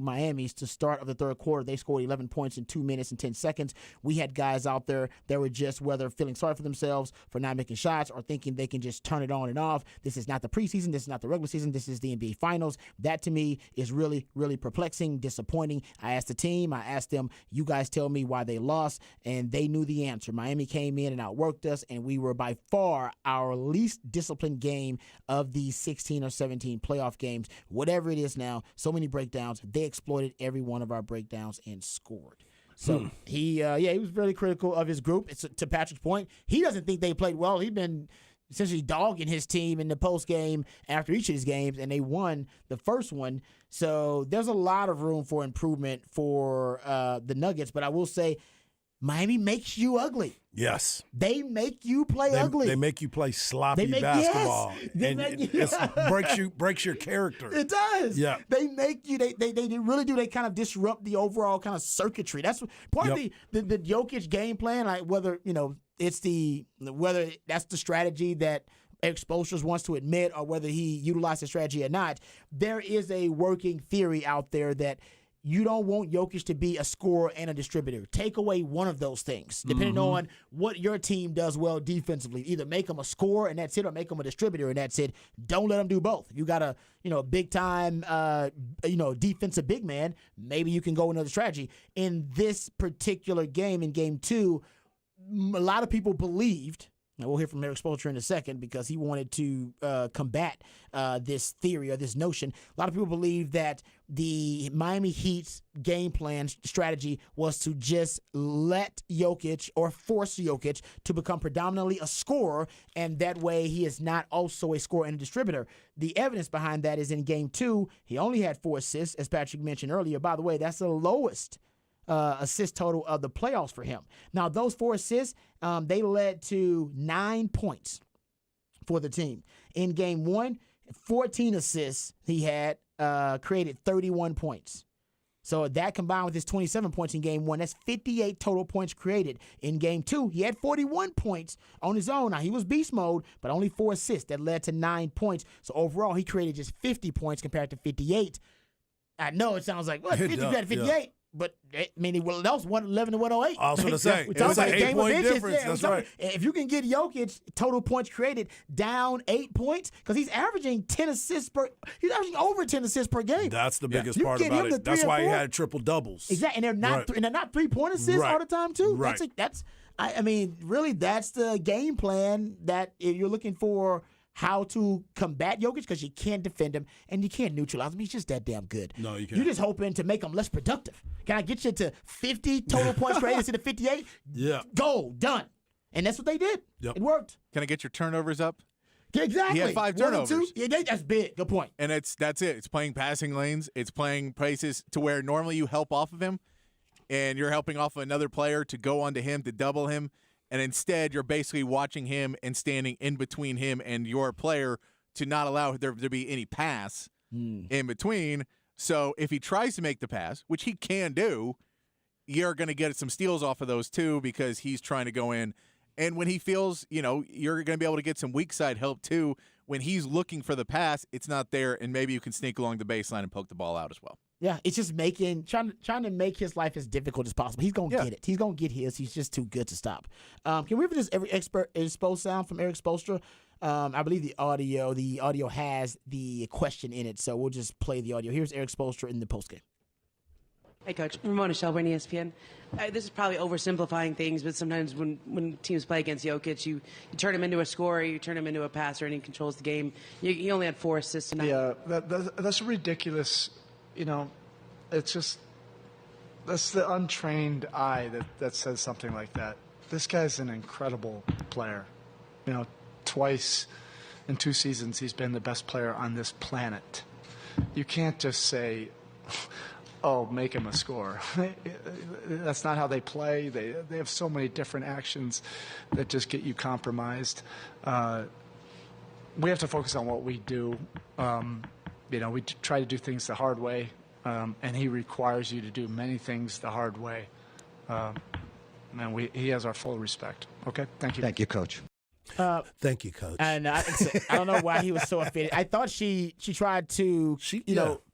Miami's. To start of the third quarter, they scored 11 points in 2 minutes and 10 seconds. We had guys out there that were just whether feeling sorry for themselves for not making shots or thinking they can just turn it on and off. This is not the preseason. This is not the regular season. This is the NBA Finals. That to me is really, really perplexing, disappointing. I asked the team, I asked them, you guys tell me why they lost, and they knew the answer. Miami came in and outworked us, and we were by far our least disciplined game of these 16 or 17 playoff games. Whatever it is now, so many breakdowns. They exploited every one of our breakdowns and scored. So he was very critical of his group. It's to Patrick's point. He doesn't think they played well. He's been essentially dogging his team in the post game after each of these games, and they won the first one. So there's a lot of room for improvement for the Nuggets. But I will say, Miami makes you ugly. Yes. They make you play ugly. They make you play sloppy They make- basketball. yes. They and make you- it breaks your character. It does. Yeah. They make you. They really do. They kind of disrupt the overall kind of circuitry. That's part of the Jokic game plan. Like whether whether that's the strategy that Eric Spoelstra wants to admit, or whether he utilized the strategy or not. There is a working theory out there that you don't want Jokic to be a scorer and a distributor. Take away one of those things, depending on what your team does well defensively. Either make him a scorer and that's it, or make him a distributor and that's it. Don't let him do both. You got a big time defensive big man. Maybe you can go another strategy. In this particular game, in game two, a lot of people believed. Now, we'll hear from Eric Spoelstra in a second because he wanted to combat this theory or this notion. A lot of people believe that the Miami Heat's game plan strategy was to just let Jokic or force Jokic to become predominantly a scorer, and that way he is not also a scorer and a distributor. The evidence behind that is in game two, he only had 4 assists, as Patrick mentioned earlier. By the way, that's the lowest assist total of the playoffs for him. Now, those 4 assists, they led to 9 points for the team. In game one, 14 assists he had, created 31 points. So that combined with his 27 points in game one, that's 58 total points created. In game two, he had 41 points on his own. Now, he was beast mode, but only 4 assists. That led to 9 points. So overall, he created just 50 points compared to 58. I know it sounds like, what, 50 compared to 58? Yeah. But, I mean, that was 111 to 108. I was going to say, it was an 8-point difference. That's right. If you can get Jokic total points created down 8 points, because he's averaging 10 assists he's averaging over 10 assists per game. That's the biggest part about it. That's why he had triple doubles. Exactly. And they're not 3-point assists all the time, too. Right. I mean, really, that's the game plan that if you're looking for how to combat Jokic, because you can't defend him and you can't neutralize him. He's just that damn good. No, you can't. You're just hoping to make him less productive. Can I get you to 50 total points created instead of 58? Yeah. Go. Done. And that's what they did. Yep. It worked. Can I get your turnovers up? Exactly. He had 5 1 and turnovers. 2. Yeah, that's big. Good point. And that's it. It's playing passing lanes. It's playing places to where normally you help off of him, and you're helping off of another player to go onto him to double him. And instead, you're basically watching him and standing in between him and your player to not allow there to be any pass in between. So if he tries to make the pass, which he can do, you're going to get some steals off of those too because he's trying to go in. And when he feels, you're going to be able to get some weak side help too. When he's looking for the pass, it's not there, and maybe you can sneak along the baseline and poke the ball out as well. Yeah, it's just trying to make his life as difficult as possible. He's gonna get it. He's gonna get his. He's just too good to stop. Can we have this every expert exposed sound from Eric Spoelstra? I believe the audio has the question in it, so we'll just play the audio. Here's Eric Spoelstra in the postgame. Hey, Coach. Ramona Shelburne, ESPN. This is probably oversimplifying things, but sometimes when teams play against Jokic, you turn him into a scorer, you turn him into a passer, and he controls the game. He only had 4 assists tonight. Yeah, that's ridiculous. It's just that's the untrained eye that says something like that. This guy's an incredible player. Twice in 2 seasons he's been the best player on this planet. You can't just say, oh, make him a scorer. That's not how they play. They have so many different actions that just get you compromised. we have to focus on what we do. We try to do things the hard way, and he requires you to do many things the hard way. And he has our full respect. Okay, thank you. Thank you, Coach. Thank you, Coach. And I don't know why he was so offended. I thought she tried to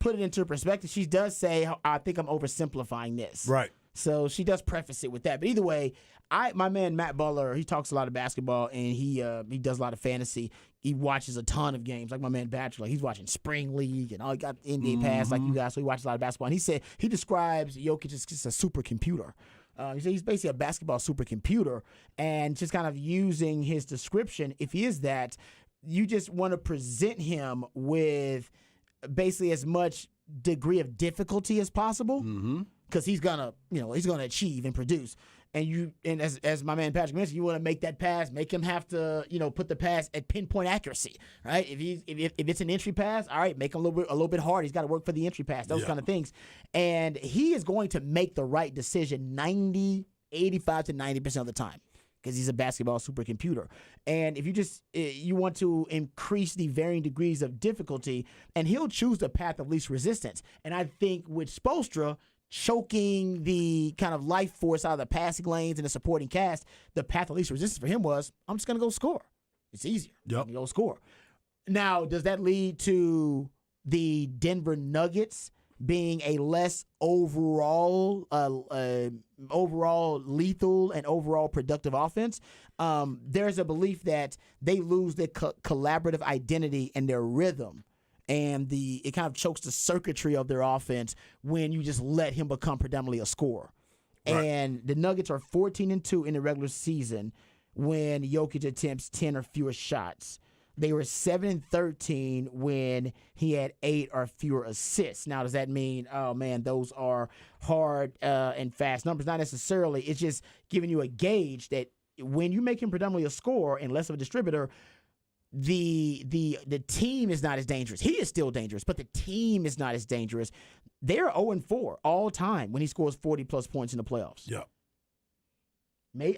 put it into perspective. She does say, "I think I'm oversimplifying this." Right. So she does preface it with that. But either way, my man Matt Butler, he talks a lot of basketball and he does a lot of fantasy. He watches a ton of games, like my man Patrick. Like he's watching Spring League and all. He got NBA Pass like you guys, so he watches a lot of basketball. And he said he describes Jokic as just a supercomputer. He said he's basically a basketball supercomputer, and just kind of using his description, if he is that, you just want to present him with basically as much degree of difficulty as possible, because he's gonna achieve and produce. And as my man Patrick mentioned, you want to make that pass, make him have to put the pass at pinpoint accuracy, right? If it's an entry pass, all right, make him a little bit hard. He's got to work for the entry pass, those kind of things, and he is going to make the right decision 85 to 90% of the time, because he's a basketball supercomputer. And if you want to increase the varying degrees of difficulty, and he'll choose the path of least resistance. And I think with Spoelstra choking the kind of life force out of the passing lanes and the supporting cast, the path of least resistance for him was, I'm just going to go score. It's easier. Yep. Go score. Now, does that lead to the Denver Nuggets being a less overall lethal and overall productive offense? There's a belief that they lose their collaborative identity and their rhythm, and it kind of chokes the circuitry of their offense when you just let him become predominantly a scorer. Right. And the Nuggets are 14-2 in the regular season when Jokic attempts 10 or fewer shots. They were 7-13 when he had 8 or fewer assists. Now, does that mean, oh man, those are hard and fast numbers? Not necessarily. It's just giving you a gauge that when you make him predominantly a scorer and less of a distributor, the team is not as dangerous. He is still dangerous, but the team is not as dangerous. They're 0-4 all time when he scores 40-plus points in the playoffs. Yeah.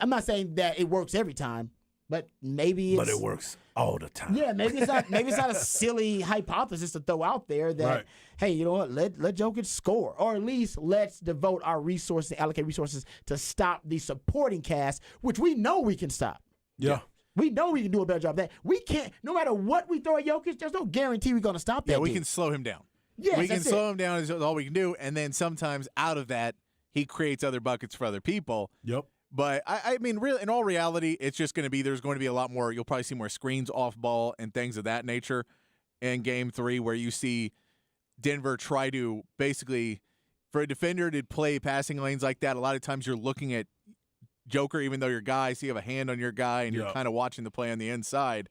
I'm not saying that it works every time, but maybe But it works all the time. Yeah, maybe it's not a silly hypothesis to throw out there that, hey, you know what, let Jokic score. Or at least let's devote our resources, allocate resources to stop the supporting cast, which we know we can stop. Yeah. We know we can do a better job of that. We can't, no matter what we throw at Jokic, there's no guarantee we're going to stop that. Yeah, we dude. can slow him down. Yes, we can that's slow him down is all we can do. And then sometimes out of that, he creates other buckets for other people. Yep. But, I mean, really, in all reality, it's just going to be there's going to be a lot more. You'll probably see more screens off ball and things of that nature in Game 3 where you see Denver try to basically, for a defender to play passing lanes like that, a lot of times you're looking at Joker, even though you're guys, so you have a hand on your guy and you're kind of watching the play on the inside.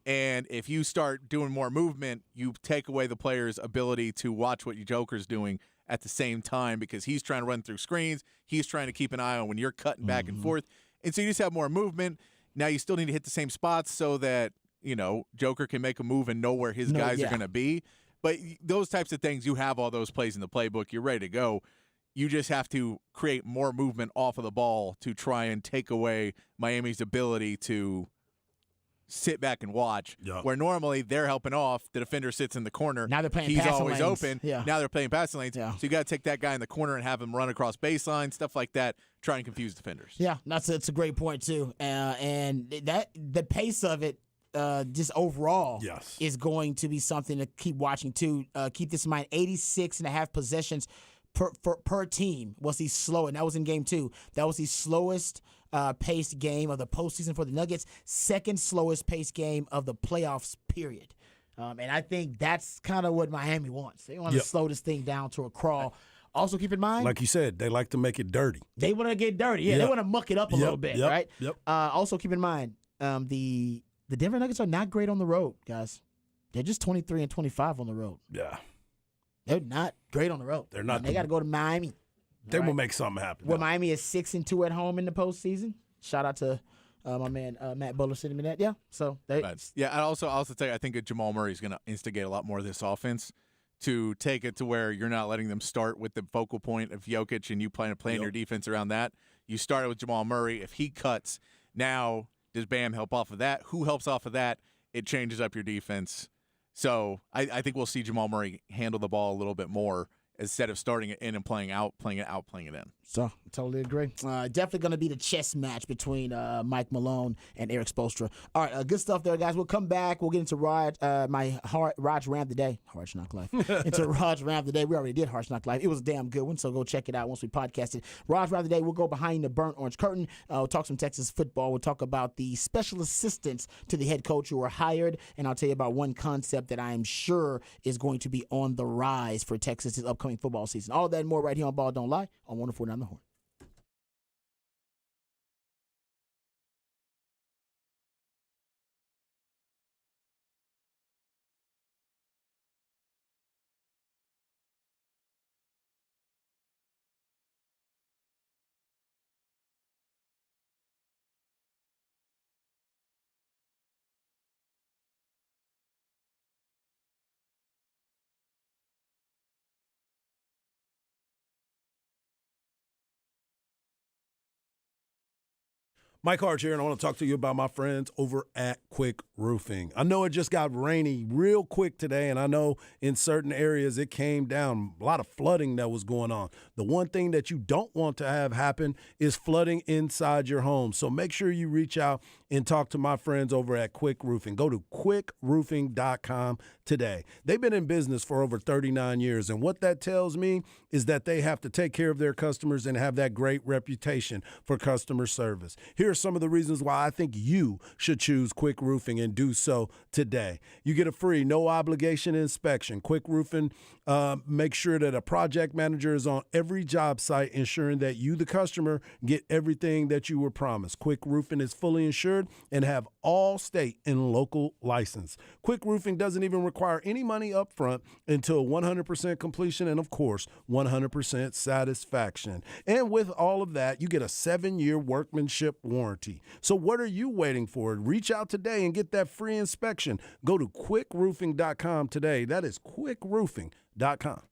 And if you start doing more movement, you take away the player's ability to watch what your Joker's doing at the same time because he's trying to run through screens. He's trying to keep an eye on when you're cutting back and forth. And so you just have more movement. Now you still need to hit the same spots so that, Joker can make a move and know where his guys are going to be. But those types of things, you have all those plays in the playbook. You're ready to go. You just have to create more movement off of the ball to try and take away Miami's ability to sit back and watch. Yep. Where normally they're helping off, the defender sits in the corner. Now they're playing He's passing always lanes. open. Yeah. Now they're playing passing lanes. Yeah. So you got to take that guy in the corner and have him run across baseline, stuff like that, try and confuse defenders. Yeah, that's a great point too. And that the pace of it, just overall, is going to be something to keep watching too. Keep this in mind: 86.5 possessions per team was the slow, and that was in Game 2. That was the slowest paced game of the postseason for the Nuggets. Second slowest paced game of the playoffs. Period. And I think that's kind of what Miami wants. They want to slow this thing down to a crawl. Also, keep in mind, like you said, they like to make it dirty. They want to get dirty. Yeah, they want to muck it up a little bit, right? Yep. Also, keep in mind, the Denver Nuggets are not great on the road, guys. They're just 23-25 on the road. Yeah. They're not great on the road. They're not. They got to go to Miami. They will make something happen. Well, Miami is 6-2 at home in the postseason. Shout out to my man Matt Butler sending me that. Yeah. So I also tell you, I think that Jamal Murray is going to instigate a lot more of this offense to take it to where you're not letting them start with the focal point of Jokic and you plan your defense around that. You started with Jamal Murray. If he cuts, now does Bam help off of that? Who helps off of that? it changes up your defense. So I think we'll see Jamal Murray handle the ball a little bit more instead of starting it in and playing it out, playing it in. So, totally agree. Definitely going to be the chess match between Mike Malone and Eric Spoelstra. All right, good stuff there, guys. We'll come back. We'll get into Raj Ram of the Day. Harsh Knock Life. Into Raj Ram of the Day. We already did Harsh Knock Life. It was a damn good one, so go check it out once we podcast it. Raj Ram of the Day, we'll go behind the burnt orange curtain. We'll talk some Texas football. We'll talk about the special assistants to the head coach who were hired, and I'll tell you about one concept that I am sure is going to be on the rise for Texas this upcoming football season. All that and more right here on Ball Don't Lie on 104.9 The Horn. Mike Hart here, and I want to talk to you about my friends over at Quick Roofing. I know it just got rainy real quick today, and I know in certain areas it came down, a lot of flooding that was going on. The one thing that you don't want to have happen is flooding inside your home. So make sure you reach out and talk to my friends over at Quick Roofing. Go to quickroofing.com today. They've been in business for over 39 years, and what that tells me is that they have to take care of their customers and have that great reputation for customer service. Here are some of the reasons why I think you should choose Quick Roofing and do so today. You get a free, no obligation inspection. Quick Roofing makes sure that a project manager is on every job site, ensuring that you, the customer, get everything that you were promised. Quick Roofing is fully insured and have all state and local license. Quick Roofing doesn't even require any money up front until 100% completion and, of course, 100% satisfaction. And with all of that, you get a 7-year workmanship warranty. So what are you waiting for? Reach out today and get that free inspection. Go to quickroofing.com today. That is quickroofing.com.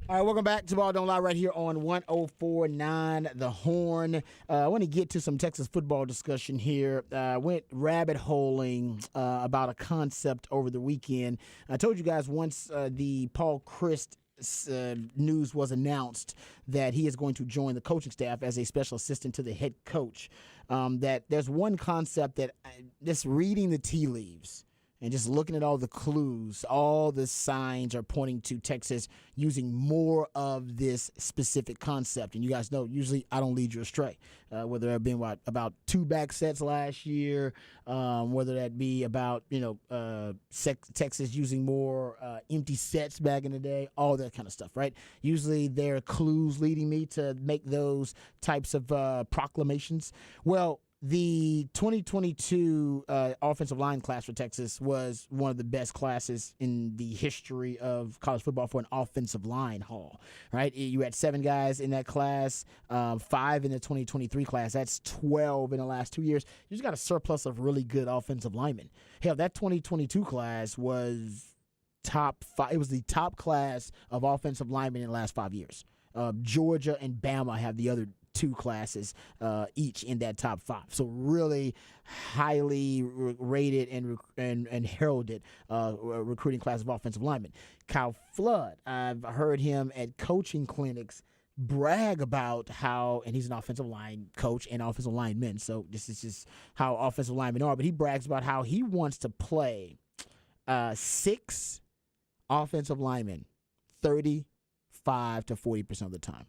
All right, welcome back to Ball Don't Lie right here on 104.9 The Horn. I want to get to some Texas football discussion here. Went rabbit holing about a concept over the weekend. I told you guys once the Paul Chryst news was announced that he is going to join the coaching staff as a special assistant to the head coach, that there's one concept that just reading the tea leaves and just looking at all the clues, all the signs are pointing to Texas using more of this specific concept. And you guys know, usually I don't lead you astray, whether it been about 2 back sets last year, whether that be about, Texas using more empty sets back in the day, all that kind of stuff, right? Usually there are clues leading me to make those types of proclamations. Well, the 2022 offensive line class for Texas was one of the best classes in the history of college football for an offensive line haul, right? You had 7 guys in that class, 5 in the 2023 class. That's 12 in the last 2 years. You just got a surplus of really good offensive linemen. Hell, that 2022 class was top 5. It was the top class of offensive linemen in the last 5 years. Georgia and Bama have the other 2 classes each in that top 5. So really highly rated and heralded recruiting class of offensive linemen. Kyle Flood, I've heard him at coaching clinics brag about how, and he's an offensive line coach and offensive lineman, so this is just how offensive linemen are, but he brags about how he wants to play 6 offensive linemen 35 to 40% of the time.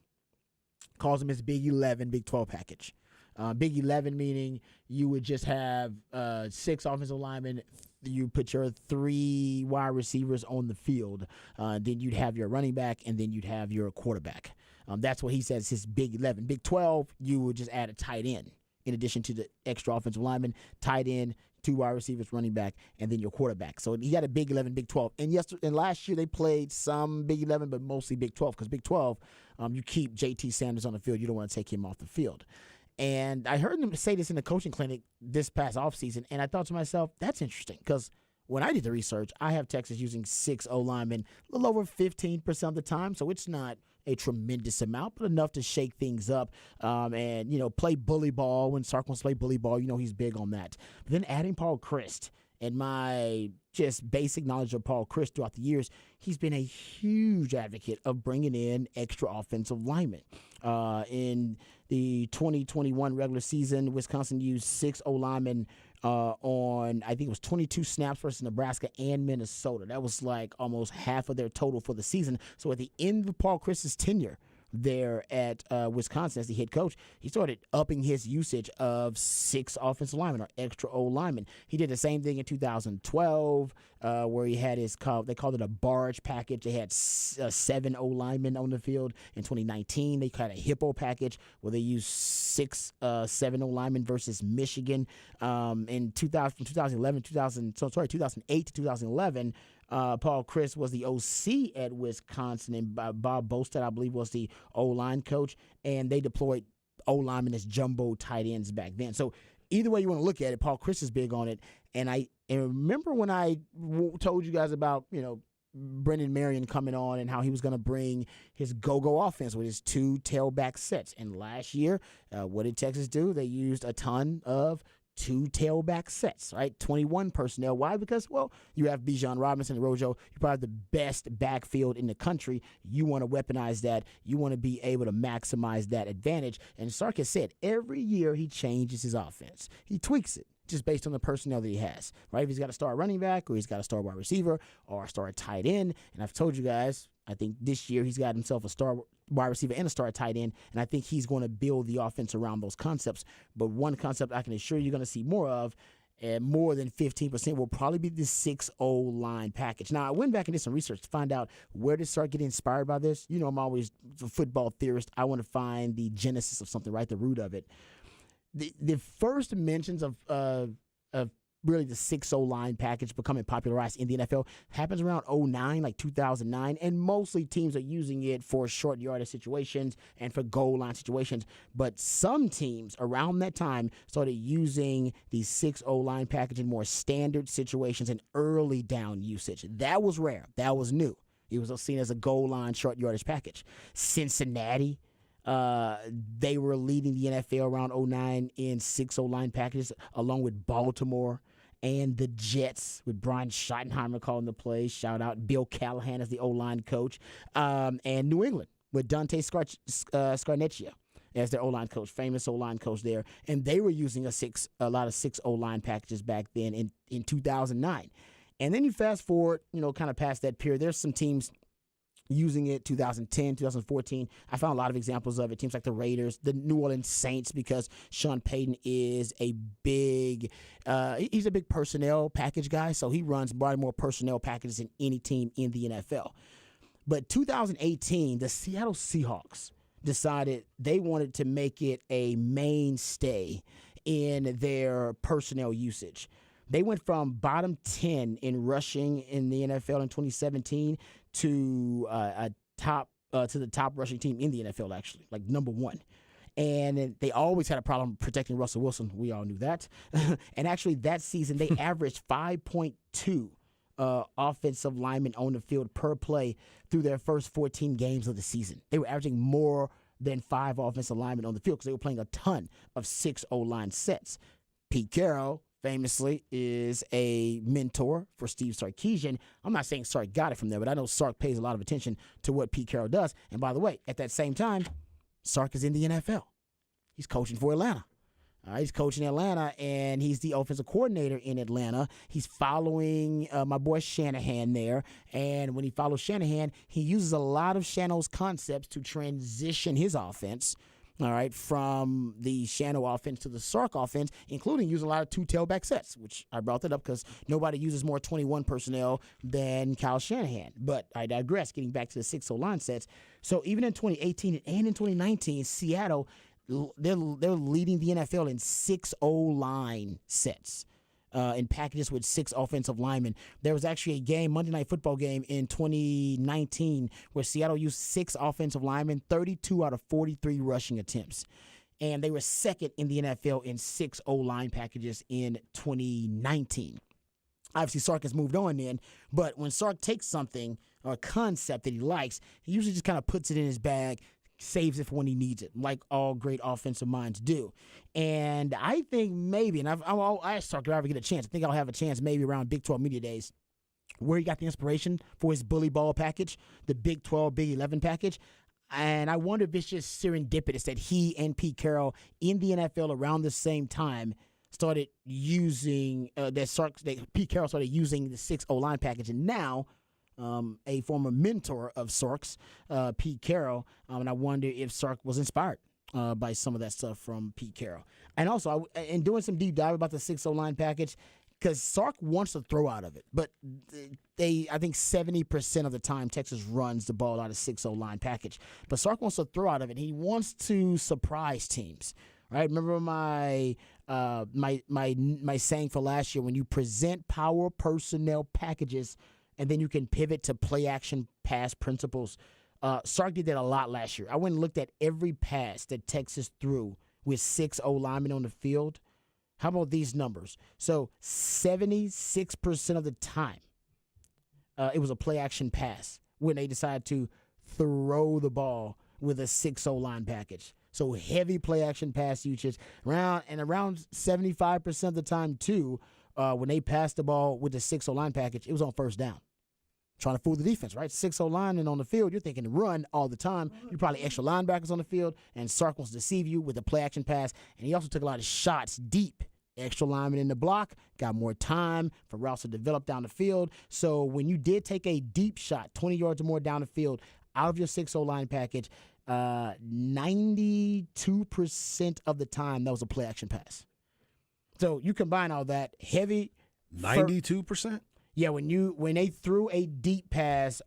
Calls them his Big 11, Big 12 package. Big 11 meaning you would just have 6 offensive linemen. You put your 3 wide receivers on the field. Then you'd have your running back, and then you'd have your quarterback. That's what he says his Big 11. Big 12, you would just add a tight end in addition to the extra offensive lineman, tight end, 2 wide receivers, running back, and then your quarterback. So he got a Big 11, Big 12. And last year they played some Big 11, but mostly Big 12, because Big 12, you keep J.T. Sanders on the field. You don't want to take him off the field. And I heard him say this in the coaching clinic this past offseason, and I thought to myself, that's interesting, because when I did the research, I have Texas using 6 O-linemen a little over 15% of the time, so it's not a tremendous amount, but enough to shake things up and, play bully ball. When Sark wants to play bully ball, he's big on that. But then adding Paul Chryst, and my just basic knowledge of Paul Chryst throughout the years, he's been a huge advocate of bringing in extra offensive linemen. In the 2021 regular season, Wisconsin used 6 O-linemen on, I think it was 22 snaps versus Nebraska and Minnesota. That was like almost half of their total for the season. So at the end of Paul Chryst's tenure there at Wisconsin as the head coach, he started upping his usage of 6 offensive linemen or extra O-linemen. He did the same thing in 2012 where he had they called it a barge package. They had 7 O-linemen on the field. In 2019, they had a hippo package where they used 7 O-linemen versus Michigan. In 2008 to 2011, Paul Chryst was the OC at Wisconsin, and Bob Bostad, I believe, was the O-line coach, and they deployed O-linemen as jumbo tight ends back then. So either way you want to look at it, Paul Chryst is big on it. And I remember when I told you guys about, Brendan Marion coming on and how he was going to bring his go-go offense with his 2 tailback sets. And last year, what did Texas do? They used a ton of 2 tailback sets, right? 21 personnel. Why? Because, you have Bijan Robinson and Rojo. You probably have the best backfield in the country. You want to weaponize that. You want to be able to maximize that advantage. And Sark has said every year he changes his offense. He tweaks it just based on the personnel that he has, right? If he's got a star running back or he's got a star wide receiver or a star tight end. And I've told you guys, I think this year he's got himself a star wide receiver and a star tight end, and I think he's going to build the offense around those concepts. But one concept I can assure you're going to see more of, and more than 15%, will probably be the 6 O-line package. Now, I went back and did some research to find out where to start getting inspired by this. I'm always a football theorist. I want to find the genesis of something, right, the root of it. The first mentions of really the 6 O-line package becoming popularized in the NFL happens around 2009, like 2009, and mostly teams are using it for short yardage situations and for goal line situations. But some teams around that time started using the 6 O-line package in more standard situations and early down usage. That was rare. That was new. It was seen as a goal line short yardage package. Cincinnati, they were leading the NFL around 09 in 6 O-line packages, along with Baltimore and the Jets with Brian Schottenheimer calling the plays. Shout out Bill Callahan as the O-line coach. And New England with Dante Scarnecchia as their O-line coach, famous O-line coach there. And they were using a lot of 6 O-line packages back then in 2009. And then you fast forward, kind of past that period. There's some teams using it 2010, 2014. I found a lot of examples of it. Teams like the Raiders, the New Orleans Saints, because Sean Payton is a big personnel package guy, so he runs more personnel packages than any team in the NFL. But 2018, the Seattle Seahawks decided they wanted to make it a mainstay in their personnel usage. They went from bottom 10 in rushing in the NFL in 2017 to the top rushing team in the NFL, actually, like number 1. And they always had a problem protecting Russell Wilson. We all knew that. And actually, that season, they averaged 5.2 offensive linemen on the field per play through their first 14 games of the season. They were averaging more than 5 offensive linemen on the field because they were playing a ton of 6 O-line sets. Pete Carroll, famously, is a mentor for Steve Sarkisian. I'm not saying Sark got it from there, but I know Sark pays a lot of attention to what Pete Carroll does. And by the way, at that same time, Sark is in the NFL. He's coaching for Atlanta. He's coaching Atlanta, and he's the offensive coordinator in Atlanta. He's following my boy Shanahan there. And when he follows Shanahan, he uses a lot of Shanahan's concepts to transition his offense, all right, from the Shanahan offense to the Sark offense, including using a lot of 2 tailback sets, which I brought that up because nobody uses more 21 personnel than Kyle Shanahan. But I digress, getting back to the 6 O-line sets. So even in 2018 and in 2019, Seattle, they're leading the NFL in 6 O-line sets. In packages with 6 offensive linemen. There was actually a game, Monday Night Football game in 2019, where Seattle used 6 offensive linemen, 32 out of 43 rushing attempts. And they were second in the NFL in 6 O-line packages in 2019. Obviously, Sark has moved on then, but when Sark takes something or a concept that he likes, he usually just kind of puts it in his bag, saves it for when he needs it, like all great offensive minds do. And I think maybe, and I'll ask Sark if I ever get a chance, I think I'll have a chance maybe around Big 12 Media Days, where he got the inspiration for his bully ball package, the Big 12, Big 11 package. And I wonder if it's just serendipitous that he and Pete Carroll in the NFL around the same time started using, Pete Carroll started using the 6 O-line package. And now, a former mentor of Sark's, Pete Carroll, and I wonder if Sark was inspired by some of that stuff from Pete Carroll. And also, in doing some deep dive about the 6 O-line package, because Sark wants to throw out of it, but I think 70% of the time Texas runs the ball out of 6 O-line package. But Sark wants to throw out of it. He wants to surprise teams. Right? Remember my saying for last year, when you present power personnel packages and then you can pivot to play action pass principles. Sark did that a lot last year. I went and looked at every pass that Texas threw with 6 O-linemen on the field. How about these numbers? So 76% of the time, it was a play action pass when they decided to throw the ball with a 6 O-line package. So heavy play action pass usage. Around 75% of the time, too, when they passed the ball with the 6 O-line package, it was on first down. Trying to fool the defense, right? 6 O-line and on the field, you're thinking run all the time. You're probably extra linebackers on the field, and Sark wants to deceive you with a play action pass. And he also took a lot of shots deep. Extra lineman in the block, got more time for routes to develop down the field. So when you did take a deep shot, 20 yards or more down the field, out of your 6 O-line package, 92% of the time, that was a play action pass. So you combine all that heavy 92%? Yeah, when they threw a deep pass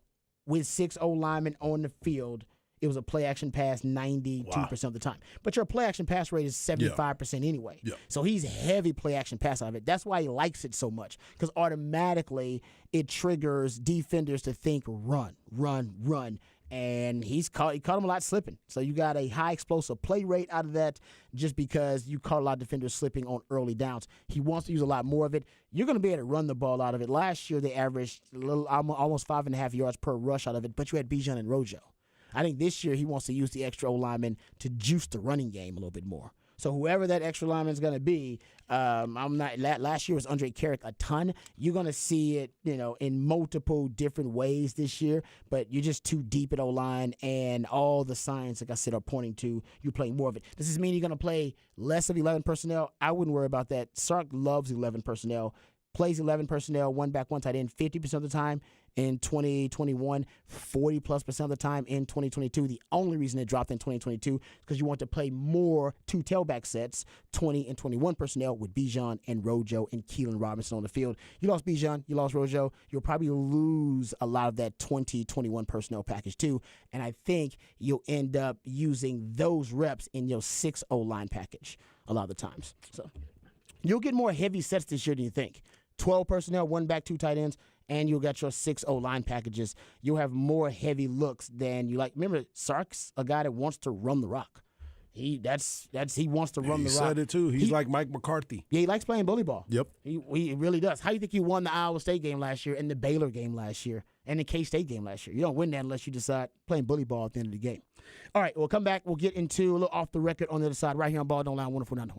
with 6 O-linemen on the field, it was a play action pass 92% of the time. But your play action pass rate is 75% anyway. Yeah. So he's heavy play action pass out of it. That's why he likes it so much, because automatically it triggers defenders to think run, run, run. and he caught him a lot slipping. So you got a high explosive play rate out of that just because you caught a lot of defenders slipping on early downs. He wants to use a lot more of it. You're going to be able to run the ball out of it. Last year they averaged almost 5.5 yards per rush out of it, but you had Bijan and Rojo. I think this year he wants to use the extra O-lineman to juice the running game a little bit more. So whoever that extra lineman is going to be, last year was Andre Carrick a ton. You're going to see it, in multiple different ways this year, but you're just too deep at O-line, and all the signs, like I said, are pointing to you playing more of it. Does this mean you're going to play less of 11 personnel? I wouldn't worry about that. Sark loves 11 personnel. Plays 11 personnel, one back, one tight end, 50% of the time in 2021, 40+% of the time in 2022. The only reason it dropped in 2022 is because you want to play more two tailback sets, 20 and 21 personnel with Bijan and Rojo and Keelan Robinson on the field. You lost Bijan, you lost Rojo. You'll probably lose a lot of that 20-21 personnel package too, and I think you'll end up using those reps in your 6 O-line package a lot of the times. So you'll get more heavy sets this year than you think. 12 personnel, one back, two tight ends, and you'll get your 6 O-line packages. You'll have more heavy looks than you like. Remember, Sark's a guy that wants to run the rock. He wants to run the rock. He said it too. He's like Mike McCarthy. Yeah, he likes playing bully ball. Yep. He really does. How do you think he won the Iowa State game last year and the Baylor game last year and the K-State game last year? You don't win that unless you decide playing bully ball at the end of the game. All right, we'll come back. We'll get into a little off the record on the other side right here on Ball Don't Lie 104.9.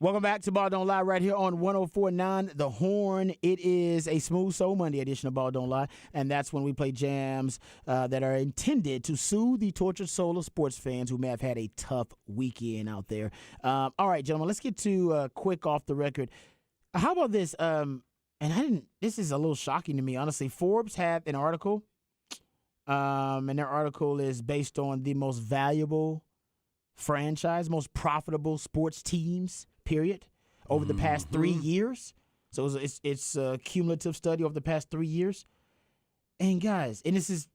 Welcome back to Ball Don't Lie right here on 104.9 The Horn. It is a Smooth Soul Monday edition of Ball Don't Lie, and that's when we play jams that are intended to soothe the tortured soul of sports fans who may have had a tough weekend out there. All right, gentlemen, let's get to quick off the record. How about this? This is a little shocking to me, honestly. Forbes have an article, and their article is based on the most valuable franchise, most profitable sports teams, period, over the past 3 years. So it's a cumulative study over the past 3 years. And guys, and this is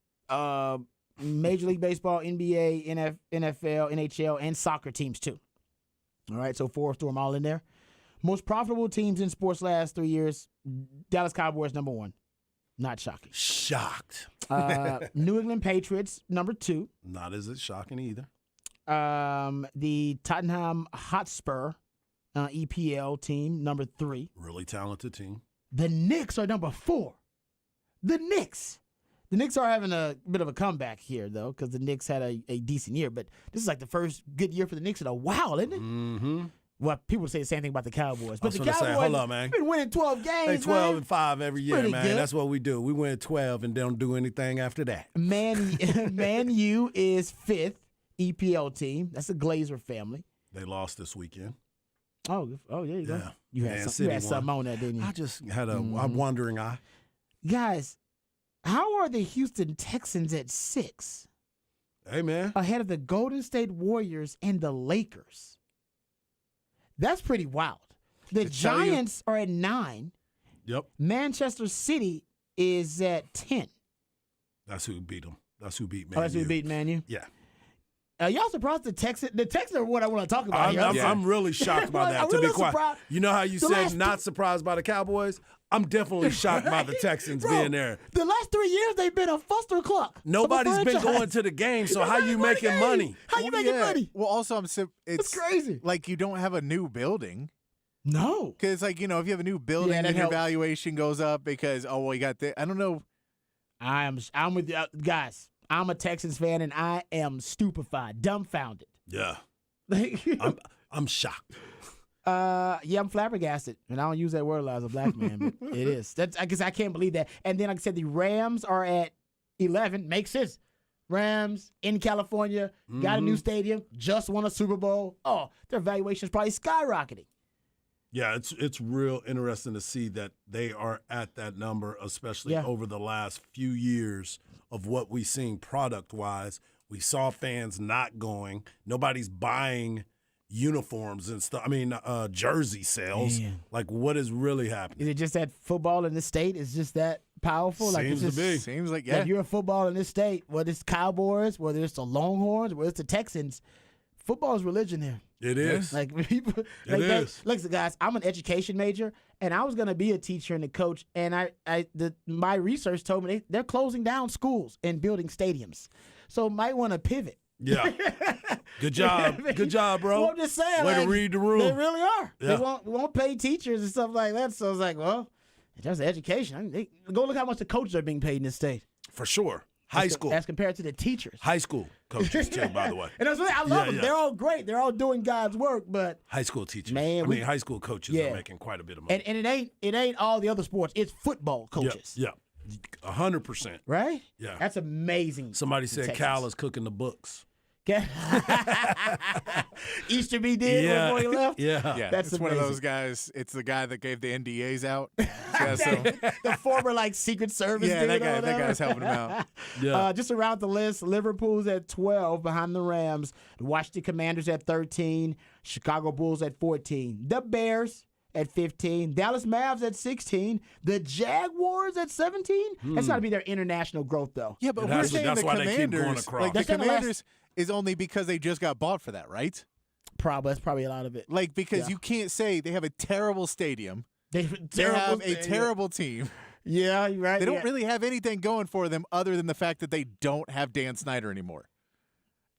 Major League Baseball, NBA, NFL, NHL, and soccer teams too. All right, so Forbes threw them all in there. Most profitable teams in sports last 3 years, Dallas Cowboys number 1. Not shocking. Shocked. New England Patriots number 2. Not as it's shocking either. The Tottenham Hotspur EPL team, number 3. Really talented team. The Knicks are number 4. The Knicks are having a bit of a comeback here, though, because the Knicks had a decent year. But this is like the first good year for the Knicks in a while, isn't it? Mm-hmm. Well, people say the same thing about the Cowboys. But the gonna Cowboys say, hold on, man. been winning 12 games, They 12 man. and 5 every year, Pretty man. good. That's what we do. We win 12 and don't do anything after that. Man U is 5th EPL team. That's the Glazer family. They lost this weekend. Oh, there you go. Yeah. You Man had City something won. on that, didn't you? I just had a wandering eye. Guys, how are the Houston Texans at 6 Hey, man. ahead of the Golden State Warriors and the Lakers? That's pretty wild. The To tell you- Giants are at 9. Yep. Manchester City is at 10. That's who beat them. That's who beat Man Oh, that's who U. beat Man U. Yeah. Y'all surprised the Texans? The Texans are what I want to talk about here. I'm really shocked by that, I'm to be really quiet. surprised. You know how you The said last not surprised by the Cowboys? I'm definitely shocked by the Texans Bro, being there. The last 3 years, they've been a fuster cluck. Nobody's been franchise. going to the game, so how you making money? How you making money? Well, also, It's it's crazy. like you don't have a new building. No. Because, like, you know, if you have a new building, Yeah, that then your helps. valuation goes up because, you got I don't know. I'm with you. Guys, I'm a Texans fan, and I am stupefied, dumbfounded. Yeah. I'm shocked. I'm flabbergasted, and I don't use that word a lot as a black man, but it is. I guess I can't believe that. And then, like I said, the Rams are at 11. Makes sense. Rams in California, got a new stadium, just won a Super Bowl. Oh, their valuation is probably skyrocketing. Yeah, it's real interesting to see that they are at that number, especially over the last few years of what we've seen product-wise. We saw fans not going. Nobody's buying uniforms and stuff. I mean, jersey sales. Man. Like, what is really happening? Is it just that football in this state is just that powerful? Seems to be. Seems like, If you're a football in this state, whether it's Cowboys, whether it's the Longhorns, whether it's the Texans, football is religion here. It is. Like people, It is. Listen, guys, I'm an education major, and I was gonna be a teacher and a coach. And my research told me they're closing down schools and building stadiums, so might want to pivot. Yeah. Good job. Good job, bro. Well, I'm just saying, Way like, to read the room. They really are. Yeah. They won't pay teachers and stuff like that. So it's like, well, in terms of education, go look how much the coaches are being paid in this state. For sure. High school. as compared to the teachers. High school coaches, too, by the way. And that's what I love them. yeah. They're all great. They're all doing God's work, but High school teachers. Man, I mean, high school coaches yeah. are making quite a bit of money. and it ain't all the other sports. It's football coaches. Yeah. 100%. Right? Yeah. That's amazing. Somebody said Texans. Cal is cooking the books. Okay. Easterby did before he left. Yeah. Yeah, That's it's one of amazing. those guys. It's the guy that gave the NDAs out. Yeah, so, The former Secret Service yeah, dude. that or guy. That whatever. guy's helping him out. Yeah. Just around the list, Liverpool's at 12 behind the Rams. The Washington Commanders at 13. Chicago Bulls at 14. The Bears at 15. Dallas Mavs at 16. The Jaguars at 17. That's got to be their international growth, though. Yeah, but It we're has to- saying that's the why they keep going Commanders. across. Like the That's not the last- Commanders is only because they just got bought for that, right? That's probably a lot of it. Like because Yeah. you can't say they have a terrible stadium. They They have a terrible team. Yeah, you're right. They don't yeah. really have anything going for them other than the fact that they don't have Dan Snyder anymore.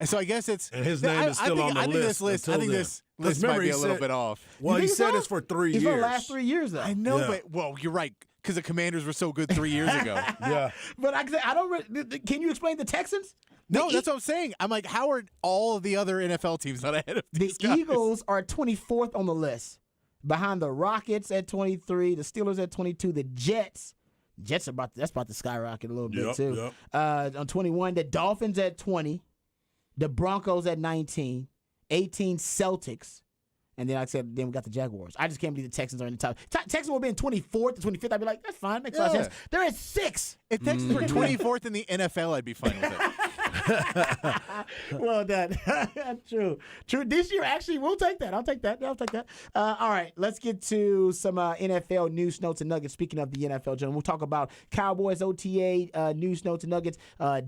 And so I guess it's And his name is still on the I think list this list. I until think then. this 'Cause list might remember be he a little said- bit off. Well, You he think said so? it's for 3 It's years. for the last 3 years, though. I know, Yeah. but you're right because the Commanders were so good 3 years ago. Yeah. But I don't. Can you explain the Texans? No, that's what I'm saying. I'm like, how are all of the other NFL teams not ahead of The these guys? Eagles are 24th on the list, behind the Rockets at 23, the Steelers at 22, the Jets. Jets are about to skyrocket a little bit too. On 21, the Dolphins at 20, the Broncos at 19, 18 Celtics, and then like I said, then we got the Jaguars. I just can't believe the Texans are in the top. Texans will be in 24th to 25th. I'd be like, that's fine, makes a lot of sense. They're at 6. If Texans were 24th in the NFL, I'd be fine with it. Well done. True. This year, actually, we'll take that. I'll take that. All right, let's get to some NFL news, notes, and nuggets. Speaking of the NFL, gentlemen, we'll talk about Cowboys OTA news, notes, and nuggets.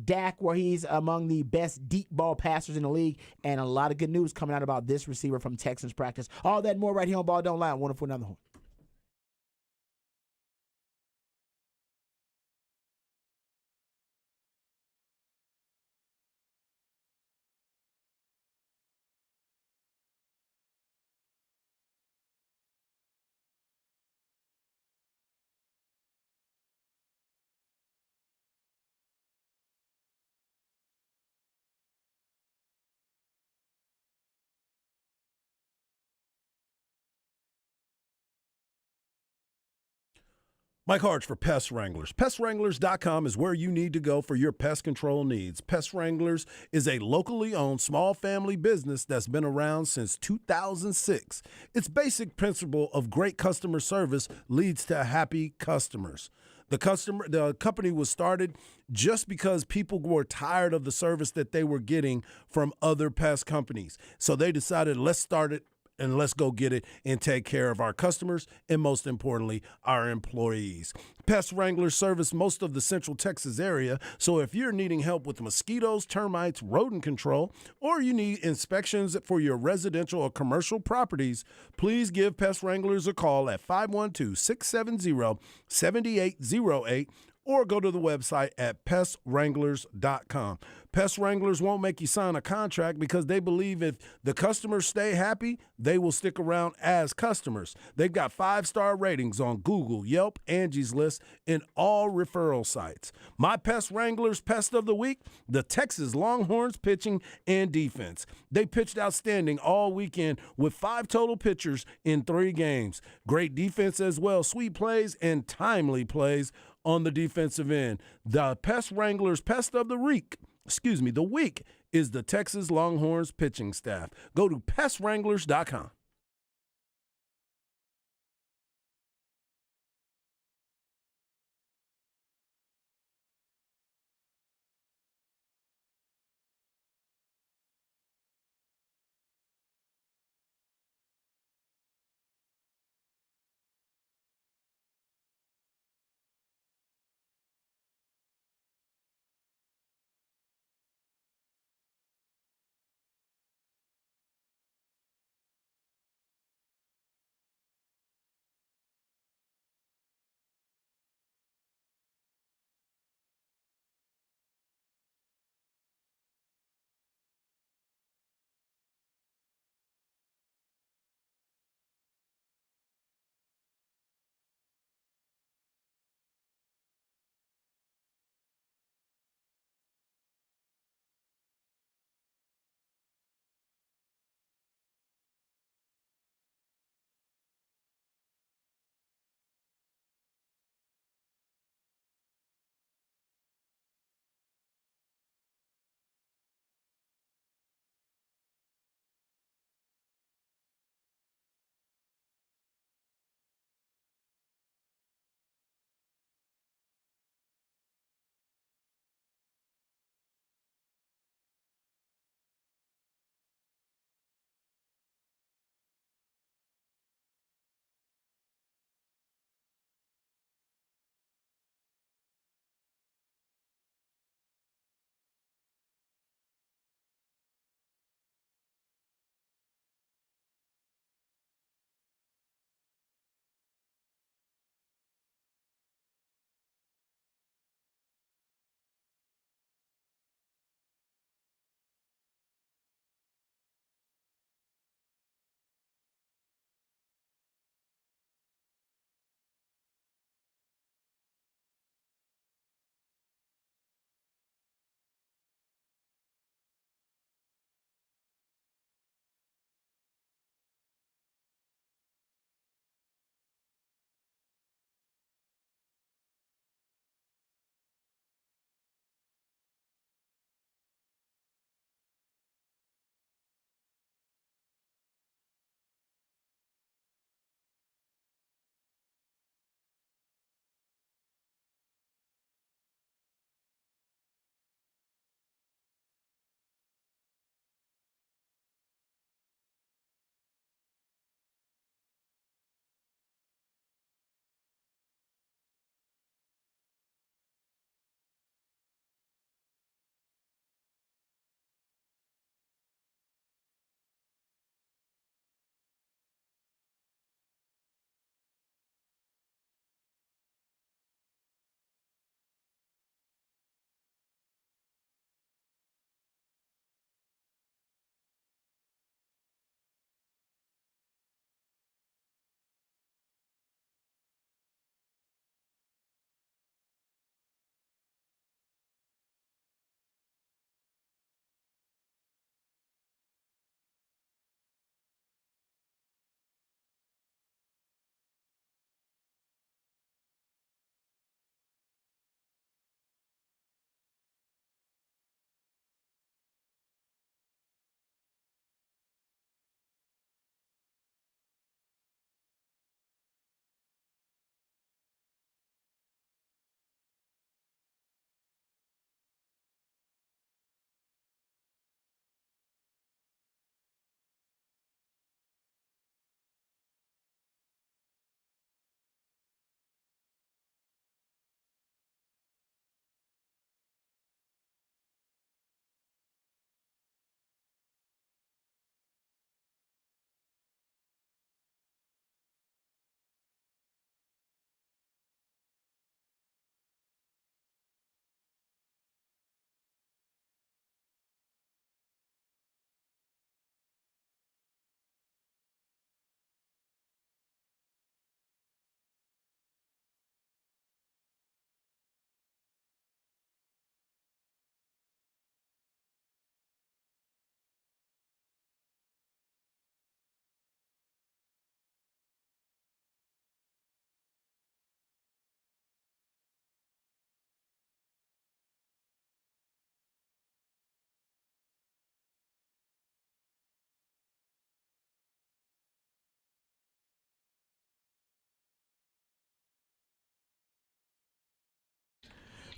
Dak, where he's among the best deep ball passers in the league, and a lot of good news coming out about this receiver from Texans practice. All that and more right here on Ball Don't Lie. One for another one. Mike Harge for Pest Wranglers. PestWranglers.com is where you need to go for your pest control needs. Pest Wranglers is a locally owned small family business that's been around since 2006. Its basic principle of great customer service leads to happy customers. The company was started just because people were tired of the service that they were getting from other pest companies. So they decided, let's start it and let's go get it and take care of our customers and, most importantly, our employees. Pest Wranglers service most of the Central Texas area, so if you're needing help with mosquitoes, termites, rodent control, or you need inspections for your residential or commercial properties, please give Pest Wranglers a call at 512-670-7808 or go to the website at pestwranglers.com. Pest Wranglers won't make you sign a contract because they believe if the customers stay happy, they will stick around as customers. They've got 5-star ratings on Google, Yelp, Angie's List, and all referral sites. My Pest Wranglers Pest of the Week, the Texas Longhorns pitching and defense. They pitched outstanding all weekend with 5 total pitchers in 3 games. Great defense as well, sweet plays and timely plays on the defensive end. The Pest Wranglers Pest of the Week, the week is the Texas Longhorns pitching staff. Go to pestwranglers.com.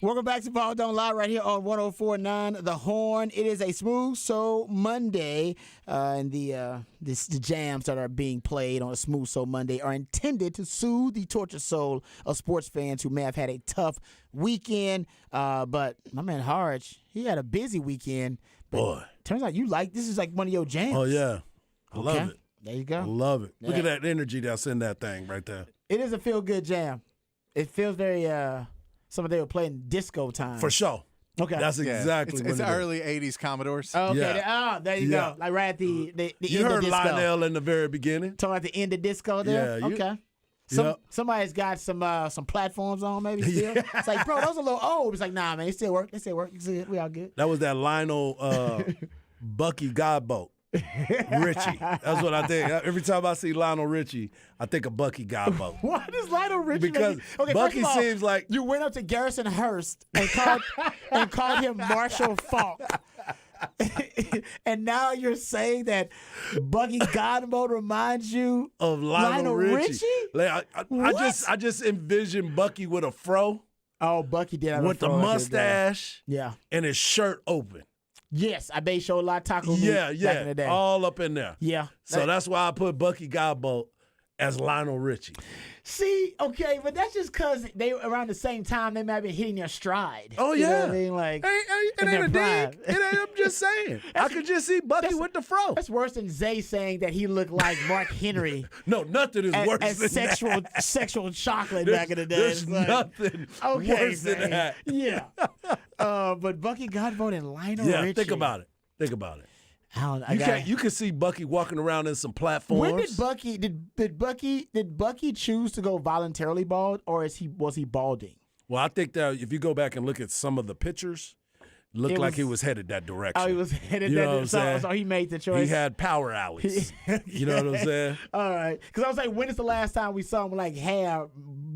Welcome back to Ball Don't Lie right here on 104.9 The Horn. It is a Smooth Soul Monday, and the jams that are being played on a Smooth Soul Monday are intended to soothe the tortured soul of sports fans who may have had a tough weekend. But my man Harge, he had a busy weekend. But Boy. turns out this is like one of your jams. Oh, yeah. I love it. There you I go. love it. Look Yeah. at that energy that's in that thing right there. It is a feel-good jam. It feels very, some of they were playing disco time. For sure. Okay. That's Yeah. exactly It's what it is. early 80s Commodores. Okay. Yeah. There you Yeah. go. Like right at the You end of heard disco. Lionel in the very beginning. Talking at the end of disco there? Yeah, Okay. Yep. Somebody's got some platforms on maybe still. It's like, bro, those are a little old. It's like, nah, man, they still work. You see it. We all good. That was that Lionel Bucky Godbolt. Richie. That's what I think. Every time I see Lionel Richie, I think of Bucky Godbolt. Why does Lionel Richie Because okay, Bucky first of all, seems like- you went up to Garrison Hurst and called him Marshall Falk. And now you're saying that Bucky Godbolt reminds you Of Lionel Richie. Like, I What? just envision Bucky with a fro, Oh, Bucky did have with a the throw at mustache, Yeah. and his shirt open. Yes, I bet he showed a lot of taco meat Yeah, back in the day. all up in there. Yeah. So that's why I put Bucky Godbolt as Lionel Richie. See, okay, but that's just because they around the same time they might have been hitting their stride. Oh, You know yeah. what I mean? Like, It in ain't a their dig. prime. I'm just saying. I could just see Bucky with the fro. that's worse than Zay saying that he looked like Mark Henry No, nothing is worse as than sexual chocolate that. back in the day. There's It's like, nothing okay, worse than man. that. Yeah. But Bucky Godbolt and Lionel Yeah, Richie. think about it. Think about it. You can see Bucky walking around in some platforms. When did Bucky did Bucky choose to go voluntarily bald, or was he balding? Well, I think that if you go back and look at some of the pictures, looked It like was- he was headed that direction. Oh, he was headed You know that. what I'm saying? So he made the choice. He had power alleys. You know what I'm saying? All right, because I was like, when is the last time we saw him like hair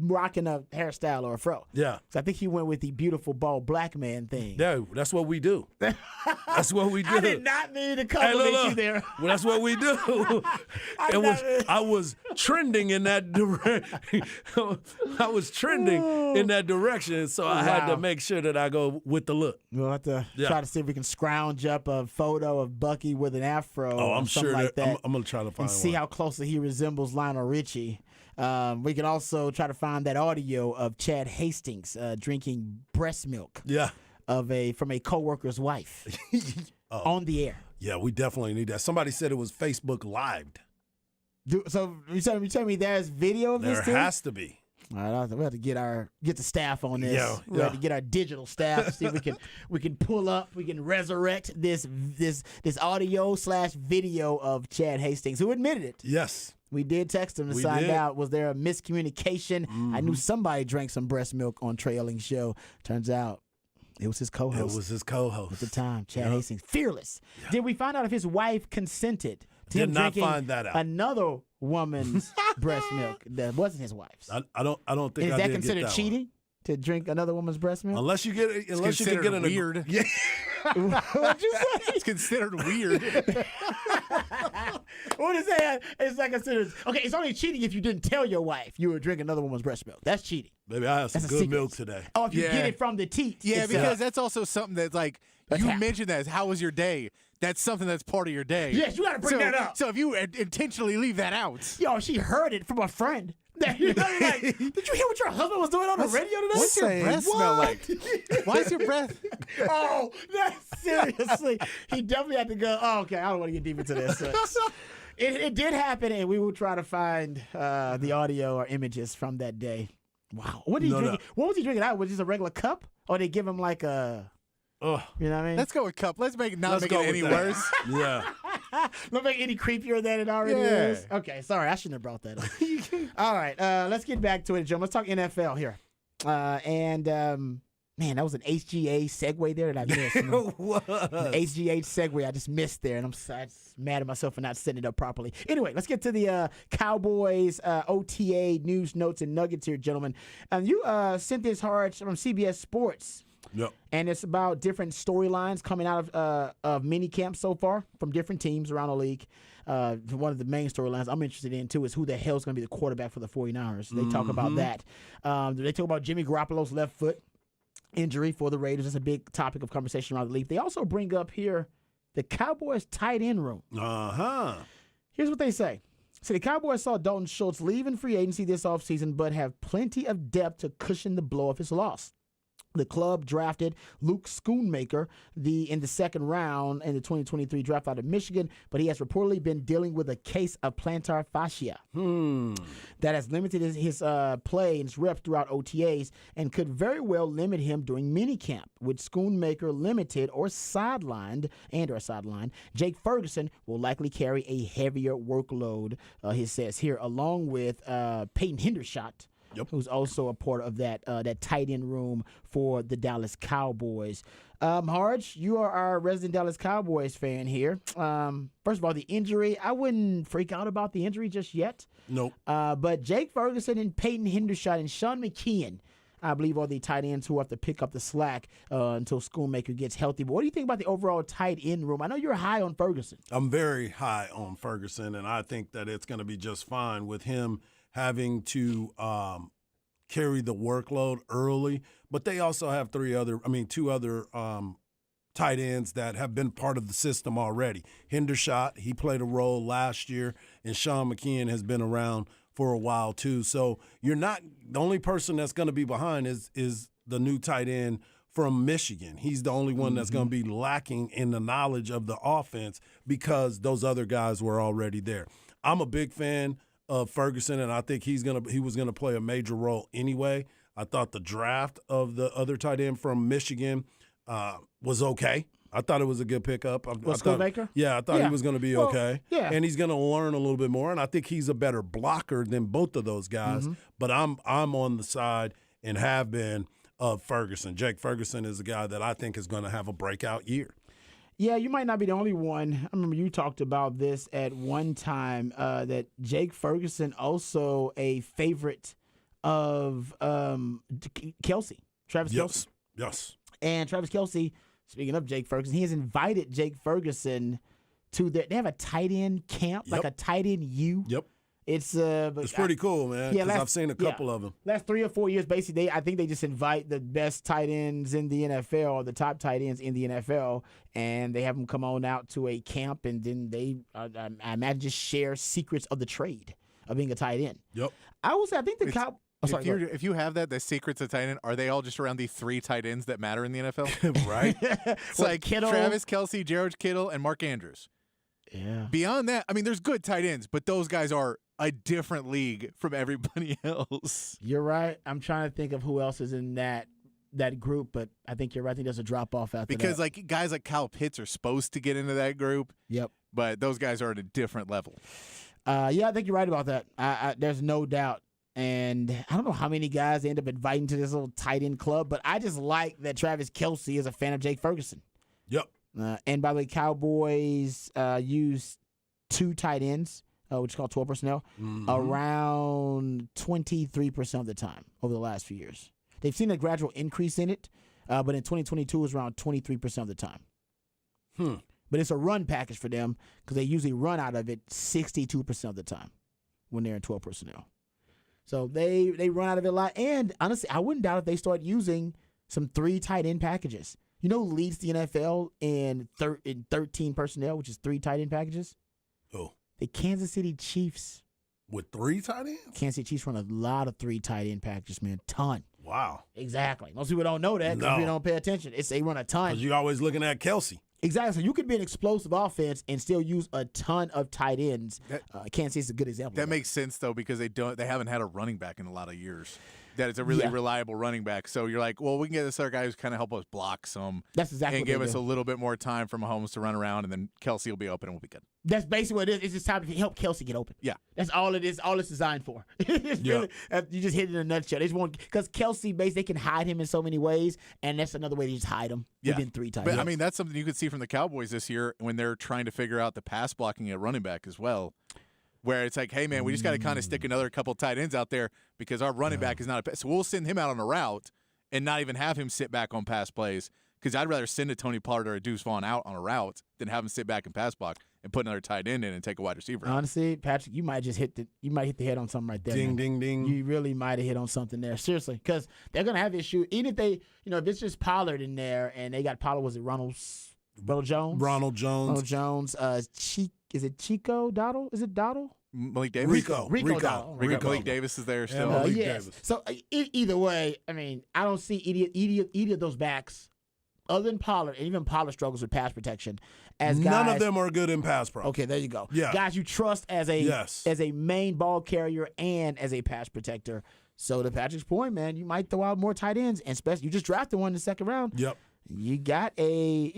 rocking a hairstyle or a fro? Yeah. So I think he went with the beautiful bald black man thing. Yeah, that's what we do. That's what we do. I did not mean to Hey, compliment look. you there. Well, that's what we do. I was trending in that direction. I was trending in that direction, so I had Wow. to make sure that I go with the look. We'll have to Yeah. try to see if we can scrounge up a photo of Bucky with an afro. Oh, or I'm something sure like that. I'm gonna try to find and see one. how closely he resembles Lionel Richie. We can also try to find that audio of Chad Hastings drinking breast milk Yeah, from a coworker's wife on the air. yeah, we definitely need that. Somebody said it was Facebook Live. So you tell me there's video of There this too? has to be. All right, we have to get the staff on this. Yeah, We have yeah. to get our digital staff. See if we can pull up, we can resurrect this audio / video of Chad Hastings, who admitted it. Yes. We did text him to We find did. out, was there a miscommunication? I knew somebody drank some breast milk on Trailing Show. Turns out it was his It co-host was his co-host. at the time, Chad Yeah. Hastings. Fearless. Did we find out if his wife consented to Did him not drinking find that out. another woman's breast milk that wasn't his wife's? I don't think Is I that did considered get that cheating to drink another woman's breast milk? Unless you can get considered an weird. Yeah. What'd you say? It's considered weird. What is that? It's like considered. Okay, it's only cheating if you didn't tell your wife you were drinking another woman's breast milk. That's cheating. Maybe I have some That's a good secret. milk today. Oh, if you Yeah. get it from the teat. Yeah, it's, because that's also something that's like, That's you hap- mentioned that as how was your day? That's something that's part of your day. Yes, you gotta bring so, that up. So if you intentionally leave that out. Yo, she heard it from a friend. You know, like, did you hear what your husband was doing on the radio today? What's your breath smell What? like? Why is your breath? Oh, that's seriously. He definitely had to go. Oh, okay. I don't want to get deep into this. It did happen, and we will try to find the audio or images from that day. Wow. What did he drink? What was he drinking out? Was it just a regular cup? Or they give him like a, Ugh. you know what I mean? Let's go with cup. Let's make it not Let's make go it with any that. worse. Yeah. Don't make it any creepier than it already Yeah. is. Okay, sorry, I shouldn't have brought that up. All right, let's get back to it, Jim. Let's talk NFL here. Man, that was an HGA segue there that I missed. What? HGH segue I just missed there, and I'm just mad at myself for not setting it up properly. Anyway, let's get to the Cowboys OTA news, notes, and nuggets here, gentlemen. You sent this hard from CBS Sports. Yep. And it's about different storylines coming out of mini camp so far from different teams around the league. One of the main storylines I'm interested in, too, is who the hell is going to be the quarterback for the 49ers. They talk about that. They talk about Jimmy Garoppolo's left foot. injury for the Raiders. That's a big topic of conversation around the league. They also bring up here the Cowboys tight end room. Here's what they say. So the Cowboys saw Dalton Schultz leave in free agency this offseason, but have plenty of depth to cushion the blow of his loss. The club drafted Luke Schoonmaker in the second round in the 2023 draft out of Michigan, but he has reportedly been dealing with a case of plantar fascia that has limited his play and his reps throughout OTAs and could very well limit him during minicamp. With Schoonmaker limited or sidelined, Jake Ferguson will likely carry a heavier workload, he says here, along with Peyton Hendershot, who's also a part of that tight end room for the Dallas Cowboys. Harge, you are our resident Dallas Cowboys fan here. First of all, the injury, I wouldn't freak out about the injury just yet. Nope. But Jake Ferguson and Peyton Hendershot and Sean McKeon, I believe, are the tight ends who have to pick up the slack until Schoonmaker gets healthy. But what do you think about the overall tight end room? I know you're high on Ferguson. I'm very high on Ferguson, and I think that it's going to be just fine with him having to carry the workload early. But they also have two other tight ends that have been part of the system already. Hendershot, he played a role last year, and Sean McKeon has been around for a while too. So you're not – the only person that's going to be behind is the new tight end from Michigan. He's the only one that's going to be lacking in the knowledge of the offense because those other guys were already there. I'm a big fan of Ferguson, and I think he was gonna play a major role anyway. I thought the draft of the other tight end from Michigan was okay. I thought it was a good pickup. Schoonmaker? Yeah, I thought he was going to be okay. Yeah. And he's going to learn a little bit more, and I think he's a better blocker than both of those guys. But I'm on the side and have been of Ferguson. Jake Ferguson is a guy that I think is going to have a breakout year. Yeah, you might not be the only one. I remember you talked about this at one time, that Jake Ferguson also a favorite of Kelce, Travis Kelce. Yes. And Travis Kelce, speaking of Jake Ferguson, he has invited Jake Ferguson to they have a tight end camp, like a tight end U. Yep. It's pretty cool, man, because I've seen a couple of them. Last 3 or 4 years, basically, I think they just invite the best tight ends in the NFL, or the top tight ends in the NFL, and they have them come on out to a camp, and then they, I imagine, just share secrets of the trade of being a tight end. Yep. I will say, I think if you have the secrets of tight end, are they all just around the 3 tight ends that matter in the NFL? Right. It's like Kittle, Travis Kelce, Jared Kittle, and Mark Andrews. Yeah. Beyond that, I mean, there's good tight ends, but those guys are a different league from everybody else. You're right. I'm trying to think of who else is in that group, but I think you're right. I think there's a drop off after that. Because like guys like Kyle Pitts are supposed to get into that group. Yep. But those guys are at a different level. Yeah, I think you're right about that. There's no doubt. And I don't know how many guys they end up inviting to this little tight end club, but I just like that Travis Kelce is a fan of Jake Ferguson. Yep. And by the way, Cowboys use 2 tight ends, which is called 12 personnel, around 23% of the time over the last few years. They've seen a gradual increase in it, but in 2022 it was around 23% of the time. But it's a run package for them because they usually run out of it 62% of the time when they're in 12 personnel. So they run out of it a lot. And honestly, I wouldn't doubt if they start using some 3 tight end packages. You know who leads the NFL in 13 personnel, which is 3 tight end packages? Oh. The Kansas City Chiefs. With 3 tight ends? Kansas City Chiefs run a lot of 3 tight end packages, man. Ton. Wow. Exactly. Most people don't know that because we don't pay attention. They run a ton. Because you're always looking at Kelce. Exactly. So you could be an explosive offense and still use a ton of tight ends. Kansas City's a good example. That makes sense though, because they haven't had a running back in a lot of years. That is a really reliable running back. So you're like, well, we can get this other guy who's kind of help us block some. That's exactly and what give they us do. a little bit more time for Mahomes to run around, and then Kelce will be open and we'll be good. That's basically what it is. It's just time to help Kelce get open. Yeah. That's all it is. All it's designed for. It's really, you just hit it in a nutshell. They just want, because Kelce, they can hide him in so many ways, and that's another way to just hide him within 3 times. But I mean, that's something you could see from the Cowboys this year when they're trying to figure out the pass blocking at running back as well. Where it's like, hey, man, we just got to kind of stick another couple tight ends out there because our running back is not a pass. So we'll send him out on a route and not even have him sit back on pass plays, because I'd rather send a Tony Pollard or a Deuce Vaughn out on a route than have him sit back and pass block. and put another tight end in and take a wide receiver. Honestly, Patrick, you might hit the head on something right there. Ding, man. ding, ding. You really might have hit on something there. Seriously, because they're gonna have issues. Even if they, if it's just Pollard in there and they got Pollard, was it Ronald Jones? Ronald Jones. Is it Chico Dottle? Is it Dottle? Malik Davis. Rico. Dottle. Malik Davis is there still. Malik Yes. Davis. So either way, I mean, I don't see either of those backs, other than Pollard, and even Pollard struggles with pass protection. As guys, None of them are good in pass pro. Okay, there you go. Yeah. Guys you trust as a main ball carrier and as a pass protector. So to Patrick's point, man, you might throw out more tight ends, and especially you just drafted one in the second round. Yep. You got a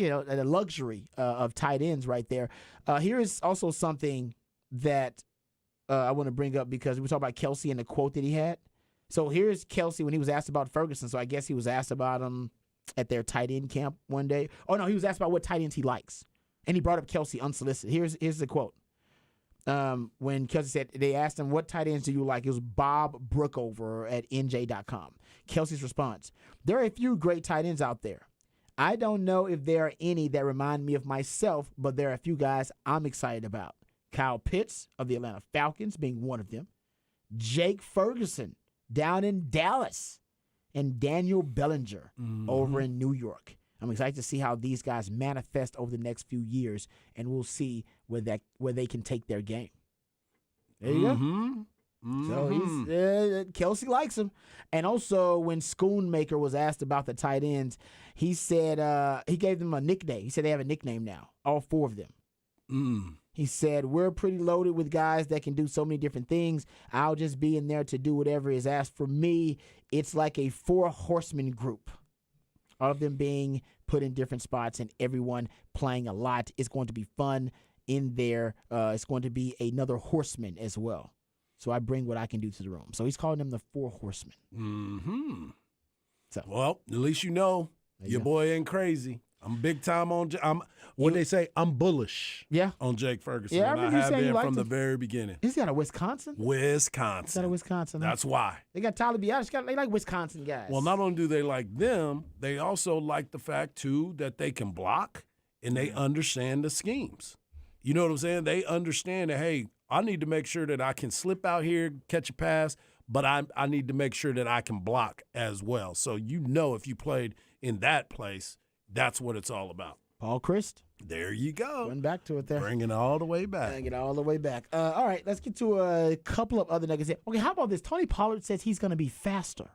luxury of tight ends right there. Here is also something that I want to bring up because we talked about Kelsey and the quote that he had. So here's Kelsey when he was asked about Ferguson. So I guess he was asked about him at their tight end camp one day. Oh no, he was asked about what tight ends he likes, and he brought up Kelsey unsolicited. Here's the quote. When Kelsey said, they asked him, what tight ends do you like? It was Bob Brookover at NJ.com. Kelsey's response: there are a few great tight ends out there. I don't know if there are any that remind me of myself, but there are a few guys I'm excited about. Kyle Pitts of the Atlanta Falcons being one of them. Jake Ferguson down in Dallas. And Daniel Bellinger over in New York. I'm excited to see how these guys manifest over the next few years, and we'll see where they can take their game. There you go. So Kelsey likes him. And also, when Schoonmaker was asked about the tight ends, he said he gave them a nickname. He said they have a nickname now, all four of them. He said, we're pretty loaded with guys that can do so many different things. I'll just be in there to do whatever is asked for me. It's like a 4 horseman group, all of them being put in different spots and everyone playing a lot. It's going to be fun in there. It's going to be another horseman as well. So I bring what I can do to the room. So he's calling them the 4 horsemen. So, well, at least you know your boy ain't crazy. I'm big time on. They say? I'm bullish. Yeah. On Jake Ferguson. Yeah, I and remember you have saying you been liked from the him. very beginning. He's got a Wisconsin. He's got a Wisconsin. That's why. They got Tyler Biadasz. They like Wisconsin guys. Well, not only do they like them, they also like the fact too that they can block and they understand the schemes. You know what I'm saying? They understand that, hey, I need to make sure that I can slip out here, catch a pass, but I need to make sure that I can block as well. So if you played in that place, that's what it's all about. Paul Christ. There you go. Going back to it there. Bring it all the way back. Bring it all the way back. All right, let's get to a couple of other nuggets here. Okay, how about this? Tony Pollard says he's going to be faster.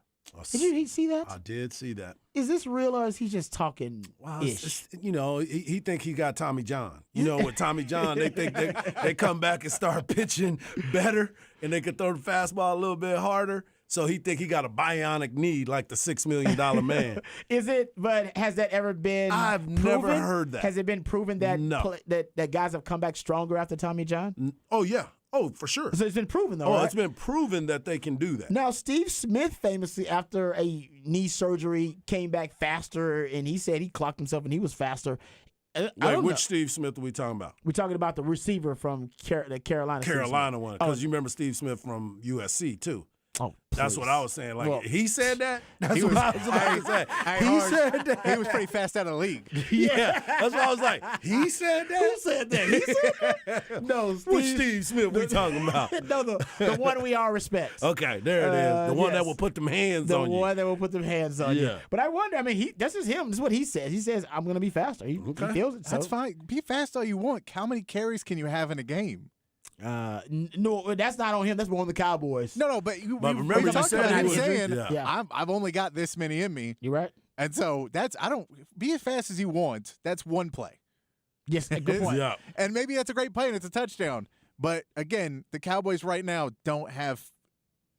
Did you see that? I did see that. Is this real or is he just talking ish? He think he got Tommy John. With Tommy John, they think they come back and start pitching better and they can throw the fastball a little bit harder. So he think he got a bionic knee like the $6 million man. Is it? But has that ever been I've proven? never heard that. Has it been proven that No. that guys have come back stronger after Tommy John? Oh, yeah. Oh, for sure. So it's been proven, though, right? It's been proven that they can do that. Now, Steve Smith famously, after a knee surgery, came back faster, and he said he clocked himself and he was faster. Which Steve Smith are we talking about? We're talking about the receiver from the Carolina. Carolina one. Because you remember Steve Smith from USC, too. Oh, that's what I was saying. He said that? That's He what was- I was about to say. He He said that. He was pretty fast out of the league. Yeah. That's why I was like, he said that? Who said that? He said that? No, Which Steve Smith we talking about? No, the one we all respect. Okay, there it is. The one that will put them hands The on you. one that will put them hands on you. Yeah. But I wonder, this is him. This is what he says. He says, I'm going to be faster. He feels it. That's fine. Be fast all you want. How many carries can you have in a game? No, that's not on him. That's more on the Cowboys. No, but remember you talked said about he him was- saying, Yeah. I've only got this many in me. You right? And so be as fast as you want. That's one play. Yes, good point. Yeah. And maybe that's a great play and it's a touchdown. But again, the Cowboys right now don't have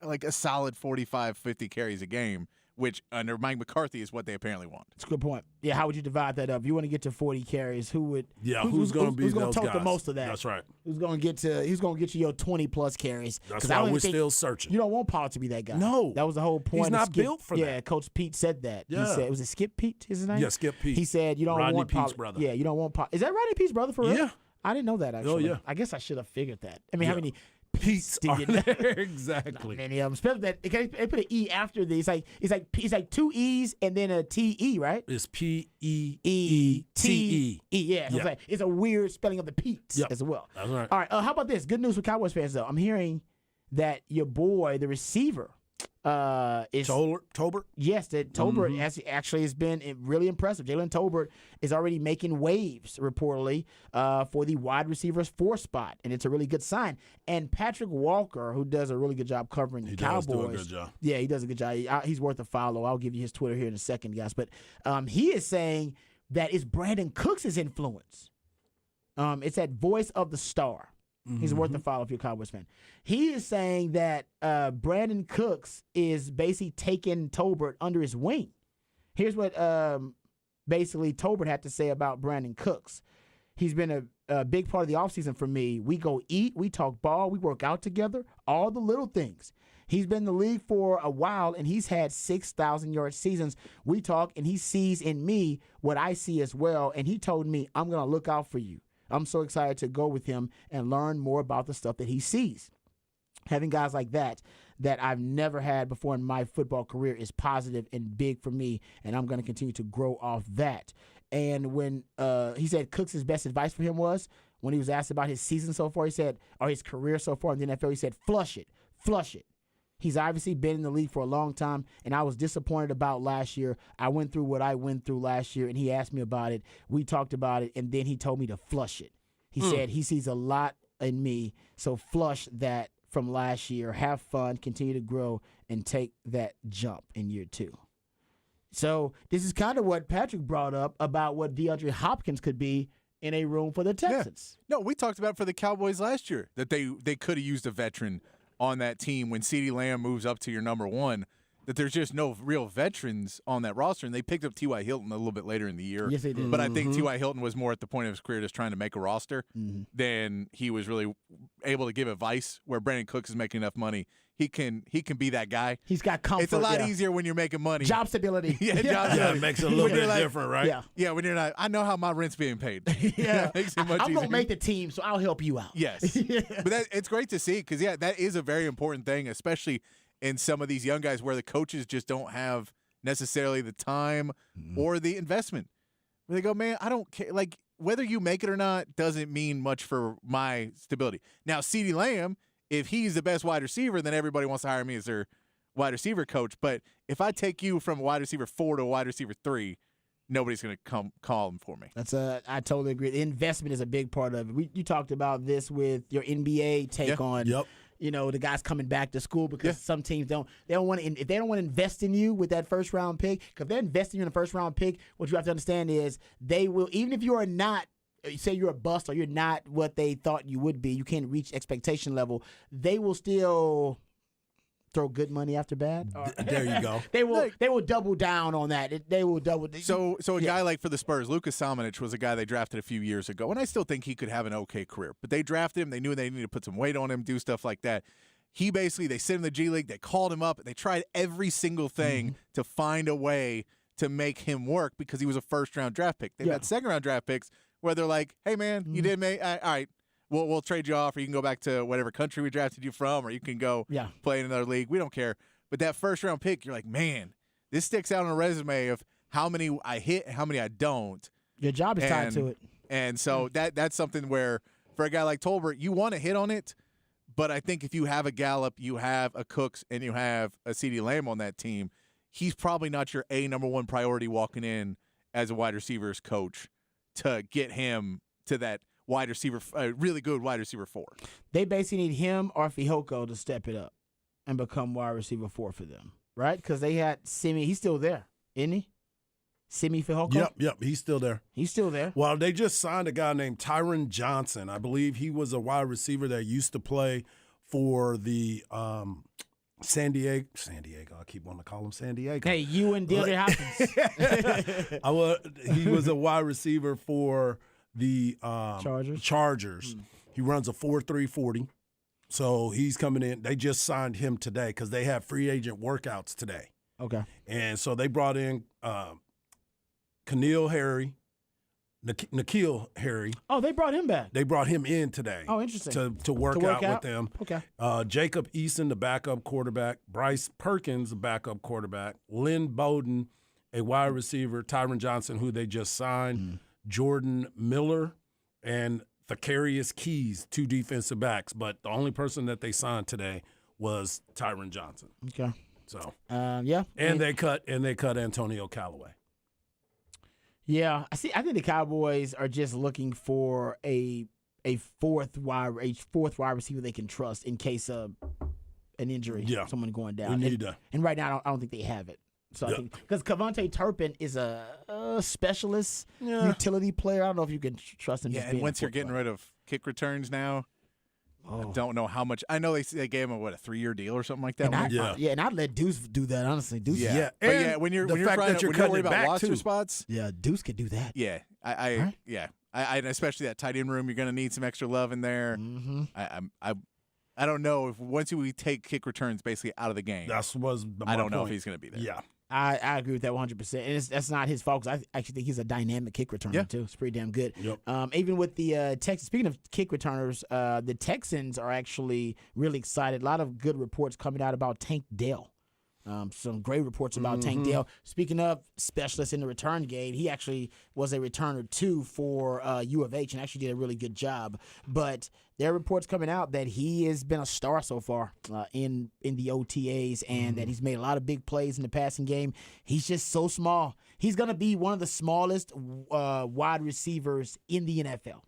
like a solid 45, 50 carries a game, which under Mike McCarthy is what they apparently want. That's a good point. Yeah, how would you divide that up? If you want to get to 40 carries, who's going to be who's gonna those tote guys? the most of that? That's right. Who's going to get you your 20 plus carries? That's 'Cause I why don't we're even think- still searching. You don't want Pollard to be that guy. No. That was the whole point. He's of not Skip. built for Yeah, that. Coach Pete said that. Yeah. He said, was it Skip Pete? Is his name? Yeah, Skip Pete. He said you don't Rodney want Pete's Pollard. brother. Yeah, you don't want Pollard. Is that Rodney Pete's brother for real? Yeah. I didn't know that actually. yeah. I guess I should have figured that. I mean, how Yeah. many Pete's. Pete's Do you know? are there. Exactly. And especially that they put an E after the. It's like two E's and then a T-E, right? It's P-E-E-T-E. Yeah, so Yeah. it's a weird spelling of the Pete's Yep. as well. That's right. All right, how about this? Good news for Cowboys fans, though. I'm hearing that your boy, the receiver, is Tolbert? yes, that Tolbert has been really impressive. Jalen Tolbert is already making waves, reportedly, for the wide receivers 4 spot, and it's a really good sign. And Patrick Walker, who does a really good job covering the He Cowboys, does do a good job. yeah, he does a good job. He's worth a follow. I'll give you his Twitter here in a second, guys. But he is saying that it's Brandon Cooks' influence. It's at Voice of the Star. He's worth a follow if you're a Cowboys fan. He is saying that Brandon Cooks is basically taking Tolbert under his wing. Here's what basically Tolbert had to say about Brandon Cooks. He's been a big part of the offseason for me. We go eat, we talk ball, we work out together, all the little things. He's been in the league for a while, and he's had 6,000-yard seasons. We talk, and he sees in me what I see as well, and he told me, I'm going to look out for you. I'm so excited to go with him and learn more about the stuff that he sees. Having guys like that I've never had before in my football career is positive and big for me, and I'm going to continue to grow off that. And when he said Cooks' best advice for him was, when he was asked about his season so far, he said, or his career so far in the NFL, he said, flush it. He's obviously been in the league for a long time, and I was disappointed about last year. I went through what I went through last year, and he asked me about it. We talked about it, and then he told me to flush it. He said he sees a lot in me, so flush that from last year. Have fun, continue to grow, and take that jump in year 2. So this is kind of what Patrick brought up about what DeAndre Hopkins could be in a room for the Texans. No, we talked about for the Cowboys last year that they could have used a veteran on that team when CeeDee Lamb moves up to your number 1, that there's just no real veterans on that roster. And they picked up T.Y. Hilton a little bit later in the year. Yes, they did. But I think T.Y. Hilton was more at the point of his career just trying to make a roster than he was really able to give advice, where Brandon Cooks is making enough money. He can be that guy. He's got comfort. It's a lot easier when you're making money. Job stability. Yeah, job Yeah, stability. it makes it a little When you're bit like- different, right? Yeah. Yeah, when you're not, I know how my rent's being paid. Yeah. It makes it much I'm easier. going to make the team, so I'll help you out. Yes. But it's great to see because, that is a very important thing, especially in some of these young guys where the coaches just don't have necessarily the time or the investment. Where they go, man, I don't care. Like, whether you make it or not doesn't mean much for my stability. Now, CeeDee Lamb, if he's the best wide receiver, then everybody wants to hire me as their wide receiver coach. But if I take you from a wide receiver 4 to a wide receiver 3, nobody's going to come call him for me. I totally agree. The investment is a big part of it. You talked about this with your NBA take on, Yep. the guys coming back to school because some teams don't want to. If they don't want to invest in you with that first round pick, because they're investing in a first round pick, what you have to understand is they will, even if you are not. Say you're a bust or you're not what they thought you would be, you can't reach expectation level, they will still throw good money after bad. There you go. They will double down on that. They will double. So a guy like for the Spurs, Lukas Samanic was a guy they drafted a few years ago, and I still think he could have an okay career. But they drafted him. They knew they needed to put some weight on him, do stuff like that. They sent him to the G League. They called him up. They tried every single thing to find a way to make him work because he was a first-round draft pick. They've had second-round draft picks where they're like, hey, man, you didn't make all right, we'll trade you off, or you can go back to whatever country we drafted you from, or you can go play in another league. We don't care. But that first-round pick, you're like, man, this sticks out on a resume of how many I hit and how many I don't. Your job is tied to it. And so that's something where, for a guy like Tolbert, you want to hit on it, but I think if you have a Gallup, you have a Cooks, and you have a CeeDee Lamb on that team, he's probably not your number 1 priority walking in as a wide receivers coach to get him to that wide receiver, really good wide receiver 4. They basically need him or Fihoko to step it up and become wide receiver 4 for them, right? Because they had Simi. He's still there, isn't he? Simi Fihoko? Yep. He's still there. He's still there. Well, they just signed a guy named Tyron Johnson. I believe he was a wide receiver that used to play for the San Diego. I keep wanting to call him San Diego. Hey, you and DeAndre Hopkins. He was a wide receiver for the Chargers. He runs a 4.3 40. So he's coming in. They just signed him today because they have free agent workouts today. Okay. And so they brought in Keneal Harry, N'Keal Harry. Oh, they brought him back. They brought him in today. Oh, interesting. To work out with them. Okay. Jacob Eason, the backup quarterback. Bryce Perkins, the backup quarterback. Lynn Bowden, a wide receiver. Tyron Johnson, who they just signed. Jordan Miller, and Thacarius Keys, 2 defensive backs. But the only person that they signed today was Tyron Johnson. Okay. So yeah. and they cut Antonio Callaway. Yeah, I think the Cowboys are just looking for a fourth wide receiver they can trust in case of an injury, someone going down. We need that. And right now, I don't think they have it. So I think because Kevontae Turpin is a specialist utility player. I don't know if you can trust him. Yeah, and once you're getting rid of kick returns now, I don't know how much. I know they gave him a 3-year deal or something like that. And I'd let Deuce do that. Honestly, Deuce. Yeah, but when you're trying to worry about roster too. spots, Deuce could do that. Yeah, I and especially that tight end room, you're going to need some extra love in there. Mm-hmm. I don't know if once we take kick returns basically out of the game. I don't know if he's going to be there. Yeah. I agree with that 100%. And that's not his fault, 'cause I actually think he's a dynamic kick returner, too. It's pretty damn good. Yep. Even with the Texans, speaking of kick returners, the Texans are actually really excited. A lot of good reports coming out about Tank Dell. Some great reports about Tank Dell. Speaking of specialists in the return game, he actually was a returner, too, for U of H and actually did a really good job. But there are reports coming out that he has been a star so far in the OTAs and that he's made a lot of big plays in the passing game. He's just so small. He's going to be one of the smallest wide receivers in the NFL.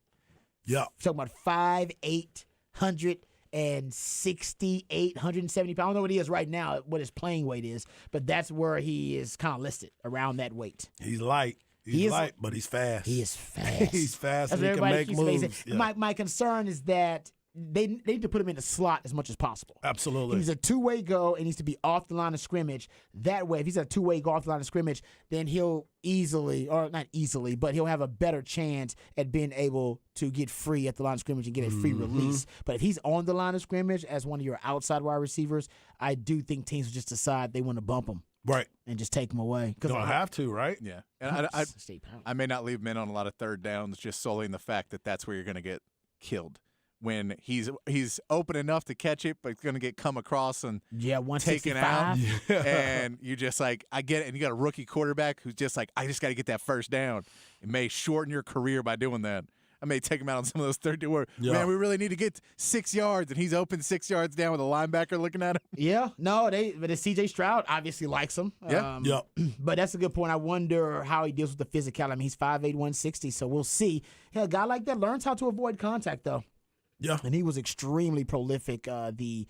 Yeah. Talking about 5'8", 168, 170 pounds. I don't know what he is right now, what his playing weight is, but that's where he is kind of listed, around that weight. He's light. He's light, but he's fast. He is fast. He's fast and That's he what can everybody make keeps saying. moves. Yeah. My concern is that they need to put him in the slot as much as possible. Absolutely. He's a two-way go and needs to be off the line of scrimmage. That way, if he's a two-way go off the line of scrimmage, then he'll easily, or not easily, but he'll have a better chance at being able to get free at the line of scrimmage and get a free release. But if he's on the line of scrimmage as one of your outside wide receivers, I do think teams will just decide they want to bump him. Right. And just take him away. Don't have to, right? Yeah. And I may not leave him in on a lot of third downs just solely in the fact that that's where you're going to get killed. When he's open enough to catch it, but it's going to get come across and taken out. And you're just like, I get it. And you got a rookie quarterback who's just like, I just got to get that first down. It may shorten your career by doing that. I may take him out on some of those third down where, man, we really need to get 6 yards, and he's open 6 yards down with a linebacker looking at him. Yeah, no, but C.J. Stroud obviously likes him. Yeah. But that's a good point. I wonder how he deals with the physicality. I mean, he's 5'8", 160, so we'll see. Yeah, a guy like that learns how to avoid contact, though. Yeah. And he was extremely prolific the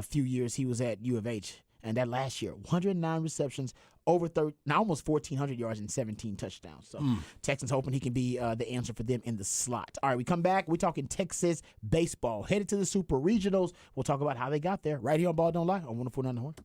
few years he was at U of H. And that last year, 109 receptions, almost 1,400 yards and 17 touchdowns. So Texans hoping he can be the answer for them in the slot. All right, we come back. We're talking Texas baseball. Headed to the Super Regionals. We'll talk about how they got there right here on Ball Don't Lie on 104.9 The Horn.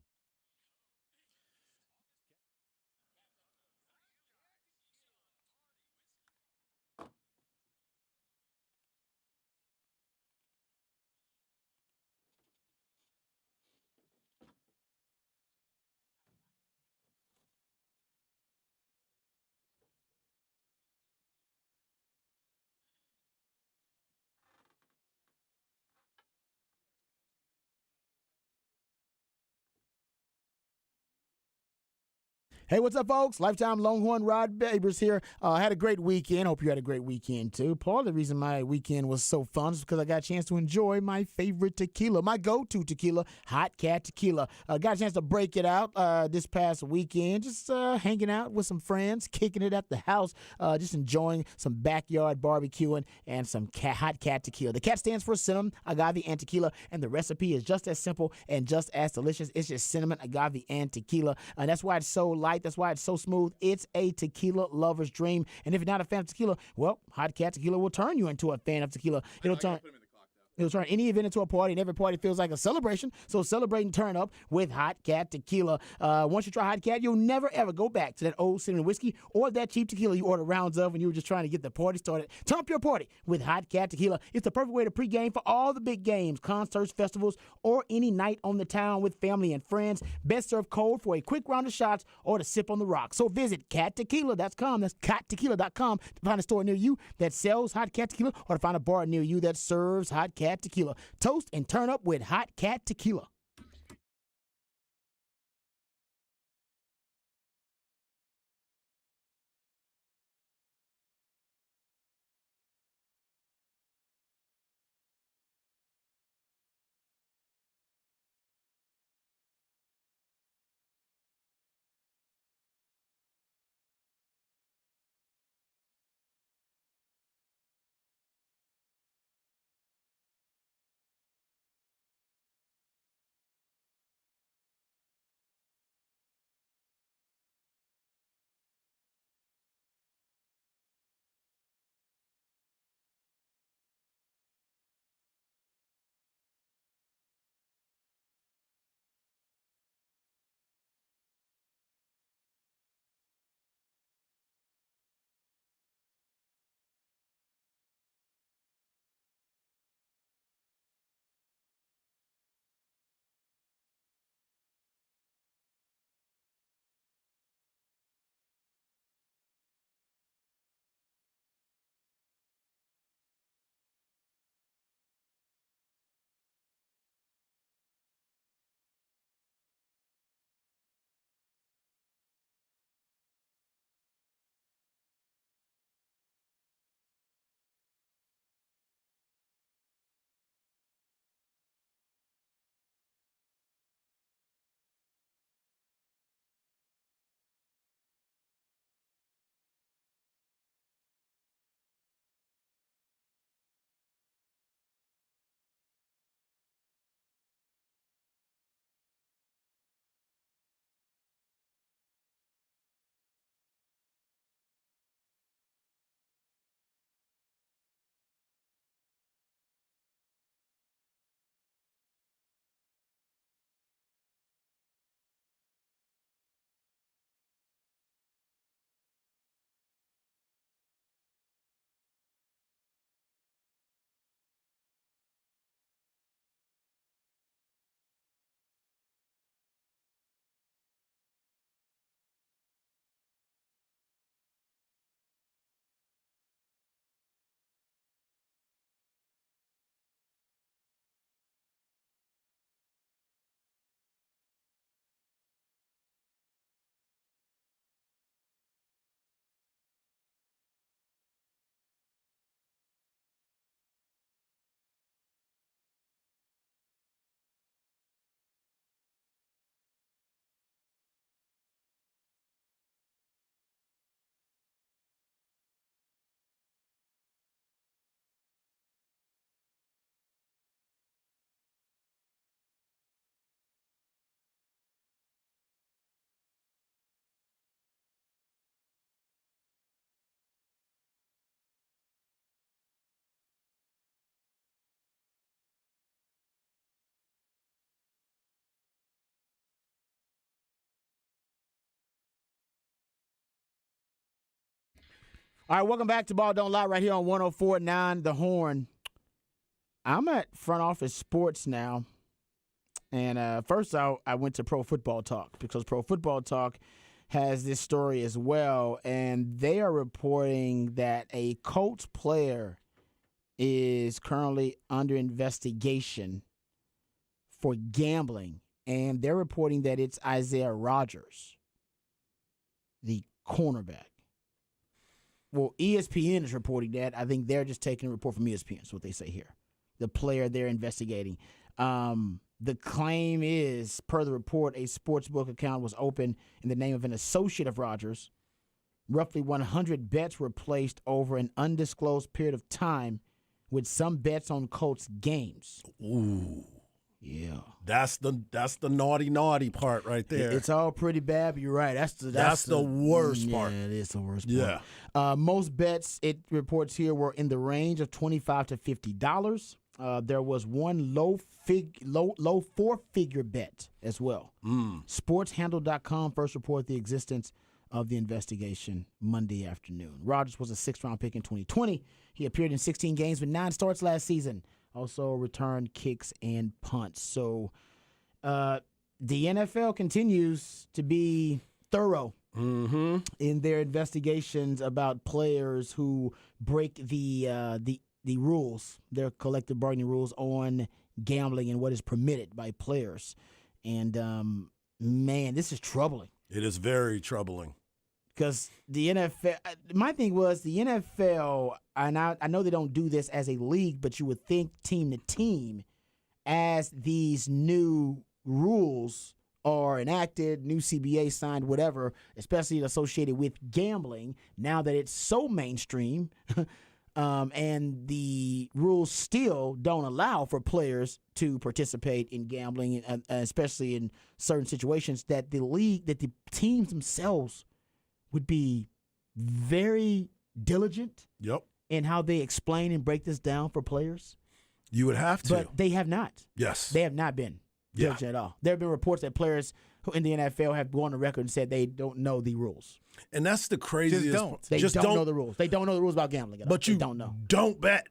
Hey, what's up, folks? Lifetime Longhorn Rod Babers here. I had a great weekend. Hope you had a great weekend, too. Part of the reason my weekend was so fun is because I got a chance to enjoy my favorite tequila, my go-to tequila, Hot Cat Tequila. Got a chance to break it out this past weekend, just hanging out with some friends, kicking it at the house, just enjoying some backyard barbecuing and some Hot Cat Tequila. The cat stands for cinnamon, agave, and tequila, and the recipe is just as simple and just as delicious. It's just cinnamon, agave, and tequila, and that's why it's so light. That's why it's so smooth. It's a tequila lover's dream. And if you're not a fan of tequila, well, Hot Cat Tequila will turn you into a fan of tequila. It'll turn. It'll turn any event into a party, and every party feels like a celebration. So celebrate and turn up with Hot Cat Tequila. Once you try Hot Cat, you'll never, ever go back to that old cinnamon whiskey or that cheap tequila you ordered rounds of when you were just trying to get the party started. Turn up your party with Hot Cat Tequila. It's the perfect way to pregame for all the big games, concerts, festivals, or any night on the town with family and friends. Best served cold for a quick round of shots or to sip on the rocks. So visit cattequila.com. That's cattequila.com to find a store near you that sells Hot Cat Tequila or to find a bar near you that serves Hot Cat Tequila. Toast and turn up with Hot Cat Tequila. All right, welcome back to Ball Don't Lie right here on 104.9 The Horn. I'm at Front Office Sports now. And first I went to Pro Football Talk because Pro Football Talk has this story as well. And they are reporting that a Colts player is currently under investigation for gambling. And they're reporting that it's Isaiah Rodgers, the cornerback. Well, ESPN is reporting that. I think they're just taking a report from ESPN. That's what they say here. The player they're investigating. The claim is, per the report, a sportsbook account was opened in the name of an associate of Rodgers. Roughly 100 bets were placed over an undisclosed period of time, with some bets on Colts games. Ooh. Yeah. That's the naughty part right there. It's all pretty bad, but you're right. That's the worst part. Yeah, it is the worst Yeah. part. Most bets, it reports here, were in the range of $25 to $50. there was one low four-figure bet as well. SportsHandle.com first reported the existence of the investigation Monday afternoon. Rodgers was a sixth-round pick in 2020. He appeared in 16 games with 9 starts last season. Also returned kicks and punts. So the NFL continues to be thorough in their investigations about players who break the rules, their collective bargaining rules on gambling and what is permitted by players. And, man, this is troubling. It is very troubling. Because the NFL, my thing was the NFL, and I know they don't do this as a league, but you would think team to team, as these new rules are enacted, new CBA signed, whatever, especially associated with gambling, now that it's so mainstream, and the rules still don't allow for players to participate in gambling, especially in certain situations, that the teams themselves would be very diligent in how they explain and break this down for players. You would have to. But they have not. Yes. They have not been diligent at all. There have been reports that players who in the NFL have gone on record and said they don't know the rules. And that's the craziest. They just don't know the rules. They don't know the rules about gambling at all. But you they don't know. Don't bet.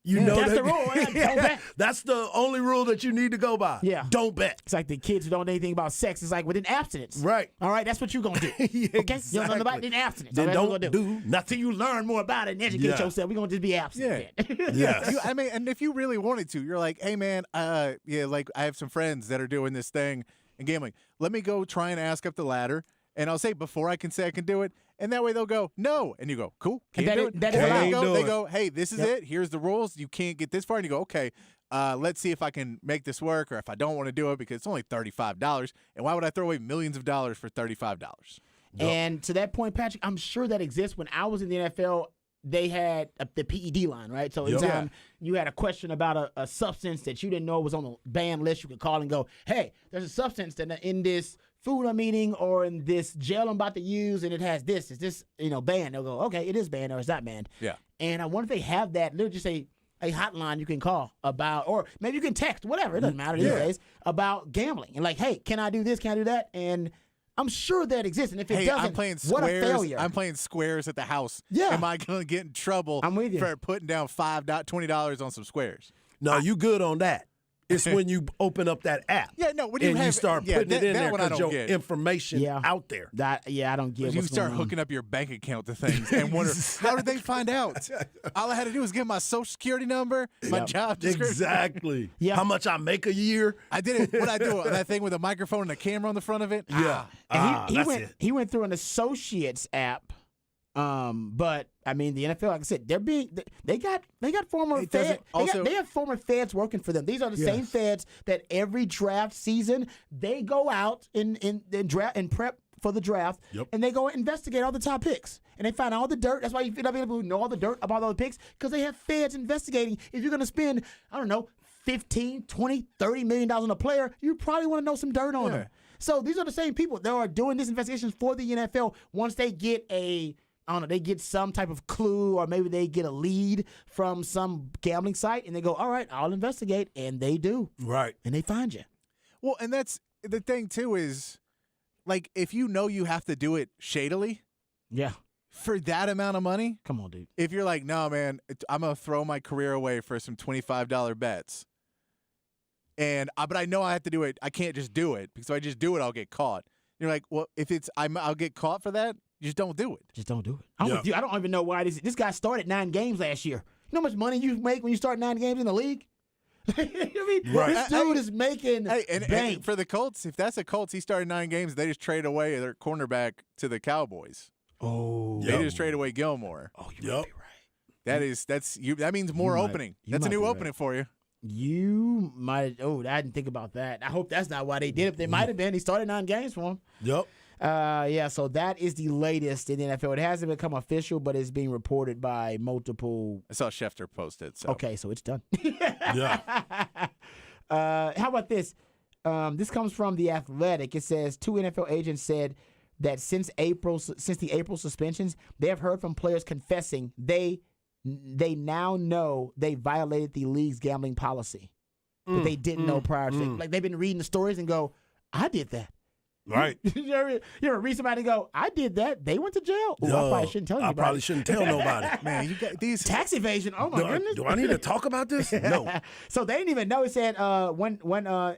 You know that's that, the rule. Yeah, don't bet. That's the only rule that you need to go by. Yeah. Don't bet. It's like the kids who don't know anything about sex. It's like within abstinence. Right. All right, that's what you're going to do. Yeah, okay? You don't know about it, then abstinence. Then That's what don't we're do gonna nothing. Till you learn more about it and educate yourself, we're going to just be abstinent. Yeah. Yes. I mean, and if you really wanted to, you're like, hey, man, like I have some friends that are doing this thing and gambling. Let me go try and ask up the ladder. And I'll say before I can say I can do it. And that way they'll go, no. And you go, cool, can't do it. that is allowed. They go, hey, this is it. Here's the rules. You can't get this far. And you go, okay, let's see if I can make this work or if I don't want to do it because it's only $35. And why would I throw away millions of dollars for $35? And to that point, Patrick, I'm sure that exists. When I was in the NFL, they had the PED line, right? So anytime you had a question about a substance that you didn't know was on the ban list, you could call and go, hey, there's a substance that in this food I'm eating or in this gel I'm about to use, and it has this. Is this, banned? They'll go, okay, it is banned or it's not banned. Yeah. And I wonder if they have that. They'll just say a hotline you can call about, or maybe you can text, whatever. It doesn't matter these days, about gambling. And like, hey, can I do this? Can I do that? And I'm sure that exists. And if it doesn't, I'm playing what a squares. failure. I'm playing squares at the house. Yeah. Am I going to get in trouble I'm with you. for putting down $20 on some squares? No, you good on that. It's when you open up that app. Yeah, no, when you and have, you start putting it in there one I because don't your get. information out there. I don't get You what's start going on. hooking up your bank account to things and wonder, how did they find out? All I had to do was give my social security number, my job description. Exactly. Yeah. How much I make a year. I did it. What I do, that thing with a microphone and a camera on the front of it. Yeah. And he went through an associates app. But I mean, the NFL, like I said, they got former It doesn't feds. also- They have former feds working for them. These are the same feds that every draft season they go out in draft and prep for the draft, and they go investigate all the top picks. And they find all the dirt. That's why you feel people who know all the dirt about all the picks, because they have feds investigating. If you're going to spend, I don't know, $15, $20, $30 million on a player, you probably want to know some dirt on them. So these are the same people that are doing these investigations for the NFL. Once they get they get some type of clue, or maybe they get a lead from some gambling site, and they go, all right, I'll investigate. And they do. Right. And they find you. Well, and that's the thing, too, is like if you know you have to do it shadily Yeah. for that amount of money, Come on, dude. if you're like, no, man, I'm going to throw my career away for some $25 bets. But I know I have to do it. I can't just do it because if I just do it, I'll get caught. You're like, well, if I'll get caught for that. Just don't do it. Just don't do it. I'm with you. I don't even know why this guy started 9 games last year. You know how much money you make when you start 9 games in the league? I mean, this dude is making bank. And for the Colts, if that's the Colts, he started 9 games. They just traded away their cornerback to the Cowboys. Oh. They just traded away Gilmore. Oh, you might be right. That means more opening. That's a new opening for you. You might. Oh, I didn't think about that. I hope that's not why they did it. They might have been. He started 9 games for him. Yep. So that is the latest in the NFL. It hasn't become official, but it's being reported by multiple. I saw Schefter post it. So. Okay, so it's done. Yeah. How about this? This comes from The Athletic. It says 2 NFL agents said that since the April suspensions, they have heard from players confessing they they now know they violated the league's gambling policy that they didn't know prior to. Like they've been reading the stories and go, I did that. Right. You ever read somebody go, I did that. They went to jail. Ooh, I probably shouldn't tell you. I probably shouldn't tell nobody. Man, you got these. Tax evasion. Oh my goodness. Do I need to talk about this? No. So they didn't even know. It said one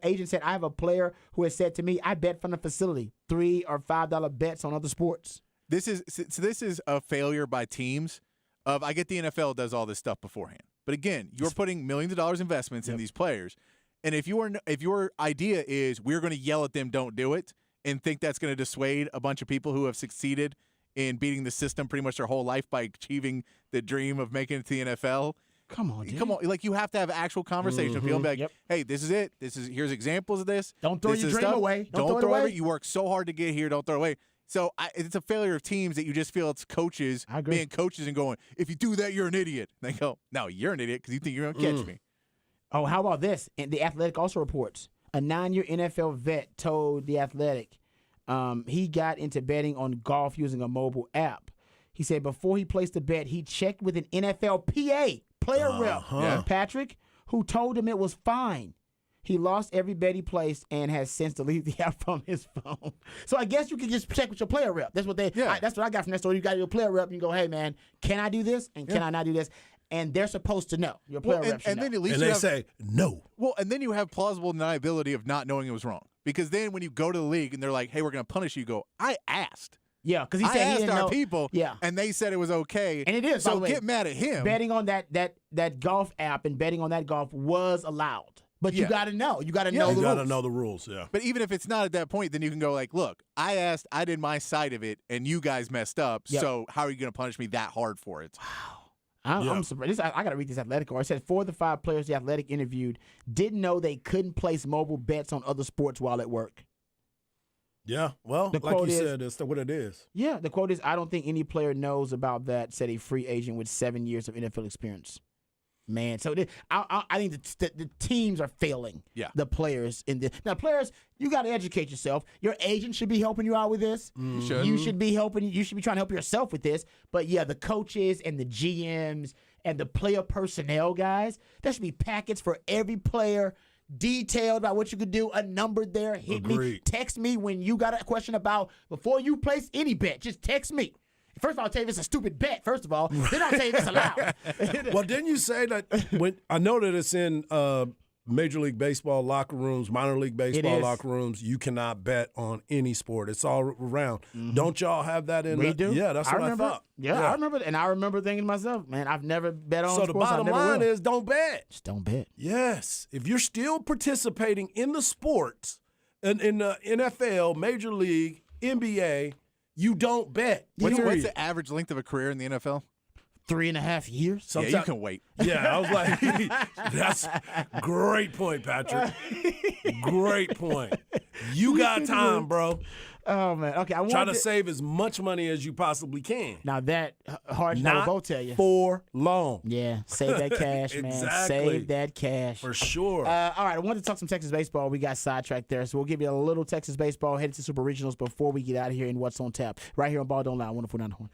agent said, I have a player who has said to me, I bet from the facility $3 or $5 bets on other sports. This is a failure by teams. I get the NFL does all this stuff beforehand, but again, you're putting millions of dollars investments in these players, and if your idea is we're going to yell at them, don't do it, and think that's going to dissuade a bunch of people who have succeeded in beating the system pretty much their whole life by achieving the dream of making it to the NFL. Come on, dude. Come on, like you have to have actual conversation with people. Like, hey, this is it. Here's examples of this. Don't throw This your is dream stuff. away. Don't throw it throw away. You work so hard to get here. Don't throw it away. So it's a failure of teams that you just feel it's coaches I agree. being coaches and going, if you do that, you're an idiot. And they go, no, you're an idiot because you think you're going to catch me. Oh, how about this? And The Athletic also reports a 9-year NFL vet told The Athletic he got into betting on golf using a mobile app. He said before he placed the bet, he checked with an NFL PA, player rep, Patrick, who told him it was fine. He lost every bet he placed and has since deleted the app from his phone. So I guess you can just check with your player rep. That's what that's what I got from that story. You got your player rep and you go, hey, man, can I do this? And can I not do this? And they're supposed to know. Your player rep should and know. then at least And you they have, say no. well, and then you have plausible deniability of not knowing it was wrong. Because then when you go to the league and they're like, hey, we're going to punish you, you go, I asked. Yeah, because he I said he asked didn't our know. people, Yeah. and they said it was okay. And it is, by So the way. get mad at him. Betting on that golf app and betting on that golf was allowed. But you Yeah. got to know. You got to know You the got to rules. know the rules, yeah. But even if it's not at that point, then you can go like, look, I asked, I did my side of it, and you guys messed up. Yep. So how are you going to punish me that hard for it? I'm surprised. I got to read this Athletic article. It said 4 of the 5 players the Athletic interviewed didn't know they couldn't place mobile bets on other sports while at work. Yeah, well, The like you quote is- said, that's what it is. Yeah, the quote is, I don't think any player knows about that, said a free agent with 7 years of NFL experience. Man, so I think the teams are failing the players in this. Now, players, you got to educate yourself. Your agent should be helping you out with this. You should. You should be helping. You should be trying to help yourself with this. But yeah, the coaches and the GMs and the player personnel guys, there should be packets for every player, detailed about what you could do, a number there. Hit me, Agreed. text me when you got a question about before you place any bet. Just text me. First of all, I'll tell you if it's a stupid bet. First of all, then I'll tell you if it's allowed. Well, didn't you say that when I know that it's in Major League Baseball locker rooms, minor league baseball is. locker rooms, you cannot bet on any sport. It's all around. Don't y'all have that in We the, do. Yeah, that's what I remember. thought. Yeah, I remember, and I remember thinking to myself, man, I've never bet on So sports. the I bottom never line will. is don't bet. Just don't bet. Yes. If you're still participating in the sports, in the NFL, Major League, NBA, you don't bet. What's Period. the average length of a career in the NFL? 3.5 years. Yeah, you can wait. Yeah, I was like, that's great point, Patrick. Great point. You got time, bro. Oh man. Okay, I want Try to save as much money as you possibly can. Now that hard shot will Not both tell you. for long. Yeah, save that cash, man. Exactly. Save that cash. For sure. All right, I wanted to talk some Texas baseball. We got sidetracked there, so we'll give you a little Texas baseball headed to Super Regionals before we get out of here in What's on Tap. Right here on Ball Don't Lie, 104.9 The Horn.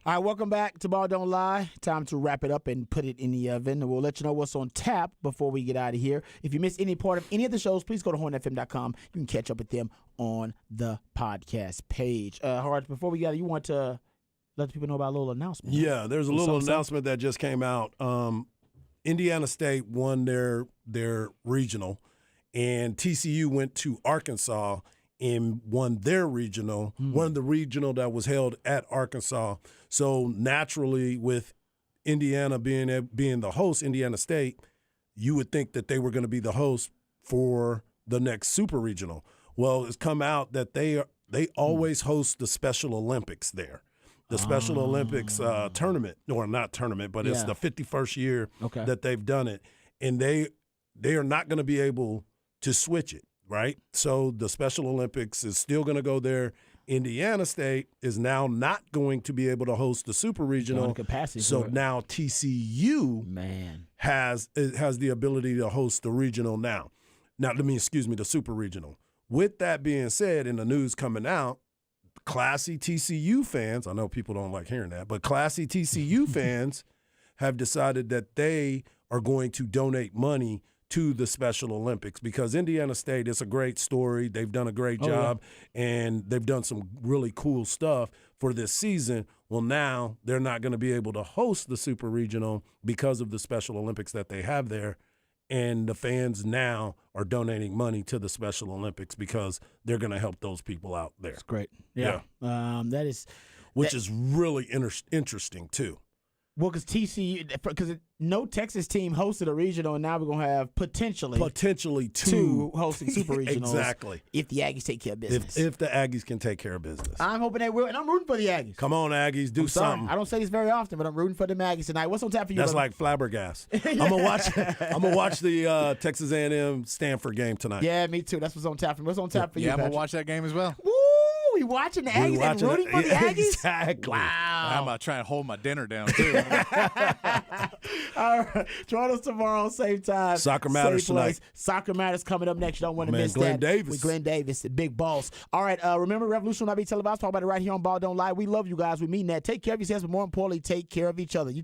All right, welcome back to Ball Don't Lie. Time to wrap it up and put it in the oven. We'll let you know what's on tap before we get out of here. If you missed any part of any of the shows, please go to hornfm.com. You can catch up with them on the podcast page. Harge, before we get out, you want to let people know about a little announcement? Yeah, there's a little announcement that just came out. Indiana State won their regional, and TCU went to Arkansas and won their regional, won the regional that was held at Arkansas. So naturally, with Indiana being the host, Indiana State, you would think that they were going to be the host for the next super regional. Well, it's come out that they always host the Special Olympics there. The Special Olympics tournament, or not tournament, but it's the 51st year that they've done it. And they are not going to be able to switch it, right? So the Special Olympics is still going to go there. Indiana State is now not going to be able to host the Super Regional. Capacity so now TCU has the ability to host the regional now. The Super Regional. With that being said, in the news coming out, classy TCU fans, I know people don't like hearing that, but classy TCU fans have decided that they are going to donate money to the Special Olympics because Indiana State is a great story. They've done a great job, and they've done some really cool stuff for this season. Well, now they're not going to be able to host the Super Regional because of the Special Olympics that they have there. And the fans now are donating money to the Special Olympics because they're going to help those people out there. That's great. Yeah. Which is really interesting, too. Well, because TCU, no Texas team hosted a regional, and now we're going to have potentially two hosting super regionals. Exactly. If the Aggies take care of business. If the Aggies can take care of business. I'm hoping they will, and I'm rooting for the Aggies. Come on, Aggies, do something. I don't say this very often, but I'm rooting for the Aggies tonight. What's on tap for you? That's like Flabbergas. I'm gonna watch the Texas A&M Stanford game tonight. Yeah, me too. That's what's on tap for me. What's on tap for you? Yeah, I'm Patrick? gonna watch that game as well. Woo! We watching the Aggies and rooting for the Aggies? Exactly. Wow. I'm trying to hold my dinner down, too. All right. Join us tomorrow, same time. Soccer Matters same place. tonight. Soccer Matters coming up next. You don't want to miss Glenn that. Davis. With Glenn Davis, the big boss. All right. Remember, Revolution will not be televised. Talk about it right here on Ball Don't Lie. We love you guys. We mean that. Take care of yourselves, but more importantly, take care of each other. You